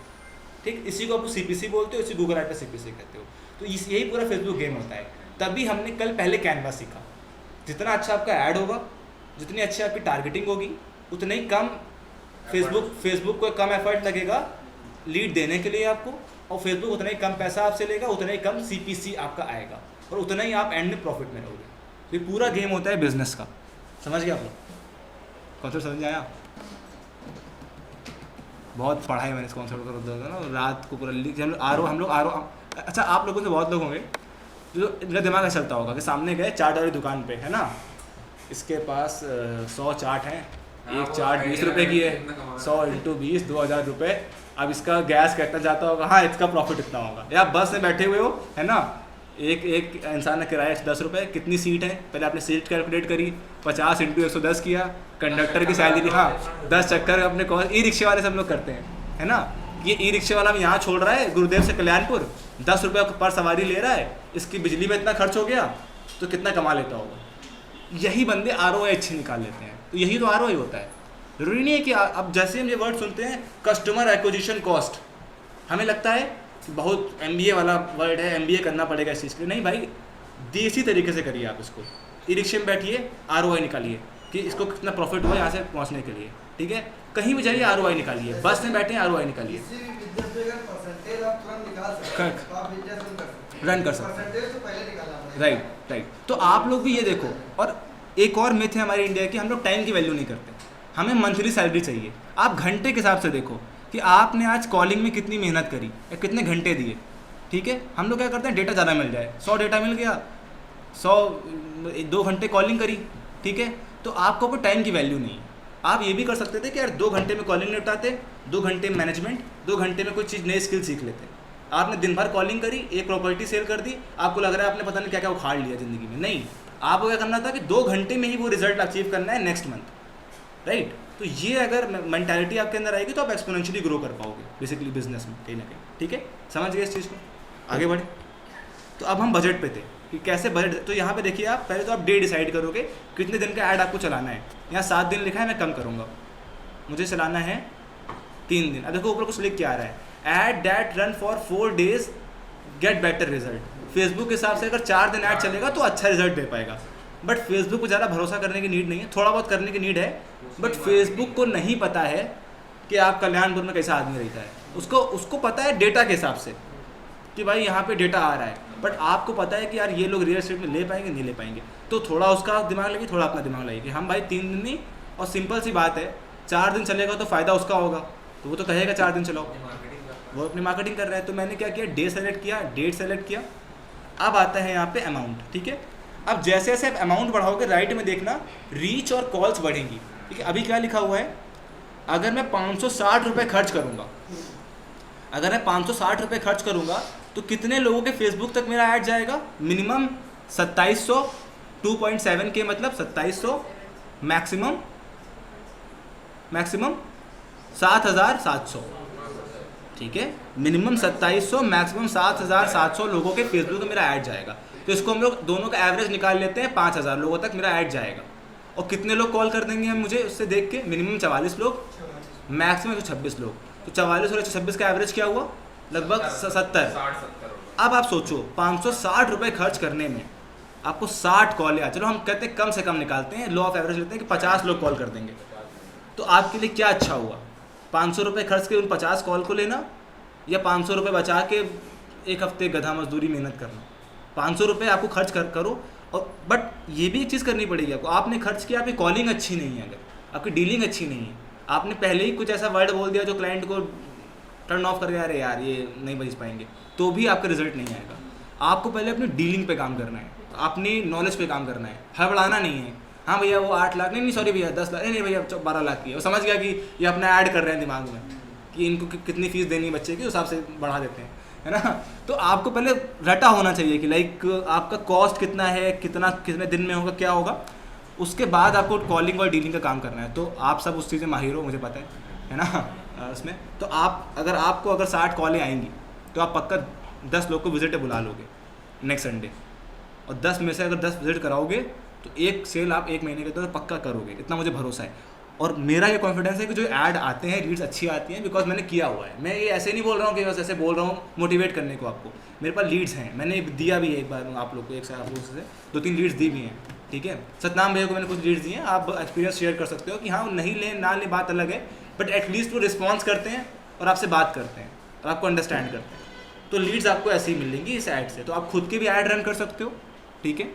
ठीक। इसी को आप CPC बोलते हो, इसी गूगल ऐड पे CPC कहते हो। तो यही पूरा फेसबुक गेम होता है। तभी हमने कल पहले कैनवास सीखा, जितना अच्छा आपका ऐड होगा, जितनी अच्छी आपकी टारगेटिंग होगी, उतना ही कम फेसबुक को कम एफर्ट लगेगा लीड देने के लिए आपको, और फेसबुक उतना ही कम पैसा आपसे लेगा, उतना ही कम CPC आपका आएगा, और उतना ही आप एंड में प्रॉफिट में रहोगे। तो ये पूरा गेम होता है बिजनेस का, समझ गए आप लोग? कॉन्सेप्ट समझ आया? बहुत पढ़ा है मैंने इस कॉन्सेप्ट को ना, रात को पूरा लिख, हम लोग अच्छा आप लोगों से बहुत लोग होंगे जो इनका दिमाग ऐसा चलता होगा कि सामने गए चाट वाली दुकान पे, है ना, इसके पास 100 चाट हैं, एक चाट 20 रुपये की है, 100 × 20 2,000 रुपये। अब इसका गैस कितना जाता होगा, हाँ इसका प्रॉफिट इतना होगा। या बस में बैठे हुए हो, है ना, एक इंसान का किराया 10 रुपये, कितनी सीट है, पहले आपने सीट कैलकुलेट करी, 50 × 110 किया, कंडक्टर की सैलरी, हाँ 10 चक्कर अपने ई-रिक्शे वाले सब लोग करते हैं, है ना। ये ई-रिक्शे वाला यहाँ छोड़ रहा है गुरुदेव से कल्याणपुर, 10 रुपये पर सवारी ले रहा है, इसकी बिजली में इतना खर्च हो गया, तो कितना कमा लेता होगा। यही बंदे ROI अच्छे निकाल लेते हैं, तो यही तो ROI होता है। ज़रूरी नहीं है कि अब जैसे हम ये वर्ड सुनते हैं कस्टमर एक्विजिशन कॉस्ट, हमें लगता है बहुत MBA वाला वर्ड है, MBA करना पड़ेगा इस चीज़ के लिए। नहीं भाई, देसी तरीके से करिए आप इसको। ई-रिक्शे में बैठिए, ROI निकालिए कि इसको कितना प्रॉफिट हुआ यहाँ से पहुँचने के लिए, ठीक है। कहीं भी जाइए ROI निकालिए, बस में बैठे ROI निकालिए, रन कर सकते, राइट। तो आप लोग भी ये देखो, और एक और मिथ है हमारे इंडिया की, हम लोग टाइम की वैल्यू नहीं करते, हमें मंथली सैलरी चाहिए। आप घंटे के हिसाब से देखो कि आपने आज कॉलिंग में कितनी मेहनत करी या कितने घंटे दिए, ठीक है। हम लोग क्या करते हैं, डेटा ज़्यादा मिल जाए, 100 डेटा मिल गया, 2 घंटे कॉलिंग करी, ठीक है, तो आपको कोई टाइम की वैल्यू नहीं है। आप ये भी कर सकते थे कि यार 2 घंटे में कॉलिंग निपटाते, 2 घंटे में मैनेजमेंट, 2 घंटे में कोई चीज़ नई स्किल सीख लेते। आपने दिन भर कॉलिंग करी, एक प्रॉपर्टी सेल कर दी, आपको लग रहा है आपने पता नहीं क्या क्या उखाड़ लिया ज़िंदगी में। नहीं, आपको क्या करना था कि 2 घंटे में ही वो रिजल्ट अचीव करना है नेक्स्ट मंथ, राइट। तो ये अगर मेंटालिटी आपके अंदर आएगी तो आप एक्सपोनेंशियली ग्रो कर पाओगे बेसिकली बिजनेस में, कहीं ना कहीं, ठीक है। समझ गए इस चीज़ को, आगे बढ़े। तो अब हम बजट पे थे कि कैसे बजट, तो यहाँ पे देखिए आप पहले तो आप डे डिसाइड करोगे कितने दिन का ऐड आपको चलाना है। यहाँ 7 दिन लिखा है, मैं कम करूँगा, मुझे चलाना है 3 दिन। अब देखो ऊपर कुछ लिख के आ रहा है, add that run for 4 days get better result. Facebook के हिसाब से अगर 4 दिन ऐड चलेगा तो अच्छा रिजल्ट दे पाएगा, बट फेसबुक को ज़्यादा भरोसा करने की नीड नहीं है, थोड़ा बहुत करने की नीड है, बट फेसबुक को नहीं पता है कि आप कल्याणपुर में कैसा आदमी रहता है। उसको पता है डेटा के हिसाब से कि भाई यहाँ पे डेटा आ रहा है, बट आपको पता है कि यार ये लोग रियल एस्टेट में ले पाएंगे नहीं ले पाएंगे, तो थोड़ा उसका दिमाग लगे, थोड़ा अपना दिमाग लगे कि हम भाई 3 दिन नहीं, और सिंपल सी बात है 4 दिन चलेगा तो फ़ायदा उसका होगा, तो वो तो कहेगा 4 दिन चलाओ, वो अपनी मार्केटिंग कर रहा है। तो मैंने क्या किया, डे सेलेक्ट किया, डेट सेलेक्ट किया। अब आता है यहाँ पे अमाउंट, ठीक है। अब जैसे जैसे आप अमाउंट बढ़ाओगे राइट में देखना रीच और कॉल्स बढ़ेंगी, ठीक है। अभी क्या लिखा हुआ है, अगर मैं 560 रुपये खर्च करूँगा, अगर मैं 560 रुपये खर्च करूँगा तो कितने लोगों के फेसबुक तक मेरा ऐड जाएगा, मिनिमम 2700, 2.7 के मतलब 2700, मैक्सिमम 7700, ठीक है। मिनिमम 2700, मैक्सिमम 7700 लोगों के फेसबुक में मेरा ऐड जाएगा। तो इसको हम लोग दोनों का एवरेज निकाल लेते हैं, 5000 लोगों तक मेरा ऐड जाएगा। और कितने लोग कॉल कर देंगे हम मुझे उससे देख के, मिनिमम 44 लोग, मैक्सिमम 126 लोग। तो 44 और 126 का एवरेज क्या हुआ, लगभग 70। अब आप सोचो 560 रुपये खर्च करने में आपको 60 कॉल या चलो हम कहते हैं कम से कम निकालते हैं, लो ऑफ एवरेज लेते हैं कि 50 लोग कॉल कर देंगे, तो आपके लिए क्या अच्छा हुआ, 500 रुपये खर्च के उन 50 कॉल को लेना, या 500 रुपये बचा के एक हफ्ते गधा मजदूरी मेहनत करना। 500 रुपये आपको खर्च करो, और बट ये भी एक चीज़ करनी पड़ेगी आपको, आपने खर्च किया, आपकी कॉलिंग अच्छी नहीं है, अगर आपकी डीलिंग अच्छी नहीं है, आपने पहले ही कुछ ऐसा वर्ड बोल दिया जो क्लाइंट को टर्न ऑफ कर गया, अरे यार ये नहीं बच पाएंगे, तो भी आपका रिजल्ट नहीं आएगा। आपको पहले अपनी डीलिंग पे काम करना है, अपनी नॉलेज पे काम करना है, हड़बड़ाना नहीं है। हाँ भैया वो 8 लाख, नहीं सॉरी भैया 10 लाख, नहीं भैया 12 लाख की है, वो समझ गया कि ये अपना ऐड कर रहे हैं दिमाग में कि इनको कितनी फीस देनी है बच्चे की, उस हिसाब से बढ़ा देते हैं, है ना। तो आपको पहले रटा होना चाहिए कि लाइक आपका कॉस्ट कितना है, कितने दिन में होगा, क्या होगा, उसके बाद आपको कॉलिंग और डीलिंग का काम करना है। तो आप सब उस चीज़ में माहिर हो, मुझे पता है ना उसमें। तो आपको अगर 60 कॉलें आएंगी तो आप पक्का 10 लोग को विजिट बुला लोगे नेक्स्ट संडे, और 10 में से अगर 10 विजिट कराओगे तो एक सेल आप 1 महीने के अंदर पक्का करोगे, इतना मुझे भरोसा है। और मेरा ये कॉन्फिडेंस है कि जो ऐड आते हैं, लीड्स अच्छी आती हैं, बिकॉज मैंने किया हुआ है। मैं ये ऐसे नहीं बोल रहा हूँ कि बस ऐसे बोल रहा हूँ मोटिवेट करने को आपको, मेरे पास लीड्स हैं, मैंने दिया भी है एक बार आप लोग को, एक से आप लोगों से 2-3 लीड्स दी भी हैं, ठीक है। सतनाम भैया को मैंने कुछ लीड्स दिए हैं, आप एक्सपीरियंस शेयर कर सकते हो कि हाँ नहीं ले ना ले बात अलग है, बट एटलीस्ट वो रिस्पॉन्स करते हैं और आपसे बात करते हैं और आपको अंडरस्टैंड करते हैं। तो लीड्स आपको ऐसे ही मिलेंगी इस ऐड से। तो आप खुद के भी ऐड रन कर सकते हो, ठीक है।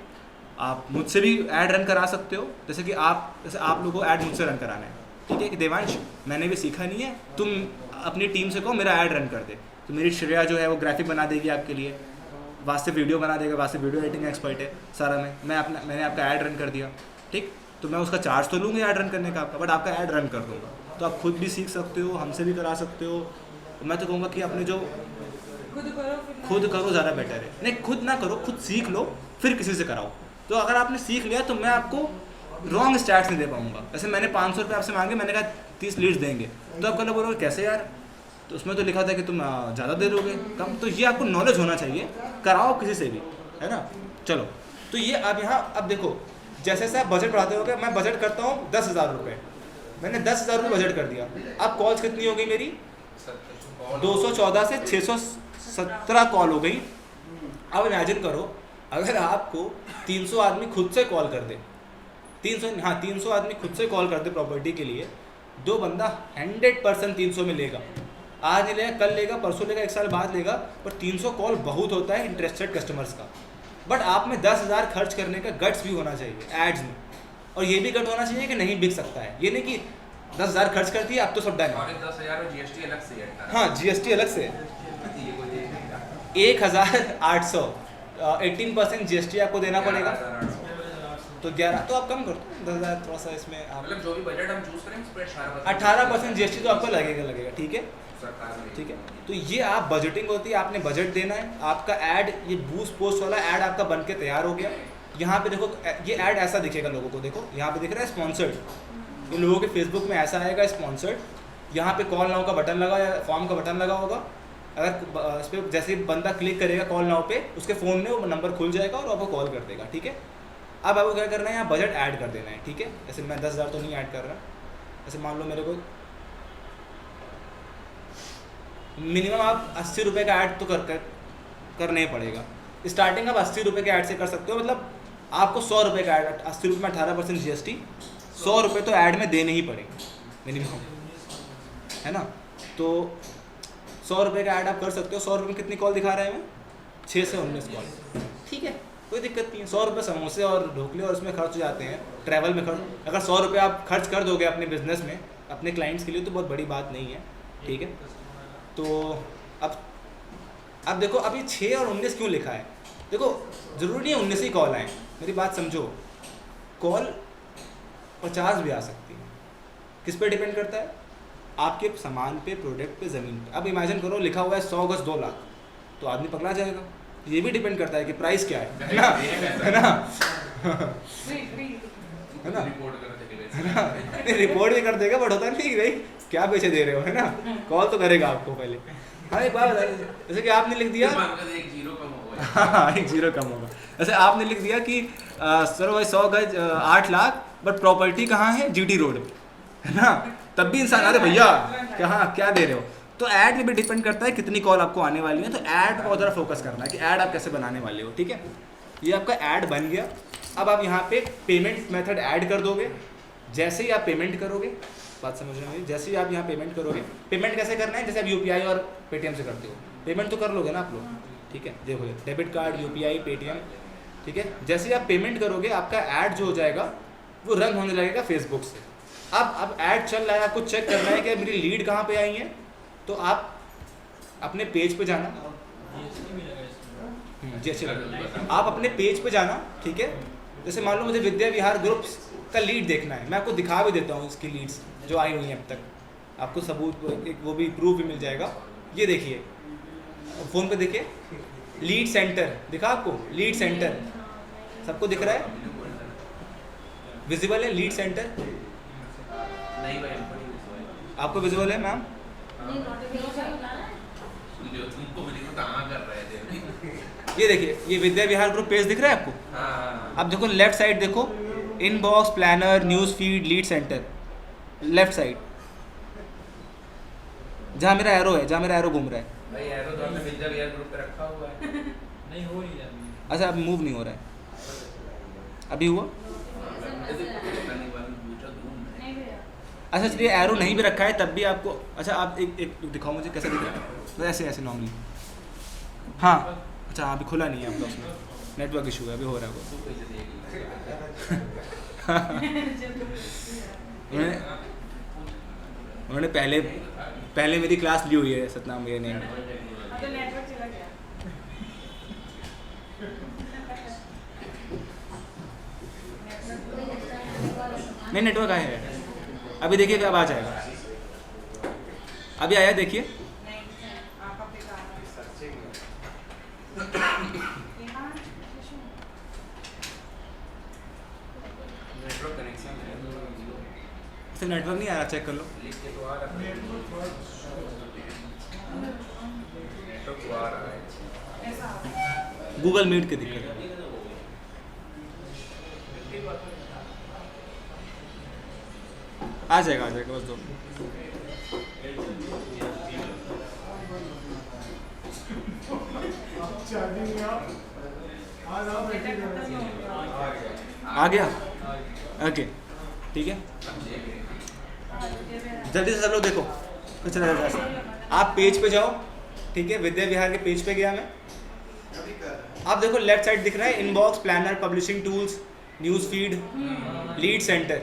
आप मुझसे भी ऐड रन करा सकते हो, जैसे आप लोगों को ऐड मुझसे रन कराना है, ठीक है। कि देवांश मैंने भी सीखा नहीं है, तुम अपनी टीम से कहो मेरा ऐड रन कर दे, तो मेरी श्रेया जो है वो ग्राफिक बना देगी आपके लिए, वास्तव वीडियो बना देगा, वास्तव वीडियो एडिटिंग एक्सपर्ट है सारा में। मैंने आपका ऐड रन कर दिया, ठीक। तो मैं उसका चार्ज तो लूँगा ऐड रन करने का आपका, बट आपका ऐड रन कर दूँगा। तो आप खुद भी सीख सकते हो, हमसे भी करा सकते हो। मैं तो कहूँगा कि अपने जो खुद करो ज़्यादा बेटर है। नहीं खुद ना करो, खुद सीख लो फिर किसी से कराओ। तो अगर आपने सीख लिया तो मैं आपको रॉन्ग स्टैट्स नहीं दे पाऊँगा। जैसे मैंने 500 रुपये आपसे मांगे, मैंने कहा 30 लीड्स देंगे, तो आप कल बोलोगे कैसे यार, तो उसमें तो लिखा था कि तुम ज़्यादा दे दोगे कम। तो ये आपको नॉलेज होना चाहिए, कराओ किसी से भी, है ना। चलो तो ये अब यहाँ अब देखो, जैसे जैसे आप बजट बढ़ाते हो, मैं बजट करता हूँ 10,000 रुपये, मैंने 10,000 रुपये बजट कर दिया। अब कॉल्स कितनी हो गई मेरी, 214 से 617 कॉल हो गई। अब इमेजिन करो अगर आपको 300 आदमी खुद से कॉल कर दे, 300 आदमी खुद से कॉल कर दे प्रॉपर्टी के लिए, 2 बंदा 100% 300 में लेगा। आज नहीं लेगा, कल लेगा, परसों लेगा, 1 साल बाद लेगा, पर 300 कॉल बहुत होता है इंटरेस्टेड कस्टमर्स का। बट आप में 10,000 खर्च करने का गट्स भी होना चाहिए एड्स में, और ये भी गट होना चाहिए कि नहीं बिक सकता है। ये नहीं कि 10,000 खर्च कर दिया अब तो सब डन है। 10,000 में जीएसटी अलग से है। हाँ जीएसटी अलग से 1,800, 18% जीएसटी आपको देना पड़ेगा, तो 11, तो आप कम कर दो 10,000 थोड़ा सा इसमें आप, मतलब जो भी बजट हम चूज करें उस पर 18% जीएसटी तो आपको लगेगा, ठीक है, ठीक है। तो ये आप बजटिंग होती है, आपने बजट देना है। आपका ऐड, ये बूस्ट पोस्ट वाला ऐड आपका बन के तैयार हो गया। यहाँ पे देखो ये ऐड ऐसा दिखेगा लोगों को, देखो यहाँ पे दिख रहा है स्पॉन्सर्ड, इन लोगों के फेसबुक में ऐसा आएगा स्पॉन्सर्ड। यहाँ पे कॉल नाउ का बटन लगा या फॉर्म का बटन लगा होगा, अगर इस पर जैसे बंदा क्लिक करेगा कॉल नाउ पे, उसके फ़ोन में वो नंबर खुल जाएगा और आपको कॉल कर देगा, ठीक है। अब आपको क्या करना है, यहाँ बजट ऐड कर देना है, ठीक है। जैसे मैं 10,000 तो नहीं ऐड कर रहा, जैसे मान लो मेरे को मिनिमम आप 80 रुपये का ऐड तो करना ही पड़ेगा। स्टार्टिंग आप 80 रुपये के ऐड से कर सकते हो, मतलब आपको 100 रुपये का ऐड, 80 रुपये में 18% GST, 100 रुपये तो ऐड में देने ही पड़ेंगे मिनिमम, है ना। तो 100 रुपये का ऐड आप कर सकते हो। 100 रुपये में कितनी कॉल दिखा रहा है हमें? 6 से 19 कॉल, ठीक है, कोई दिक्कत नहीं है। 100 रुपये समोसे और ढोकले और उसमें खर्च हो जाते हैं, ट्रैवल में खर्च। अगर 100 रुपये आप खर्च कर दोगे अपने बिजनेस में अपने क्लाइंट्स के लिए तो बहुत बड़ी बात नहीं है, ठीक है। तो अब देखो अभी 6 और 19 क्यों लिखा है? देखो ज़रूरी नहीं है 19 ही कॉल आए, मेरी बात समझो। कॉल 50 भी आ सकती है, किस पे डिपेंड करता है? आपके सामान पे, प्रोडक्ट पे, ज़मीन पे। अब इमेजिन करो लिखा हुआ है 100 गज 2 लाख, तो आदमी पकड़ा जाएगा। ये भी डिपेंड करता है कि प्राइस क्या है ना, है ना, है ना, रिपोर्ट भी कर देगा, बट होता नहीं भाई क्या पैसे दे रहे हो, है ना, कॉल तो करेगा आपको पहले। हाँ एक बात बताइए, जैसे कि आपने लिख दिया एक जीरो कम होगा, हाँ एक जीरो कम होगा। जैसे आपने लिख दिया कि सर भाई 100 गज 8 लाख, बट प्रॉपर्टी कहाँ है? GT रोड, है ना, तब भी इंसान अरे भैया कहाँ क्या दे रहे हो। तो ऐड में भी डिपेंड करता है कितनी कॉल आपको आने वाली है। तो ऐड को ज़रा फोकस करना है कि ऐड आप कैसे बनाने वाले हो, ठीक है। ये आपका ऐड बन गया। अब आप यहाँ पे पेमेंट मेथड ऐड कर दोगे। जैसे ही आप पेमेंट करोगे, बात समझ रहे हो, जैसे ही आप यहाँ पेमेंट करोगे, पेमेंट कैसे करना है? जैसे आप UPI और पेटीएम से करते हो, पेमेंट तो कर लोगे ना आप लोग, ठीक है। देखो डेबिट कार्ड, UPI, पेटीएम, ठीक है। जैसे ही आप पेमेंट करोगे आपका ऐड जो हो जाएगा वो रन होने लगेगा फेसबुक से। अब ऐड चल रहा है, आपको चेक करना है कि मेरी लीड कहाँ पे आई है। तो आप अपने पेज पे जाना, जैसे आप अपने पेज पे जाना, ठीक है। जैसे मान लो मुझे विद्या विहार ग्रुप का लीड देखना है, मैं आपको दिखा भी देता हूँ इसकी लीड्स जो आई हुई हैं अब तक, आपको सबूत वो भी प्रूफ भी मिल जाएगा। ये देखिए फ़ोन पे देखिए, लीड सेंटर दिखा आपको, लीड सेंटर सबको दिख रहा है, विजिबल है लीड सेंटर? नहीं भाई हमको नहीं विजिबल। आपको विजिबल है मैम? जो तुमको मिली तो कहाँ कर रहे थे? ये देखिए, ये विद्या विहार ग्रुप पेज दिख रहा है आपको? हाँ। अब देखो लेफ्ट साइड देखो, inbox, planner, news feed, lead centre, left side जहाँ मेरा एरो है, जहाँ मेरा एरो घूम रहा है। भाई एरो तो हमने विद्या विहार ग्रुप पे रखा हुआ है। नहीं हो रही है अभी। अच्छा अब मूव नहीं हो रहा है, अभी हुआ? अच्छा चलिए एरो नहीं भी रखा है तब भी आपको, अच्छा आप एक दिखाओ मुझे कैसे दिख रहा है। तो ऐसे नॉर्मली, हाँ अच्छा अभी खुला नहीं है आपका, उसमें नेटवर्क इशू है, अभी हो रहा है उन्होंने पहले मेरी क्लास ली हुई है सतनाम भैया ने। नहीं नेटवर्क आया है, अभी देखिए कब आ जाएगा, अभी आया देखिए। नेटवर्क कनेक्शन है तो नेटवर्क नहीं आ रहा, चेक कर लो। नेटवर्क तो आ रहा है, गूगल मीट की दिक्कत है। आ जाएगा बस दो। आ गया, ओके ठीक है। जल्दी से सब लोग देखो कुछ आप पेज पे जाओ, ठीक है। विद्या विहार के पेज पे गया मैं, आप देखो लेफ्ट साइड दिख रहा है inbox, planner, publishing tools, news feed, lead centre.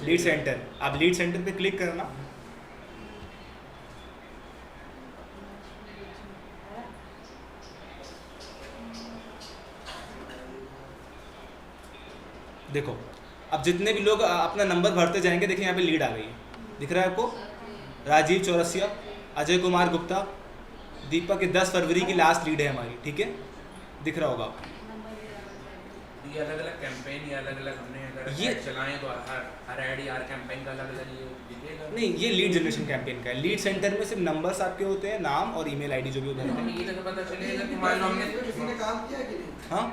Lead centre, आप लीड सेंटर पे क्लिक करना। देखो अब जितने भी लोग अपना नंबर भरते जाएंगे, देखिए यहाँ पे लीड आ गई है, दिख रहा है आपको? राजीव चौरसिया, अजय कुमार गुप्ता, दीपक की 10 फरवरी की लास्ट लीड है हमारी, ठीक है, दिख रहा होगा आपको। ये अलग-अलग कैंपेन या अलग-अलग हमने अगर ये चलाएं तो हर ऐड या हर कैंपेन का अलग-अलग ये दिखेगा। नहीं, ये लीड जनरेशन कैंपेन का है। लीड सेंटर में सिर्फ नंबर्स आपके होते हैं, नाम और ईमेल आईडी जो भी होता है। ये तो पता चलेगा कि मान लो हमने किसी ने काम किया कि नहीं? हाँ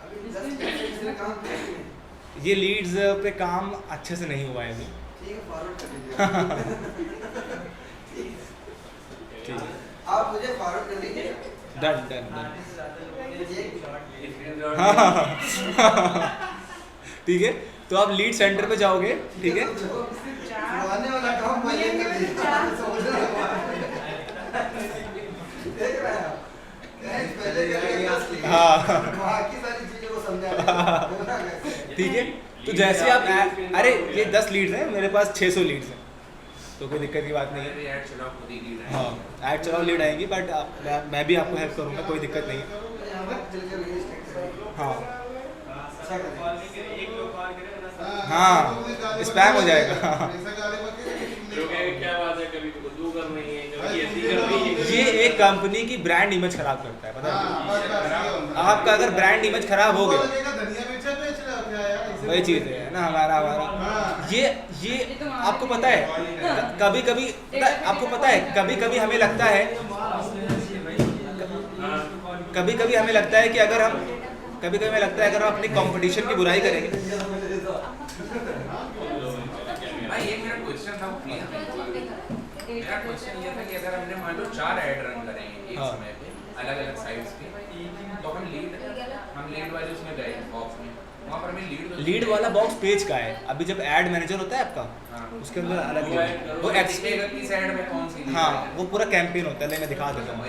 अभी 10 मिनट से किसी ने काम किया कि नहीं? ये लीड्स पे काम अच्छे से नहीं हुआ है अभी। ठीक है, फॉरवर्ड कर दीजिए। ठीक है, आप मुझे फॉरवर्ड कर दीजिए, डन डन डन। ठीक है, तो आप लीड सेंटर पे जाओगे, ठीक है। आने वाला काम पहले कर दिया, समझ रहे हो? देख रहे हैं आप? पहले हाँ बाकी सारी चीजों को समझा। ठीक है, तो जैसे आप अरे ये 10 लीड्स हैं, मेरे पास 600 लीड्स हैं, तो कोई दिक्कत की बात नहीं है। ऐड चलाओ खुद ही लीड हाँ ऐड चलाओ, लीड आएंगी, बट मैं भी आपको हेल्प करूँगा, कोई दिक्कत नहीं है। हाँ हाँ स्पैम हो जाएगा। क्या बात है, कभी उर्दू कर रही है, कभी ऐसी कर रही है। ये एक कंपनी की ब्रांड इमेज खराब करता है, पता है? आपका अगर ब्रांड इमेज खराब हो गया, वही चीज़ है ना, हमारा ये आपको पता है, कभी कभी आपको पता है, कभी कभी हमें लगता है कि अगर हम अपनी कंपटीशन की बुराई करेंगे। भाई एक मेरा क्वेश्चन था, वो क्लियर मेरा क्वेश्चन ये था कि अगर हमने मान लो 4 ऐड रन करेंगे एक समय पे अलग अलग साइट्स पे, तो हम लीड वाले उसमें गए बॉक्स में, वहाँ पर हमें लीड वाला बॉक्स पेज का है। अभी जब ऐड मैनेजर होता है आपका, उसके अंदर अलग वो एक्सपेक्ट किस ऐड में कौन सी, हाँ वो पूरा कैंपेन होता है। मैं दिखा देता हूँ,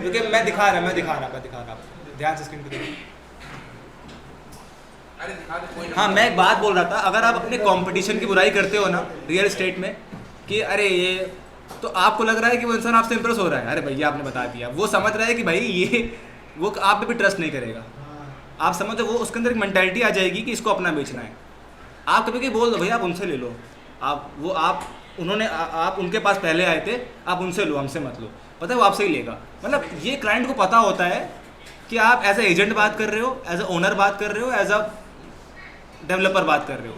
क्योंकि मैं दिखा रहा ध्यान से स्क्रीन पे देखिए। अरे दिखा दे कोई। हाँ मैं एक बात बोल रहा था, अगर आप अपने कंपटीशन की बुराई करते हो ना रियल एस्टेट में कि अरे ये, तो आपको लग रहा है कि वो इंसान आपसे इंप्रेस हो रहा है, अरे भैया आपने बता दिया, वो समझ रहा है कि भाई ये वो आप पे भी ट्रस्ट नहीं करेगा। आप समझो, वो उसके अंदर एक मेंटालिटी आ जाएगी कि इसको अपना बेचना है। आप कभी कभी बोल दो भैया आप उनसे ले लो, आप उनके पास पहले आए थे, आप उनसे लो, हमसे मत लो, पता है वो आपसे ही लेगा। मतलब ये क्लाइंट को पता होता है कि आप एज ए एजेंट बात कर रहे हो, एज ए ओनर बात कर रहे हो, एज अ डेवलपर बात कर रहे हो।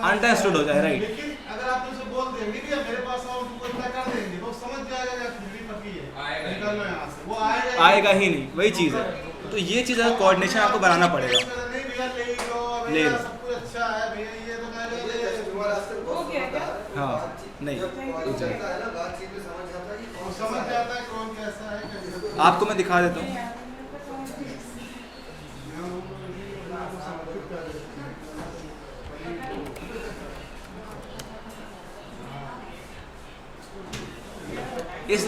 अंडरस्टूड हो जाए, राइट। लेकिन अगर आप उसे बोल देंगे कि मेरे पास आओ, तुमको इतना कर देंगे, तो समझ जाएगा कि खुली पकी है, निकल लो यहाँ से, वो आएगा ही नहीं, वही चीज़ है। तो ये चीज़ है, कोऑर्डिनेशन आपको बनाना पड़ेगा। ले लो। सब कुछ अच्छा है भैया, ये तो मैं हाँ नहीं समझ जाता है कौन कैसा है, कैसा। आपको मैं दिखा देता हूँ। इस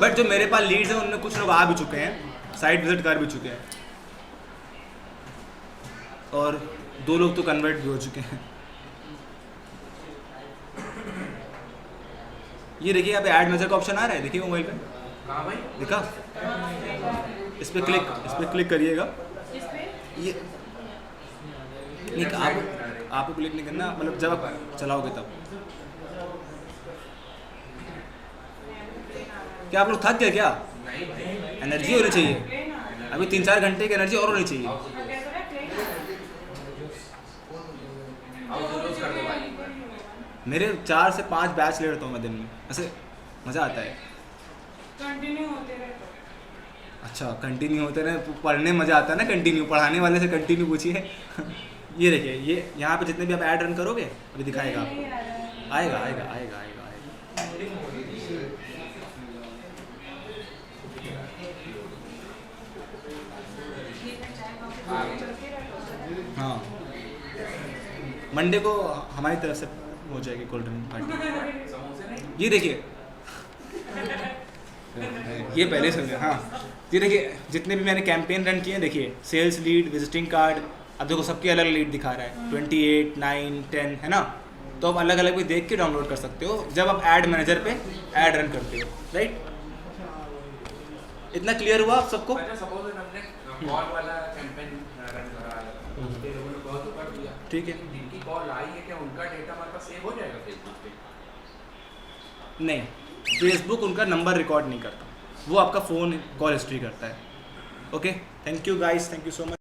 बट जो मेरे पास लीड्स हैं उनमें कुछ लोग आ भी चुके हैं, साइट विजिट कर भी चुके हैं, और 2 लोग तो कन्वर्ट भी हो चुके हैं। ये देखिए यहाँ पे ऐड मैनेजर का ऑप्शन आ रहा है, देखिए मोबाइल पे। कहाँ भाई? देखा? इस पे क्लिक करिएगा। ये आपको क्लिक नहीं करना, मतलब जब आप चलाओगे तब। क्या आप लोग थक गए क्या? नहीं भाई, एनर्जी होनी चाहिए, अभी 3-4 घंटे की एनर्जी और होनी चाहिए। कर दो भाई। मेरे 4 से 5 बैच ले लेता हूँ मैं दिन में, ऐसे मज़ा आता है। कंटिन्यू होते रहे तो। अच्छा कंटिन्यू होते रहे, पढ़ने मज़ा आता है ना, कंटिन्यू पढ़ाने वाले से कंटिन्यू पूछिए। ये देखिए, ये यहाँ पे जितने भी आप ऐड रन करोगे अभी दिखाएगा आपको, आएगा आएगा आएगा आएगा हाँ मंडे को हमारी तरफ से हो जाएगी कोल्ड ड्रिंक पार्टी। ये देखिए, ये पहले समझे। हाँ ये देखिए, जितने भी मैंने कैंपेन रन किए हैं, देखिए सेल्स लीड, विजिटिंग कार्ड, अब देखो सबके अलग लीड दिखा रहा है, 28, 9, 10 है ना। तो आप अलग अलग भी देख के डाउनलोड कर सकते हो जब आप ऐड मैनेजर पे ऐड रन करते हो, राइट। इतना क्लियर हुआ आप सबको? अच्छा सपोज हमने कॉल वाला कैंपेन रन करा, उसके लोगों ने कॉल तो कर दिया, ठीक है। जिनकी कॉल आई है क्या उनका डेटा हमारे पास सेव हो जाएगा फेसबुक पे? नहीं, फेसबुक उनका नंबर रिकॉर्ड नहीं करता, वो आपका फ़ोन कॉल हिस्ट्री करता है। Okay, thank you guys, thank you so much.